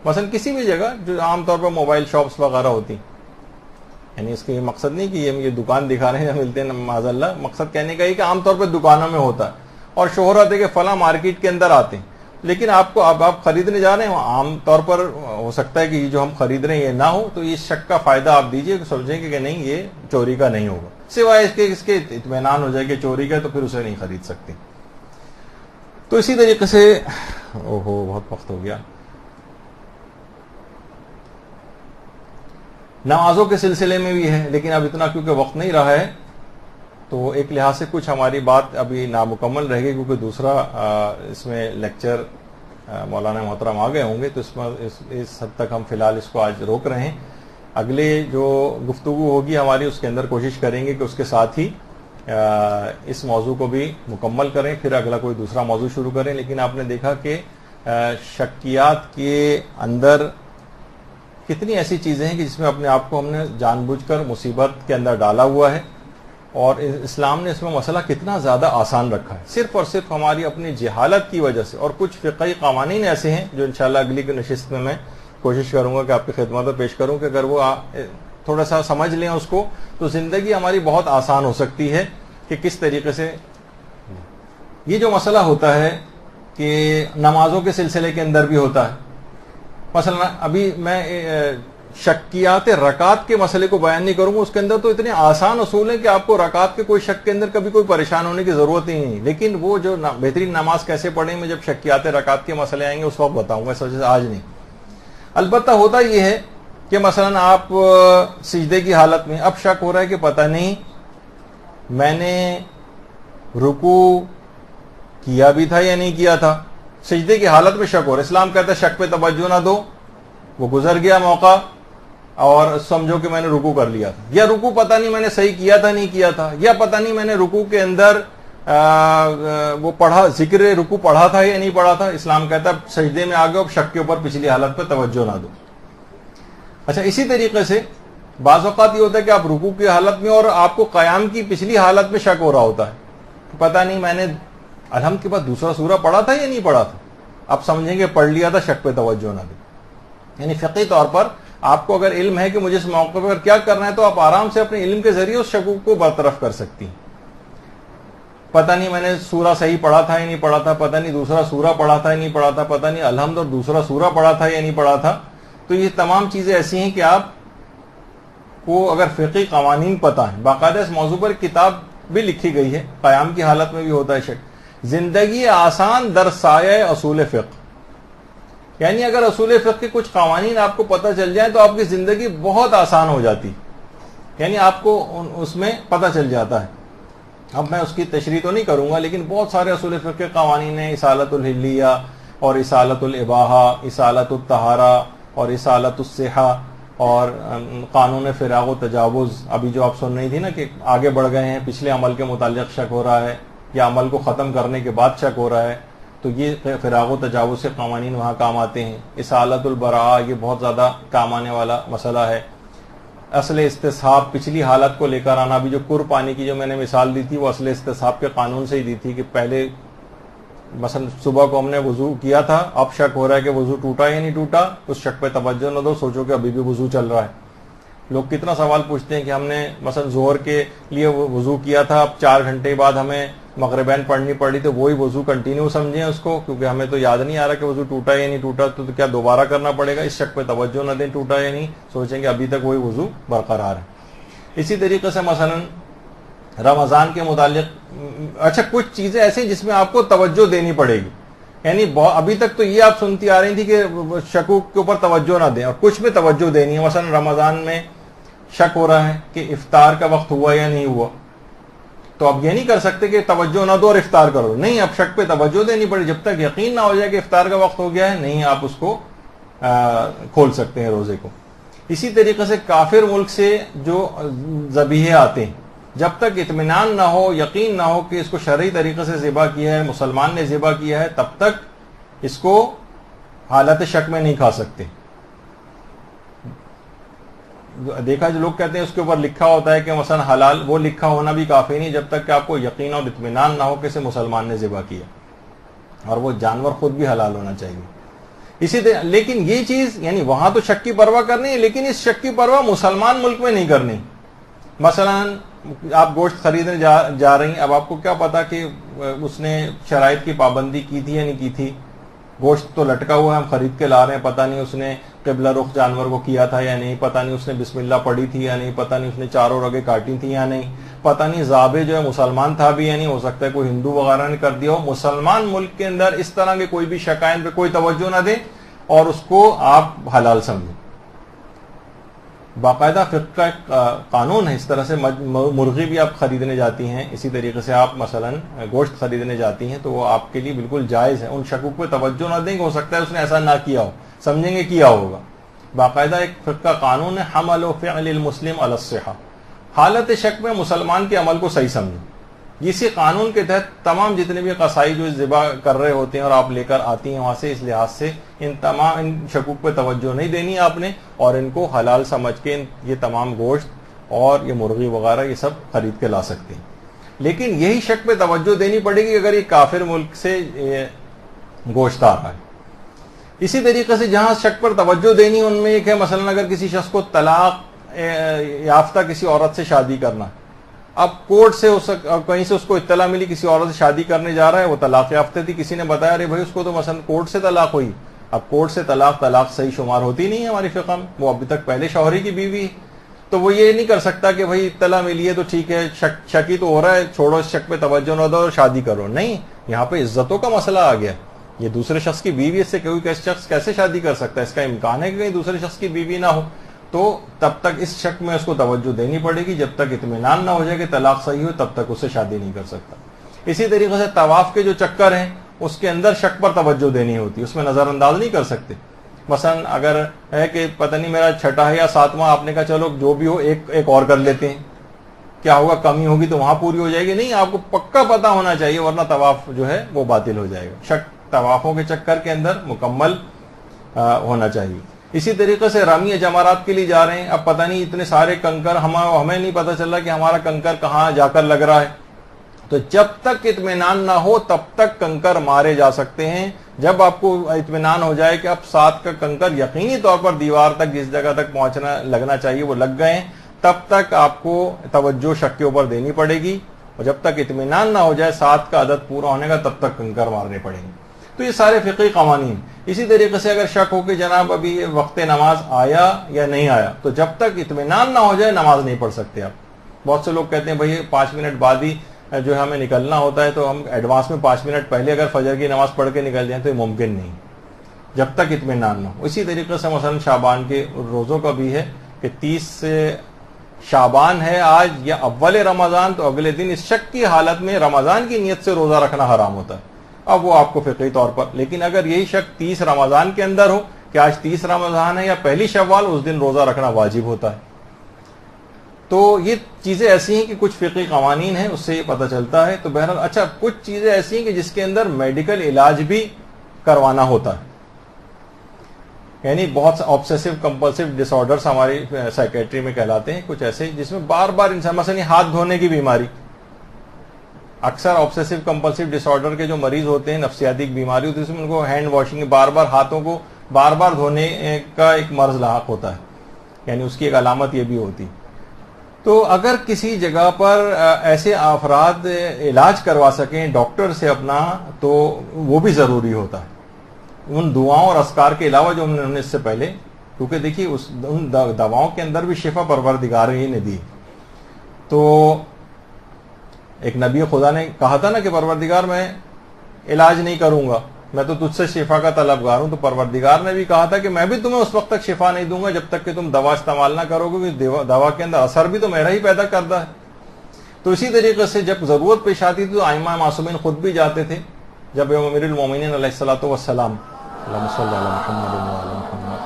مثلا کسی بھی جگہ جو عام طور پر موبائل شاپس وغیرہ ہوتی, یعنی اس کا یہ مقصد نہیں کہ یہ دکان دکھانے یا ملتے ہیں معاذ اللہ, مقصد کہنے کا یہ کہ عام طور پر دکانوں میں ہوتا ہے اور شہرت ہے کہ فلاں مارکیٹ کے اندر آتے ہیں, لیکن آپ کو اب آپ خریدنے جا رہے ہیں, عام طور پر ہو سکتا ہے کہ یہ جو ہم خرید رہے ہیں یہ نہ ہو, تو یہ شک کا فائدہ آپ دیجئے کہ سمجھیں کہ نہیں یہ چوری کا نہیں ہوگا, سوائے اس کے اطمینان ہو جائے کہ چوری کا, تو پھر اسے نہیں خرید سکتے. تو اسی طریقے سے بہت وقت ہو گیا. نمازوں کے سلسلے میں بھی ہے, لیکن اب اتنا کیونکہ وقت نہیں رہا ہے تو ایک لحاظ سے کچھ ہماری بات ابھی نامکمل رہ گئی, کیونکہ دوسرا اس میں لیکچر مولانا محترم آ گئے ہوں گے, تو اس حد تک ہم فی الحال اس کو آج روک رہے ہیں. اگلے جو گفتگو ہوگی ہماری اس کے اندر کوشش کریں گے کہ اس کے ساتھ ہی اس موضوع کو بھی مکمل کریں, پھر اگلا کوئی دوسرا موضوع شروع کریں. لیکن آپ نے دیکھا کہ شکیات کے اندر کتنی ایسی چیزیں ہیں کہ جس میں اپنے آپ کو ہم نے جان بوجھ کر مصیبت کے اندر ڈالا ہوا ہے, اور اسلام نے اس میں مسئلہ کتنا زیادہ آسان رکھا ہے, صرف اور صرف ہماری اپنی جہالت کی وجہ سے. اور کچھ فقہی قوانین ایسے ہیں جو انشاءاللہ اگلی کی نشست میں کوشش کروں گا کہ آپ کی خدمت میں پیش کروں, کہ اگر وہ تھوڑا سا سمجھ لیں اس کو تو زندگی ہماری بہت آسان ہو سکتی ہے. کہ کس طریقے سے یہ جو مسئلہ ہوتا ہے کہ نمازوں کے سلسلے کے اندر بھی ہوتا ہے, مثلا ابھی میں شکیات رکعت کے مسئلے کو بیان نہیں کروں گا, اس کے اندر تو اتنے آسان اصول ہیں کہ آپ کو رکعت کے کوئی شک کے اندر کبھی کوئی پریشان ہونے کی ضرورت ہی نہیں. لیکن وہ جو بہترین نماز کیسے پڑھیں, میں جب شکیات رکعت کے مسئلے آئیں گے اس وقت بتاؤں گا, اس وجہ سے آج نہیں. البتہ ہوتا یہ ہے کہ مثلا آپ سجدے کی حالت میں اب شک ہو رہا ہے کہ پتہ نہیں میں نے رکوع کیا بھی تھا یا نہیں کیا تھا, سجدے کی حالت میں شک ہو رہا ہے. اسلام کہتا ہے شک پہ توجہ نہ دو, وہ گزر گیا موقع اور سمجھو کہ میں نے رکوع کر لیا تھا, یا رکوع پتہ نہیں میں نے صحیح کیا تھا نہیں کیا تھا, یا پتہ نہیں میں نے رکوع کے اندر وہ پڑھا ذکر رکوع پڑھا تھا یا نہیں پڑھا تھا؟ اسلام کہتا ہے سجدے میں آ گئے، اب شک کے اوپر پچھلی حالت پہ توجہ نہ دو۔ اچھا، اسی طریقے سے بعض اوقات یہ ہوتا ہے کہ آپ رکوع کی حالت میں اور آپ کو قیام کی پچھلی حالت میں شک ہو رہا ہوتا ہے، پتہ نہیں میں نے الحمد کے بعد دوسرا سورہ پڑھا تھا یا نہیں پڑھا تھا، آپ سمجھیں گے پڑھ لیا تھا، شک پہ توجہ نہ دیں۔ یعنی فقہی طور پر آپ کو اگر علم ہے کہ مجھے اس موقع پر کیا کرنا ہے، تو آپ آرام سے اپنے علم کے ذریعے اس شکوک کو برطرف کر سکتی ہیں۔ پتہ نہیں میں نے سورہ صحیح پڑھا تھا یا نہیں پڑھا تھا، پتہ نہیں دوسرا سورہ پڑھا تھا یا نہیں پڑھا تھا، پتہ نہیں الحمد اور دوسرا سورہ پڑھا تھا یا نہیں پڑھا تھا، تو یہ تمام چیزیں ایسی ہیں کہ آپ کو اگر فقہی قوانین پتہ ہیں، باقاعدہ اس موضوع پر کتاب بھی لکھی گئی ہے، قیام کی حالت میں بھی ہوتا ہے شک، زندگی آسان در سایہ اصول فقہ، یعنی اگر اصول فقہ کے کچھ قوانین آپ کو پتہ چل جائیں تو آپ کی زندگی بہت آسان ہو جاتی، یعنی آپ کو اس میں پتہ چل جاتا ہے۔ اب میں اس کی تشریح تو نہیں کروں گا، لیکن بہت سارے اصول فقہ کے قوانین ہیں، اصالۃ الحلیہ اور اصالۃ الاباحہ، اصالۃ الطہارہ اور اصالۃ الصحہ اور قانون فراغ و تجاوز۔ ابھی جو آپ سن رہی تھی نا کہ آگے بڑھ گئے ہیں، پچھلے عمل کے متعلق شک ہو رہا ہے یا عمل کو ختم کرنے کے بعد شک ہو رہا ہے، تو یہ فراغ و تجاوز کے قوانین وہاں کام آتے ہیں۔ اصالۃ البراء، یہ بہت زیادہ کام آنے والا مسئلہ ہے۔ اصل استصحاب، پچھلی حالت کو لے کر آنا، ابھی جو کر پانی کی جو میں نے مثال دی تھی وہ اصل استصحاب کے قانون سے ہی دی تھی کہ پہلے مثلا صبح کو ہم نے وضو کیا تھا، اب شک ہو رہا ہے کہ وضو ٹوٹا یا نہیں ٹوٹا، اس شک پہ توجہ نہ دو، سوچو کہ ابھی بھی وضو چل رہا ہے۔ لوگ کتنا سوال پوچھتے ہیں کہ ہم نے مثلا ظہر کے لیے وضو کیا تھا، اب 4 گھنٹے بعد ہمیں مغربین پڑھنی پڑی، تو وہی وضو کنٹینیو سمجھیں اس کو، کیونکہ ہمیں تو یاد نہیں آ رہا کہ وضو ٹوٹا یا نہیں ٹوٹا، تو کیا دوبارہ کرنا پڑے گا؟ اس شک پہ توجہ نہ دیں ٹوٹا یا نہیں، سوچیں کہ ابھی تک وہی وضو برقرار ہے۔ اسی طریقے سے مثلا رمضان کے متعلق اچھا کچھ چیزیں ایسی جس میں آپ کو توجہ دینی پڑے گی، یعنی ابھی تک تو یہ آپ سنتی آ رہی تھی کہ شکوک کے اوپر توجہ نہ دیں، اور کچھ میں توجہ دینی ہے۔ مثلا رمضان میں شک ہو رہا ہے کہ افطار کا وقت ہوا یا نہیں ہوا، تو اب یہ نہیں کر سکتے کہ توجہ نہ دو اور افطار کرو، نہیں، اب شک پہ توجہ دینی پڑے، جب تک یقین نہ ہو جائے کہ افطار کا وقت ہو گیا ہے، نہیں آپ اس کو کھول سکتے ہیں روزے کو۔ اسی طریقے سے کافر ملک سے جو ذبیحے آتے ہیں، جب تک اطمینان نہ ہو، یقین نہ ہو کہ اس کو شرعی طریقے سے ذبح کیا ہے، مسلمان نے ذبح کیا ہے، تب تک اس کو حالت شک میں نہیں کھا سکتے۔ دیکھا جو لوگ کہتے ہیں اس کے اوپر لکھا ہوتا ہے کہ مثلا حلال، وہ لکھا ہونا بھی کافی نہیں جب تک کہ آپ کو یقین اور اطمینان نہ ہو کہ اسے مسلمان نے ذبح کیا، اور وہ جانور خود بھی حلال ہونا چاہیے۔ اسی طرح لیکن یہ چیز یعنی وہاں تو شک کی پرواہ کرنی ہے، لیکن اس شک کی پرواہ مسلمان ملک میں نہیں کرنی۔ مثلا آپ گوشت خریدنے جا رہی ہیں، اب آپ کو کیا پتا کہ اس نے شرائط کی پابندی کی تھی یا نہیں کی تھی، گوشت تو لٹکا ہوا ہے، ہم خرید کے لا رہے ہیں، پتہ نہیں اس نے قبلہ رخ جانور کو کیا تھا یا نہیں، پتہ نہیں اس نے بسم اللہ پڑھی تھی یا نہیں، پتہ نہیں اس نے 4 رگیں کاٹی تھی یا نہیں، پتہ نہیں ذابح جو ہے مسلمان تھا بھی یا نہیں، ہو سکتا ہے کوئی ہندو وغیرہ نے کر دیا ہو۔ مسلمان ملک کے اندر اس طرح کے کوئی بھی شکائن پہ کوئی توجہ نہ دیں اور اس کو آپ حلال سمجھیں۔ باقاعدہ فقہ کا ایک قانون ہے، اس طرح سے مرغی بھی آپ خریدنے جاتی ہیں، اسی طریقے سے آپ مثلا گوشت خریدنے جاتی ہیں، تو وہ آپ کے لیے بالکل جائز ہے۔ ان شکوک پہ توجہ نہ دیں کہ ہو سکتا ہے اس نے ایسا نہ کیا ہو، سمجھیں گے کیا ہوگا۔ باقاعدہ ایک فقہ کا قانون ہے، حمل و فعل المسلم علی الصحہ، حالت شک میں مسلمان کے عمل کو صحیح سمجھیں۔ اسی قانون کے تحت تمام جتنے بھی قصائی جو ذبح کر رہے ہوتے ہیں اور آپ لے کر آتی ہیں وہاں سے، اس لحاظ سے ان شکوک پہ توجہ نہیں دینی آپ نے، اور ان کو حلال سمجھ کے یہ تمام گوشت اور یہ مرغی وغیرہ یہ سب خرید کے لا سکتے ہیں۔ لیکن یہی شک پہ توجہ دینی پڑے گی اگر یہ کافر ملک سے گوشت آ رہا ہے۔ اسی طریقے سے جہاں شک پر توجہ دینی ان میں ایک ہے، مثلا اگر کسی شخص کو طلاق یافتہ کسی عورت سے شادی کرنا، اب کورٹ سے کہیں سے اس کو اطلاع ملی کسی عورت سے شادی کرنے جا رہا ہے، وہ طلاق یافتہ تھی، کسی نے بتایا ارے بھائی اس کو تو مثلا کورٹ سے طلاق ہوئی، اب کورٹ سے طلاق صحیح شمار ہوتی نہیں ہے ہماری فقہ میں، وہ ابھی تک پہلے شوہری کی بیوی ہے، تو وہ یہ نہیں کر سکتا کہ بھائی اطلاع ملی ہے تو ٹھیک ہے، شکی تو ہو رہا ہے، چھوڑو اس شک پہ توجہ نہ دو اور شادی کرو، نہیں، یہاں پہ عزتوں کا مسئلہ آ گیا۔ یہ دوسرے شخص کی بیوی، اس سے کوئی شخص کیسے شادی کر سکتا ہے؟ اس کا امکان ہے کہ کہیں دوسرے شخص کی بیوی نہ ہو، تو تب تک اس شک میں اس کو توجہ دینی پڑے گی، جب تک اطمینان نہ ہو جائے کہ طلاق صحیح ہو تب تک اسے شادی نہیں کر سکتا۔ اسی طریقے سے طواف کے جو چکر ہیں اس کے اندر شک پر توجہ دینی ہوتی، اس میں نظر انداز نہیں کر سکتے۔ مثلا اگر ہے کہ پتہ نہیں میرا 6واں یا 7واں، آپ نے کہا چلو جو بھی ہو ایک اور کر لیتے ہیں، کیا ہوگا, کمی ہوگی تو وہاں پوری ہو جائے گی. نہیں, آپ کو پکا پتا ہونا چاہیے, ورنہ طواف جو ہے وہ باطل ہو جائے گا. شک طوافوں کے چکر کے اندر مکمل ہونا چاہیے. اسی طریقے سے رمی جمرات کے لیے جا رہے ہیں, اب پتہ نہیں اتنے سارے کنکر, ہمیں نہیں پتہ چل رہا کہ ہمارا کنکر کہاں جا کر لگ رہا ہے. تو جب تک اطمینان نہ ہو تب تک کنکر مارے جا سکتے ہیں. جب آپ کو اطمینان ہو جائے کہ اب 7 کا کنکر یقینی طور پر دیوار تک جس جگہ تک پہنچنا لگنا چاہیے وہ لگ گئے ہیں, تب تک آپ کو توجہ شک کے اوپر دینی پڑے گی. اور جب تک اطمینان نہ ہو جائے 7 کا عدد پورا ہونے کا, تب تک کنکر مارنے پڑیں گے. تو یہ سارے فقہی قوانین. اسی طریقے سے اگر شک ہو کہ جناب ابھی وقت نماز آیا یا نہیں آیا, تو جب تک اطمینان نہ ہو جائے نماز نہیں پڑھ سکتے آپ. بہت سے لوگ کہتے ہیں بھائی 5 منٹ بعد ہی جو ہمیں نکلنا ہوتا ہے, تو ہم ایڈوانس میں 5 منٹ پہلے اگر فجر کی نماز پڑھ کے نکل جائیں تو یہ ممکن نہیں جب تک اطمینان نہ ہو. اسی طریقے سے مثلا شعبان کے روزوں کا بھی ہے کہ 30 سے شعبان ہے آج یا اول رمضان, تو اگلے دن اس شک کی حالت میں رمضان کی نیت سے روزہ رکھنا حرام ہوتا ہے. اب وہ آپ کو فقہی طور پر, لیکن اگر یہی شک 30 رمضان کے اندر ہو کہ آج 30 رمضان ہے یا پہلی شوال, اس دن روزہ رکھنا واجب ہوتا ہے. تو یہ چیزیں ایسی ہیں کہ کچھ فقہی قوانین ہیں, اس سے یہ پتہ چلتا ہے. تو بہرحال اچھا, کچھ چیزیں ایسی ہیں کہ جس کے اندر میڈیکل علاج بھی کروانا ہوتا ہے. یعنی بہت سے آبسیسو کمپلسو ڈس آرڈرس ہماری سائیکیٹری میں کہلاتے ہیں, کچھ ایسے جس میں بار بار انسان, مثلا ہاتھ دھونے کی بیماری. اکثر آبسیسو کمپلسو ڈس آرڈر کے جو مریض ہوتے ہیں, نفسیاتی بیماری ہوتی ہے, اس میں ان کو ہینڈ واشنگ, بار بار ہاتھوں کو بار بار دھونے کا ایک مرض لاحق ہوتا ہے. یعنی اس کی ایک علامت یہ بھی ہوتی. تو اگر کسی جگہ پر ایسے افراد علاج کروا سکیں ڈاکٹر سے اپنا, تو وہ بھی ضروری ہوتا ہے. ان دعاؤں اور اذکار کے علاوہ جو انہوں نے اس سے پہلے, کیونکہ دیکھیے ان دواؤں کے اندر بھی شفا پروردگار ہی نے دی. تو ایک نبی خدا نے کہا تھا نا کہ پروردگار میں علاج نہیں کروں گا, میں تو تجھ سے شفا کا طلبگار ہوں. تو پروردگار نے بھی کہا تھا کہ میں بھی تمہیں اس وقت تک شفا نہیں دوں گا جب تک کہ تم دوا استعمال نہ کرو گے, کیونکہ دوا کے اندر اثر بھی تو میرا ہی پیدا کرتا ہے. تو اسی طریقے سے جب ضرورت پیش آتی تھی تو ائمہ معصومین خود بھی جاتے تھے. جب امیر المومنین علیہ الصلوۃ والسلام, اللہم صلی علی محمد وعلی محمد,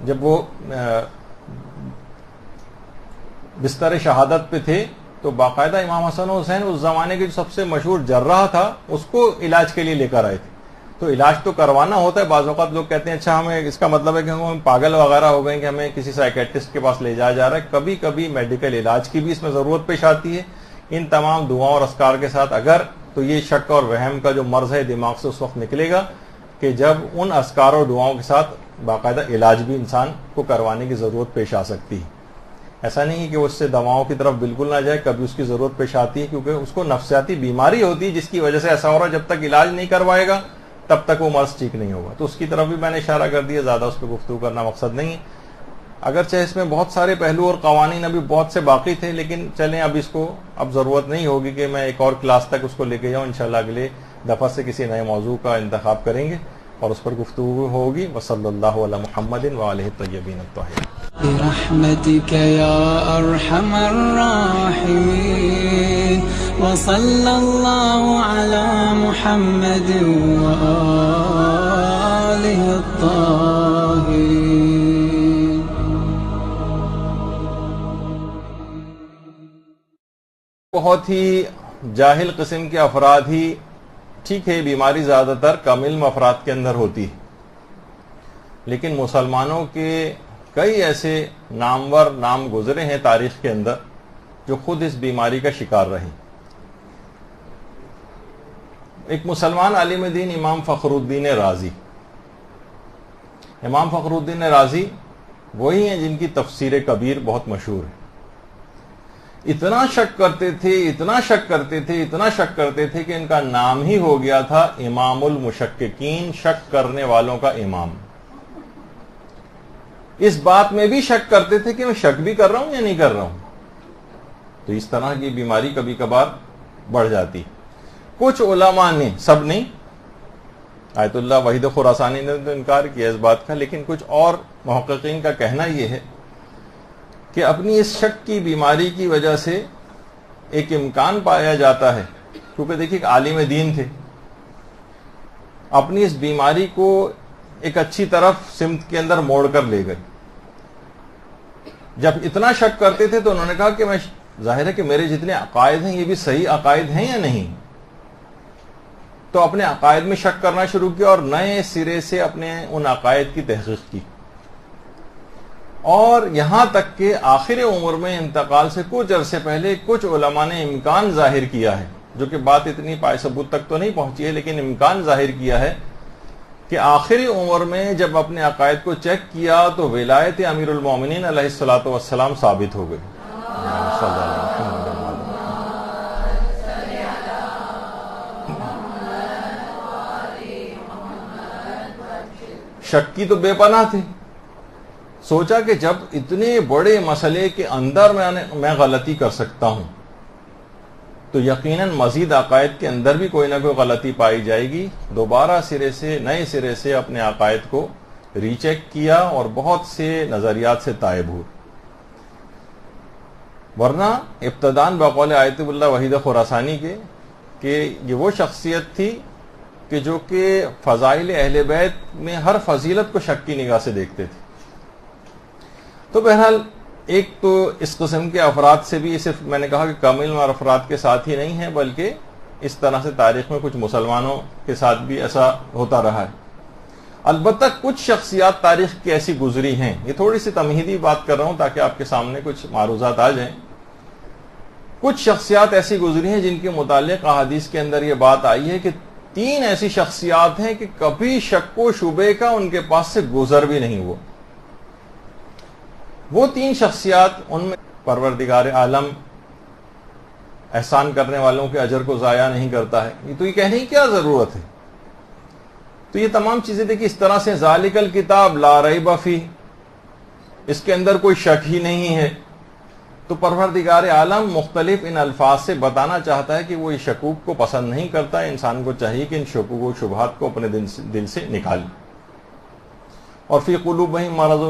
جب وہ بستر شہادت پہ تھے تو باقاعدہ امام حسن و حسین اس زمانے کے جو سب سے مشہور جراح تھا اس کو علاج کے لیے لے کر آئے تھے. تو علاج تو کروانا ہوتا ہے. بعض اوقات لوگ کہتے ہیں اچھا ہمیں اس کا مطلب ہے کہ ہم پاگل وغیرہ ہو گئے کہ ہمیں کسی سائیکیٹرسٹ کے پاس لے جایا جا رہا ہے. کبھی کبھی میڈیکل علاج کی بھی اس میں ضرورت پیش آتی ہے. ان تمام دعاؤں اور اذکار کے ساتھ اگر, تو یہ شک اور وہم کا جو مرض ہے دماغ سے اس وقت نکلے گا کہ جب ان اذکار اور دعاؤں کے ساتھ باقاعدہ علاج بھی انسان کو کروانے کی ضرورت پیش آ سکتی ہے. ایسا نہیں ہے کہ وہ اس سے دواؤں کی طرف بالکل نہ جائے, کبھی اس کی ضرورت پیش آتی ہے کیونکہ اس کو نفسیاتی بیماری ہوتی ہے جس کی وجہ سے ایسا ہو رہا ہے. جب تک علاج نہیں کروائے گا تب تک وہ مرض ٹھیک نہیں ہوگا. تو اس کی طرف بھی میں نے اشارہ کر دیا, زیادہ اس پہ گفتگو کرنا مقصد نہیں ہے. اگرچہ اس میں بہت سارے پہلو اور قوانین ابھی بہت سے باقی تھے, لیکن چلیں اب اس کو اب ضرورت نہیں ہوگی کہ میں ایک اور کلاس تک اس کو لے کے جاؤں. انشاءاللہ اگلے دفعہ سے کسی نئے موضوع کا انتخاب کریں گے اور اس پر گفتگو ہوگی. وصلی اللہ علی محمد وآلہ الطیبین الطاہرین. برحمتك يا أرحم الراحمين وصلى الله على محمد وآله الطاهرين. بہت ہی جاہل قسم کے افراد ہی, ٹھیک ہے بیماری زیادہ تر کم علم افراد کے اندر ہوتی ہے, لیکن مسلمانوں کے کئی ایسے نامور نام گزرے ہیں تاریخ کے اندر جو خود اس بیماری کا شکار رہے. ایک مسلمان عالم دین امام فخر الدین رازی. امام فخر الدین رازی وہی ہیں جن کی تفسیر کبیر بہت مشہور ہے. اتنا شک کرتے تھے کہ ان کا نام ہی ہو گیا تھا امام المشککین, شک کرنے والوں کا امام. اس بات میں بھی شک کرتے تھے کہ میں شک بھی کر رہا ہوں یا نہیں کر رہا ہوں. تو اس طرح کی بیماری کبھی کبھار بڑھ جاتی. کچھ علماء نے, سب نہیں, آیت اللہ وحید خراسانی نے تو انکار کیا اس بات کا, لیکن کچھ اور محققین کا کہنا یہ ہے کہ اپنی اس شک کی بیماری کی وجہ سے ایک امکان پایا جاتا ہے, کیونکہ دیکھیے عالم دین تھے, اپنی اس بیماری کو ایک اچھی طرف سمت کے اندر موڑ کر لے گئی. جب اتنا شک کرتے تھے تو انہوں نے کہا کہ میں ظاہر ہے کہ میرے جتنے عقائد ہیں یہ بھی صحیح عقائد ہیں یا نہیں. تو اپنے عقائد میں شک کرنا شروع کیا اور نئے سرے سے اپنے ان عقائد کی تحقیق کی. اور یہاں تک کہ آخر عمر میں انتقال سے کچھ عرصے پہلے کچھ علماء نے امکان ظاہر کیا ہے، جو کہ بات اتنی پائے ثبوت تک تو نہیں پہنچی ہے، لیکن امکان ظاہر کیا ہے کہ آخری عمر میں جب اپنے عقائد کو چیک کیا تو ولایت امیر المومنین علیہ الصلوۃ والسلام ثابت ہو گئی. شک کی تو بے پناہ تھے. سوچا کہ جب اتنے بڑے مسئلے کے اندر میں غلطی کر سکتا ہوں تو یقیناً مزید عقائد کے اندر بھی کوئی نہ کوئی غلطی پائی جائے گی. دوبارہ نئے سرے سے اپنے عقائد کو ری چیک کیا اور بہت سے نظریات سے تائب ہوئے. ورنہ ابتدان بقول آیت اللہ وحید خراسانی کے کہ یہ وہ شخصیت تھی کہ جو کہ فضائل اہل بیت میں ہر فضیلت کو شک کی نگاہ سے دیکھتے تھے. تو بہرحال ایک تو اس قسم کے افراد سے بھی صرف میں نے کہا کہ کم علم اور افراد کے ساتھ ہی نہیں ہے، بلکہ اس طرح سے تاریخ میں کچھ مسلمانوں کے ساتھ بھی ایسا ہوتا رہا ہے. البتہ کچھ شخصیات تاریخ کی ایسی گزری ہیں، یہ تھوڑی سی تمہیدی بات کر رہا ہوں تاکہ آپ کے سامنے کچھ معروضات آ جائیں. کچھ شخصیات ایسی گزری ہیں جن کے متعلق احادیث کے اندر یہ بات آئی ہے کہ 3 ایسی شخصیات ہیں کہ کبھی شک و شبے کا ان کے پاس سے گزر بھی نہیں ہوا. وہ 3 شخصیات، ان میں پروردگار عالم احسان کرنے والوں کے اجر کو ضائع نہیں کرتا ہے. تو یہ کہنے کی کیا ضرورت ہے؟ تو یہ تمام چیزیں دیکھیں اس طرح سے ذالک الکتاب لا ریب فیہ، اس کے اندر کوئی شک ہی نہیں ہے. تو پروردگار عالم مختلف ان الفاظ سے بتانا چاہتا ہے کہ وہ اس شکوک کو پسند نہیں کرتا. انسان کو چاہیے کہ ان شکوک و شبہات کو اپنے دل سے نکالے. اور فی قلوبہم مرض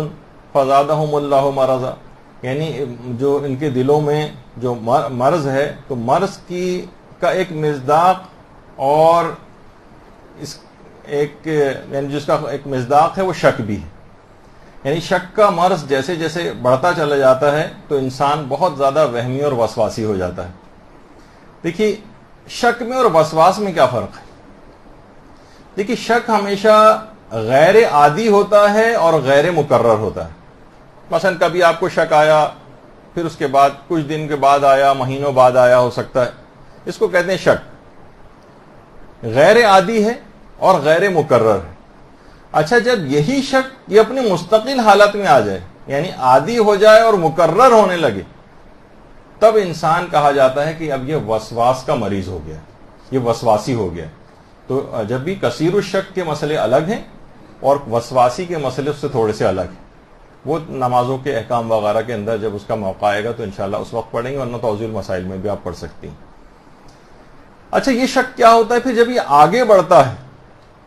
فزادہم اللہ مرضا، یعنی جو ان کے دلوں میں جو مرض ہے تو مرض کا ایک مصداق اور اس یعنی جس کا ایک مصداق ہے وہ شک بھی ہے. یعنی شک کا مرض جیسے جیسے بڑھتا چلا جاتا ہے تو انسان بہت زیادہ وہمی اور وسواسی ہو جاتا ہے. دیکھیے شک میں اور وسواس میں کیا فرق ہے؟ دیکھیے شک ہمیشہ غیر عادی ہوتا ہے اور غیر مقرر ہوتا ہے. مثلا کبھی آپ کو شک آیا، پھر اس کے بعد کچھ دن کے بعد آیا، مہینوں بعد آیا ہو سکتا ہے، اس کو کہتے ہیں شک. غیر عادی ہے اور غیر مقرر ہے. اچھا جب یہی شک یہ اپنی مستقل حالت میں آ جائے، یعنی عادی ہو جائے اور مقرر ہونے لگے، تب انسان کہا جاتا ہے کہ اب یہ وسواس کا مریض ہو گیا، یہ وسواسی ہو گیا. تو جب بھی کثیر الشک کے مسئلے الگ ہیں اور وسواسی کے مسئلے اس سے تھوڑے سے الگ ہیں. وہ نمازوں کے احکام وغیرہ کے اندر جب اس کا موقع آئے گا تو انشاءاللہ اس وقت پڑھیں گے، ورنہ توضیح المسائل میں بھی آپ پڑھ سکتی ہیں. اچھا یہ شک کیا ہوتا ہے؟ پھر جب یہ آگے بڑھتا ہے،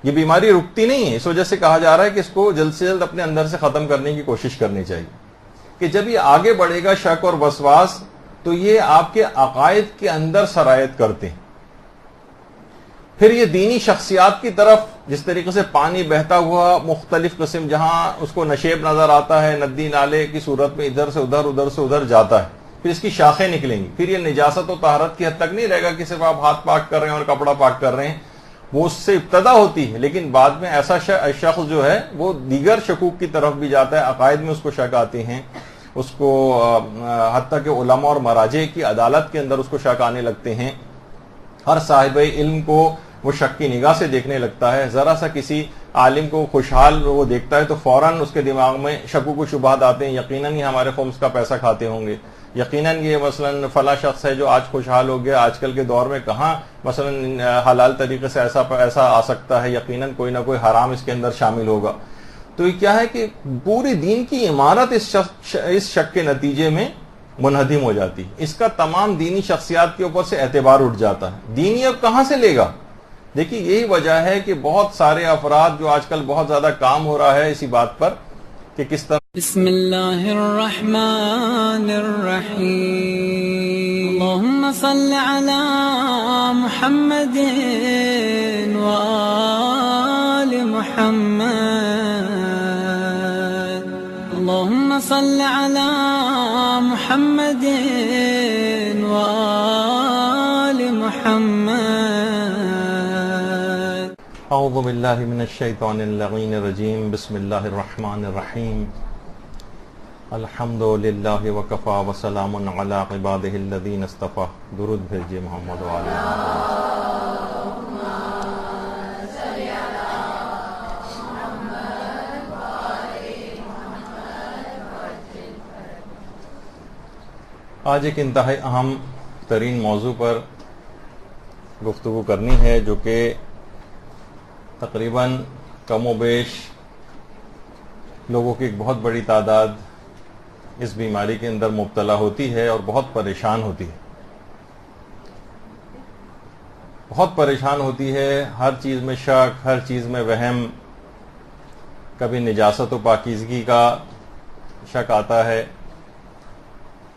یہ بیماری رکتی نہیں ہے، اس وجہ سے کہا جا رہا ہے کہ اس کو جلد سے جلد اپنے اندر سے ختم کرنے کی کوشش کرنی چاہیے. کہ جب یہ آگے بڑھے گا شک اور وسواس تو یہ آپ کے عقائد کے اندر سرایت کرتے ہیں. پھر یہ دینی شخصیات کی طرف جس طریقے سے پانی بہتا ہوا مختلف قسم جہاں اس کو نشیب نظر آتا ہے، ندی نالے کی صورت میں ادھر سے ادھر جاتا ہے، پھر اس کی شاخیں نکلیں گی. پھر یہ نجاست و طہارت کی حد تک نہیں رہے گا کہ صرف آپ ہاتھ پاک کر رہے ہیں اور کپڑا پاک کر رہے ہیں. وہ اس سے ابتدا ہوتی ہے، لیکن بعد میں ایسا شخص جو ہے وہ دیگر شکوک کی طرف بھی جاتا ہے. عقائد میں اس کو شک آتے ہیں، اس کو حتیٰ کہ علماء اور مراجع کی عدالت کے اندر اس کو شک آنے لگتے ہیں. ہر صاحب علم کو وہ شک کی نگاہ سے دیکھنے لگتا ہے. ذرا سا کسی عالم کو خوشحال وہ دیکھتا ہے تو فوراً اس کے دماغ میں شکوک و شبہات آتے ہیں. یقیناً یہ ہمارے خمس کا پیسہ کھاتے ہوں گے، یقیناً یہ مثلاً فلاں شخص ہے جو آج خوشحال ہو گیا، آج کل کے دور میں کہاں مثلاً حلال طریقے سے ایسا آ سکتا ہے، یقیناً کوئی نہ کوئی حرام اس کے اندر شامل ہوگا. تو یہ کیا ہے کہ پوری دین کی عمارت اس شک کے نتیجے میں منہدم ہو جاتی. اس کا تمام دینی شخصیات کے اوپر سے اعتبار اٹھ جاتا ہے. دینی اب کہاں سے لے گا؟ دیکھیے یہی وجہ ہے کہ بہت سارے افراد جو آج کل بہت زیادہ کام ہو رہا ہے اسی بات پر کہ کس طرح بسم اللہ الرحمن الرحیم اللہم صل علی محمد وآل محمد صل على محمد وآل محمد. اعوذ باللہ من الشیطان اللعین الرجیم. بسم اللہ الرحمن الرحیم. الحمد للہ وکفا وسلام علی عبادہ الذین اصطفی. درود بھیجئے محمد وآلہ محمد. آج ایک انتہائی اہم ترین موضوع پر گفتگو کرنی ہے، جو کہ تقریباً کم و بیش لوگوں کی ایک بہت بڑی تعداد اس بیماری کے اندر مبتلا ہوتی ہے اور بہت پریشان ہوتی ہے. بہت پریشان ہوتی ہے، ہر چیز میں شک، ہر چیز میں وہم. کبھی نجاست و پاکیزگی کا شک آتا ہے،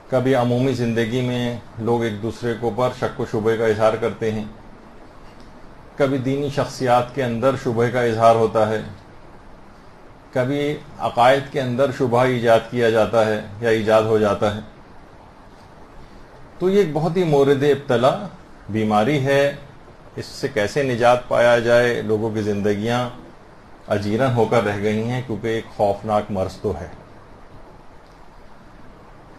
کبھی عمومی زندگی میں لوگ ایک دوسرے کے اوپر شک و شبہ کا اظہار کرتے ہیں، کبھی دینی شخصیات کے اندر شبہ کا اظہار ہوتا ہے، کبھی عقائد کے اندر شبہ ایجاد کیا جاتا ہے یا ایجاد ہو جاتا ہے. تو یہ ایک بہت ہی مورد ابتلا بیماری ہے. اس سے کیسے نجات پایا جائے؟ لوگوں کی زندگیاں اجیرن ہو کر رہ گئی ہیں، کیونکہ ایک خوفناک مرض تو ہے.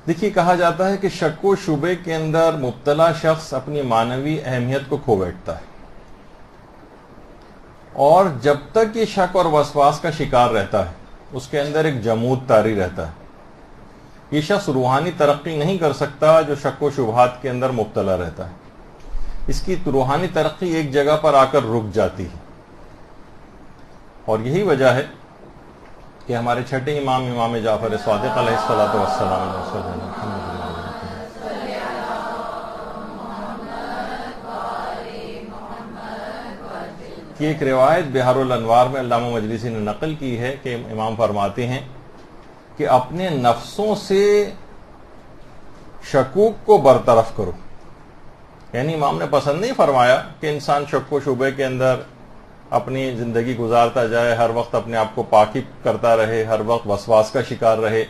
دیکھیے، کہا جاتا ہے کہ شک و شبے کے اندر مبتلا شخص اپنی معنوی اہمیت کو کھو بیٹھتا ہے، اور جب تک یہ شک اور وسواس کا شکار رہتا ہے اس کے اندر ایک جمود طاری رہتا ہے. یہ شخص روحانی ترقی نہیں کر سکتا جو شک و شبہات کے اندر مبتلا رہتا ہے. اس کی روحانی ترقی ایک جگہ پر آ کر رک جاتی ہے. اور یہی وجہ ہے کہ ہمارے چھٹے امام جعفر صادق علیہ الصلوۃ والسلام کی ایک روایت بہار الانوار میں علامہ مجلسی نے نقل کی ہے کہ امام فرماتے ہیں کہ اپنے نفسوں سے شکوک کو برطرف کرو. یعنی امام نے پسند نہیں فرمایا کہ انسان شک و شبے کے اندر اپنی زندگی گزارتا جائے، ہر وقت اپنے آپ کو پاکی کرتا رہے، ہر وقت وسواس کا شکار رہے.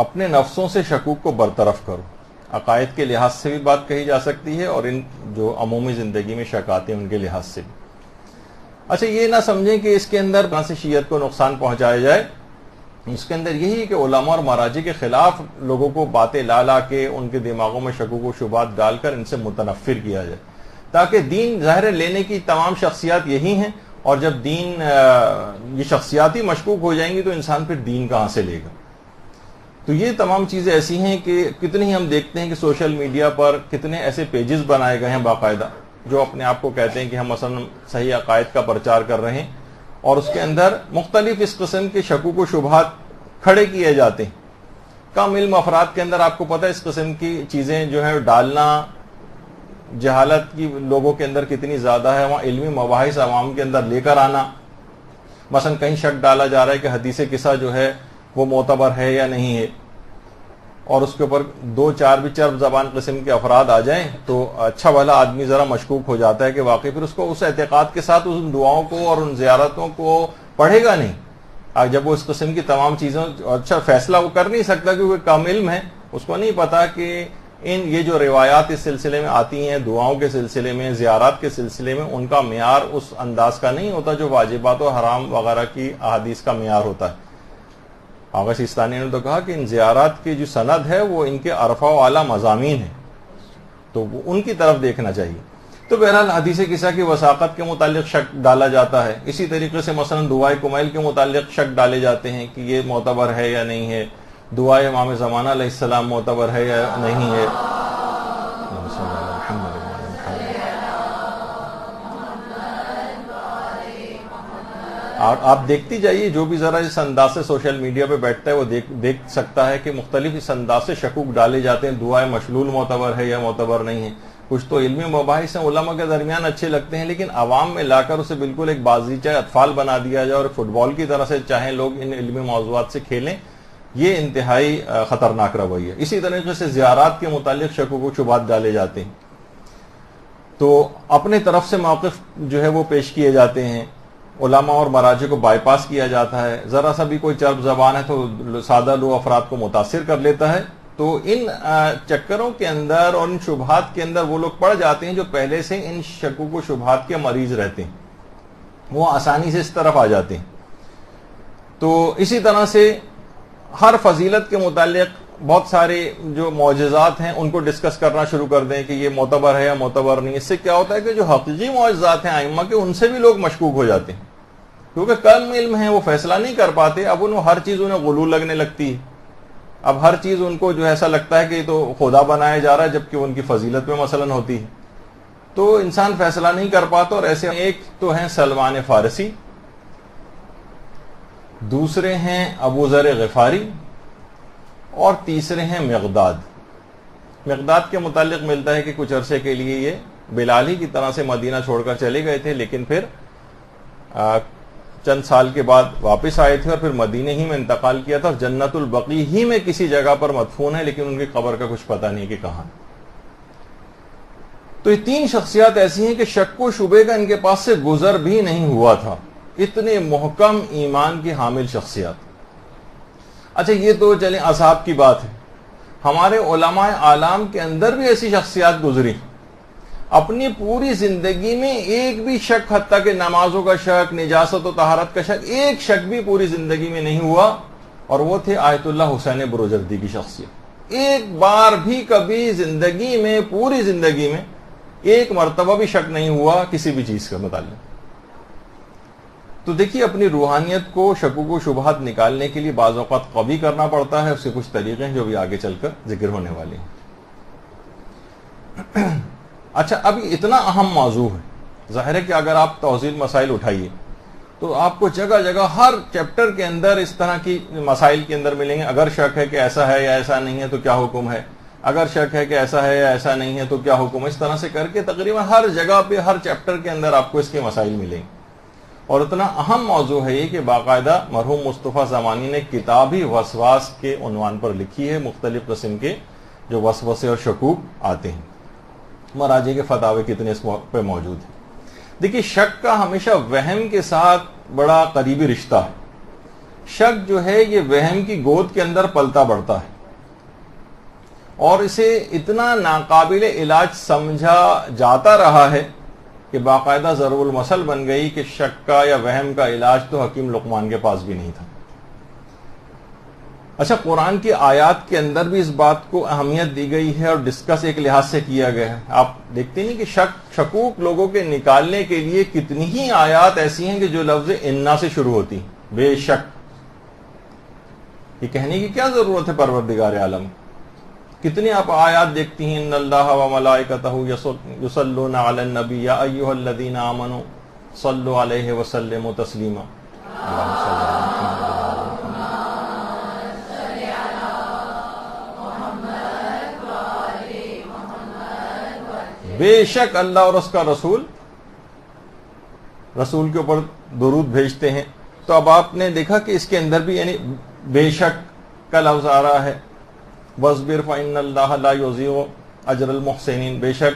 اپنے نفسوں سے شکوک کو برطرف کرو. عقائد کے لحاظ سے بھی بات کہی جا سکتی ہے اور ان جو عمومی زندگی میں شک آتے ہیں ان کے لحاظ سے بھی. اچھا، یہ نہ سمجھیں کہ اس کے اندر کہاں سے شیعت کو نقصان پہنچایا جائے. اس کے اندر یہی ہے کہ علماء اور مراجع کے خلاف لوگوں کو باتیں لا کے ان کے دماغوں میں شکوک و شبہات ڈال کر ان سے متنفر کیا جائے، تاکہ دین ظاہر لینے کی تمام شخصیات یہی ہیں. اور جب دین یہ شخصیات ہی مشکوک ہو جائیں گی تو انسان پھر دین کہاں سے لے گا؟ تو یہ تمام چیزیں ایسی ہیں کہ کتنی ہم دیکھتے ہیں کہ سوشل میڈیا پر کتنے ایسے پیجز بنائے گئے ہیں باقاعدہ، جو اپنے آپ کو کہتے ہیں کہ ہم مثلا صحیح عقائد کا پرچار کر رہے ہیں، اور اس کے اندر مختلف اس قسم کے شکوک و شبہات کھڑے کیے جاتے ہیں. کم علم افراد کے اندر آپ کو پتہ ہے اس قسم کی چیزیں جو ہے ڈالنا، جہالت کی لوگوں کے اندر کتنی زیادہ ہے. وہاں علمی مباحث عوام کے اندر لے کر آنا، مثلا کہیں شک ڈالا جا رہا ہے کہ حدیث قصہ جو ہے وہ معتبر ہے یا نہیں ہے، اور اس کے اوپر دو چار بھی چرب زبان قسم کے افراد آ جائیں تو اچھا بھلا آدمی ذرا مشکوک ہو جاتا ہے کہ واقعی پھر اس کو اس اعتقاد کے ساتھ ان دعاؤں کو اور ان زیارتوں کو پڑھے گا نہیں. جب وہ اس قسم کی تمام چیزوں اچھا فیصلہ وہ کر نہیں سکتا کیونکہ کم علم ہے، اس کو نہیں پتا کہ یہ جو روایات اس سلسلے میں آتی ہیں، دعاؤں کے سلسلے میں، زیارات کے سلسلے میں، ان کا معیار اس انداز کا نہیں ہوتا جو واجبات و حرام وغیرہ کی احادیث کا معیار ہوتا ہے. آغا سیستانی نے تو کہا کہ ان زیارات کی جو سند ہے وہ ان کے عرفہ و اعلیٰ مضامین ہیں، تو ان کی طرف دیکھنا چاہیے. تو بہرحال حدیث قصہ کی وثاقت کے متعلق شک ڈالا جاتا ہے. اسی طریقے سے مثلا دعائے کمیل کے متعلق شک ڈالے جاتے ہیں کہ یہ معتبر ہے یا نہیں ہے، دعائے امام زمانہ علیہ السلام معتبر ہے یا نہیں ہے. آپ دیکھتی جائیے، جو بھی ذرا اس انداز سے سوشل میڈیا پہ بیٹھتا ہے وہ دیکھ سکتا ہے کہ مختلف اس انداز سے شکوک ڈالے جاتے ہیں. دعائے مشلول معتبر ہے یا معتبر نہیں ہے. کچھ تو علمی مباحث ہیں، علماء کے درمیان اچھے لگتے ہیں، لیکن عوام میں لا کر اسے بالکل ایک بازیچہ اطفال بنا دیا جائے اور فٹ بال کی طرح سے چاہیں لوگ ان علمی موضوعات سے کھیلیں. یہ انتہائی خطرناک رویہ ہے. اسی طریقے سے زیارات کے متعلق شکوک و شبہات ڈالے جاتے ہیں، تو اپنے طرف سے موقف جو ہے وہ پیش کیے جاتے ہیں. علماء اور مراجع کو بائی پاس کیا جاتا ہے، ذرا سا بھی کوئی چرب زبان ہے تو سادہ لو افراد کو متاثر کر لیتا ہے. تو ان چکروں کے اندر اور ان شبہات کے اندر وہ لوگ پڑ جاتے ہیں جو پہلے سے ان شکوک و شبہات کے مریض رہتے ہیں، وہ آسانی سے اس طرف آ جاتے ہیں. تو اسی طرح سے ہر فضیلت کے متعلق بہت سارے جو معجزات ہیں ان کو ڈسکس کرنا شروع کر دیں کہ یہ معتبر ہے یا معتبر نہیں. اس سے کیا ہوتا ہے کہ جو حقیقی معجزات ہیں ائمہ کے، ان سے بھی لوگ مشکوک ہو جاتے ہیں، کیونکہ کم علم ہے، وہ فیصلہ نہیں کر پاتے. اب انہوں ہر چیز انہیں غلو لگنے لگتی ہے، اب ہر چیز ان کو جو ایسا لگتا ہے کہ یہ تو خدا بنایا جا رہا ہے، جبکہ ان کی فضیلت میں مثلا ہوتی ہے. تو انسان فیصلہ نہیں کر پاتا. اور ایسے ایک تو ہیں سلمان فارسی، دوسرے ہیں ابو ذر غفاری، اور تیسرے ہیں مقداد. مقداد کے متعلق ملتا ہے کہ کچھ عرصے کے لیے یہ بلال ہی کی طرح سے مدینہ چھوڑ کر چلے گئے تھے، لیکن پھر چند سال کے بعد واپس آئے تھے اور پھر مدینے ہی میں انتقال کیا تھا، اور جنت البقیع ہی میں کسی جگہ پر مدفون ہے، لیکن ان کی قبر کا کچھ پتہ نہیں کہ کہاں. تو یہ تین شخصیات ایسی ہیں کہ شک و شبے کا ان کے پاس سے گزر بھی نہیں ہوا تھا، اتنے محکم ایمان کی حامل شخصیات. اچھا یہ تو چلیں اصحاب کی بات ہے، ہمارے علماء اعلام کے اندر بھی ایسی شخصیات گزری، اپنی پوری زندگی میں ایک بھی شک، حتیٰ کہ نمازوں کا شک، نجاست و طہارت کا شک، ایک شک بھی پوری زندگی میں نہیں ہوا. اور وہ تھے آیت اللہ حسین بروجردی کی شخصیت. ایک بار بھی کبھی زندگی میں، پوری زندگی میں ایک مرتبہ بھی شک نہیں ہوا کسی بھی چیز کا متعلق. تو دیکھیے اپنی روحانیت کو شکوک و شبہات نکالنے کے لیے بعض اوقات قوی کرنا پڑتا ہے. اس کے کچھ طریقے ہیں جو بھی آگے چل کر ذکر ہونے والے ہیں. اچھا اب اتنا اہم موضوع ہے، ظاہر ہے کہ اگر آپ توضیح مسائل اٹھائیے تو آپ کو جگہ جگہ ہر چیپٹر کے اندر اس طرح کی مسائل کے اندر ملیں گے. اگر شک ہے کہ ایسا ہے یا ایسا نہیں ہے تو کیا حکم ہے، اگر شک ہے کہ ایسا ہے یا ایسا نہیں ہے تو کیا حکم. اس طرح سے کر کے تقریباً ہر جگہ پہ، ہر چیپٹر کے اندر آپ کو اس کے مسائل ملیں گے. اور اتنا اہم موضوع ہے یہ کہ باقاعدہ مرحوم مصطفیٰ زمانی نے کتاب ہی وسواس کے عنوان پر لکھی ہے، مختلف قسم کے جو وسوسے اور شکوک آتے ہیں. مراجع کے فتاوے کتنے اس پہ موجود ہیں. دیکھیے شک کا ہمیشہ وہم کے ساتھ بڑا قریبی رشتہ ہے. شک جو ہے یہ وہم کی گود کے اندر پلتا بڑھتا ہے، اور اسے اتنا ناقابل علاج سمجھا جاتا رہا ہے کہ باقاعدہ ضرب المثل بن گئی کہ شک کا یا وہم کا علاج تو حکیم لقمان کے پاس بھی نہیں تھا. اچھا قرآن کی آیات کے اندر بھی اس بات کو اہمیت دی گئی ہے اور ڈسکس ایک لحاظ سے کیا گیا ہے. آپ دیکھتے نہیں کہ شکوک لوگوں کے نکالنے کے لیے کتنی ہی آیات ایسی ہیں کہ جو لفظ انا سے شروع ہوتی ہیں. بے شک، یہ کہنے کی کیا ضرورت ہے پروردگار عالم. کتنی آپ آیات دیکھتی ہیں، ان اللہ و ملائکتہ یصلون علی النبی یا ایھا الذین آمنوا صلوا علیہ وسلموا تسلیما. اللہم صل علی محمد. بے شک اللہ اور اس کا رسول کے اوپر درود بھیجتے ہیں. تو اب آپ نے دیکھا کہ اس کے اندر بھی یعنی بے شک کا لفظ آ رہا ہے. وَاصْبِرْ فَإِنَّ اللَّهَ لَا يُضِيعُ أَجْرَ الْمُحْسِنِينَ. بے شک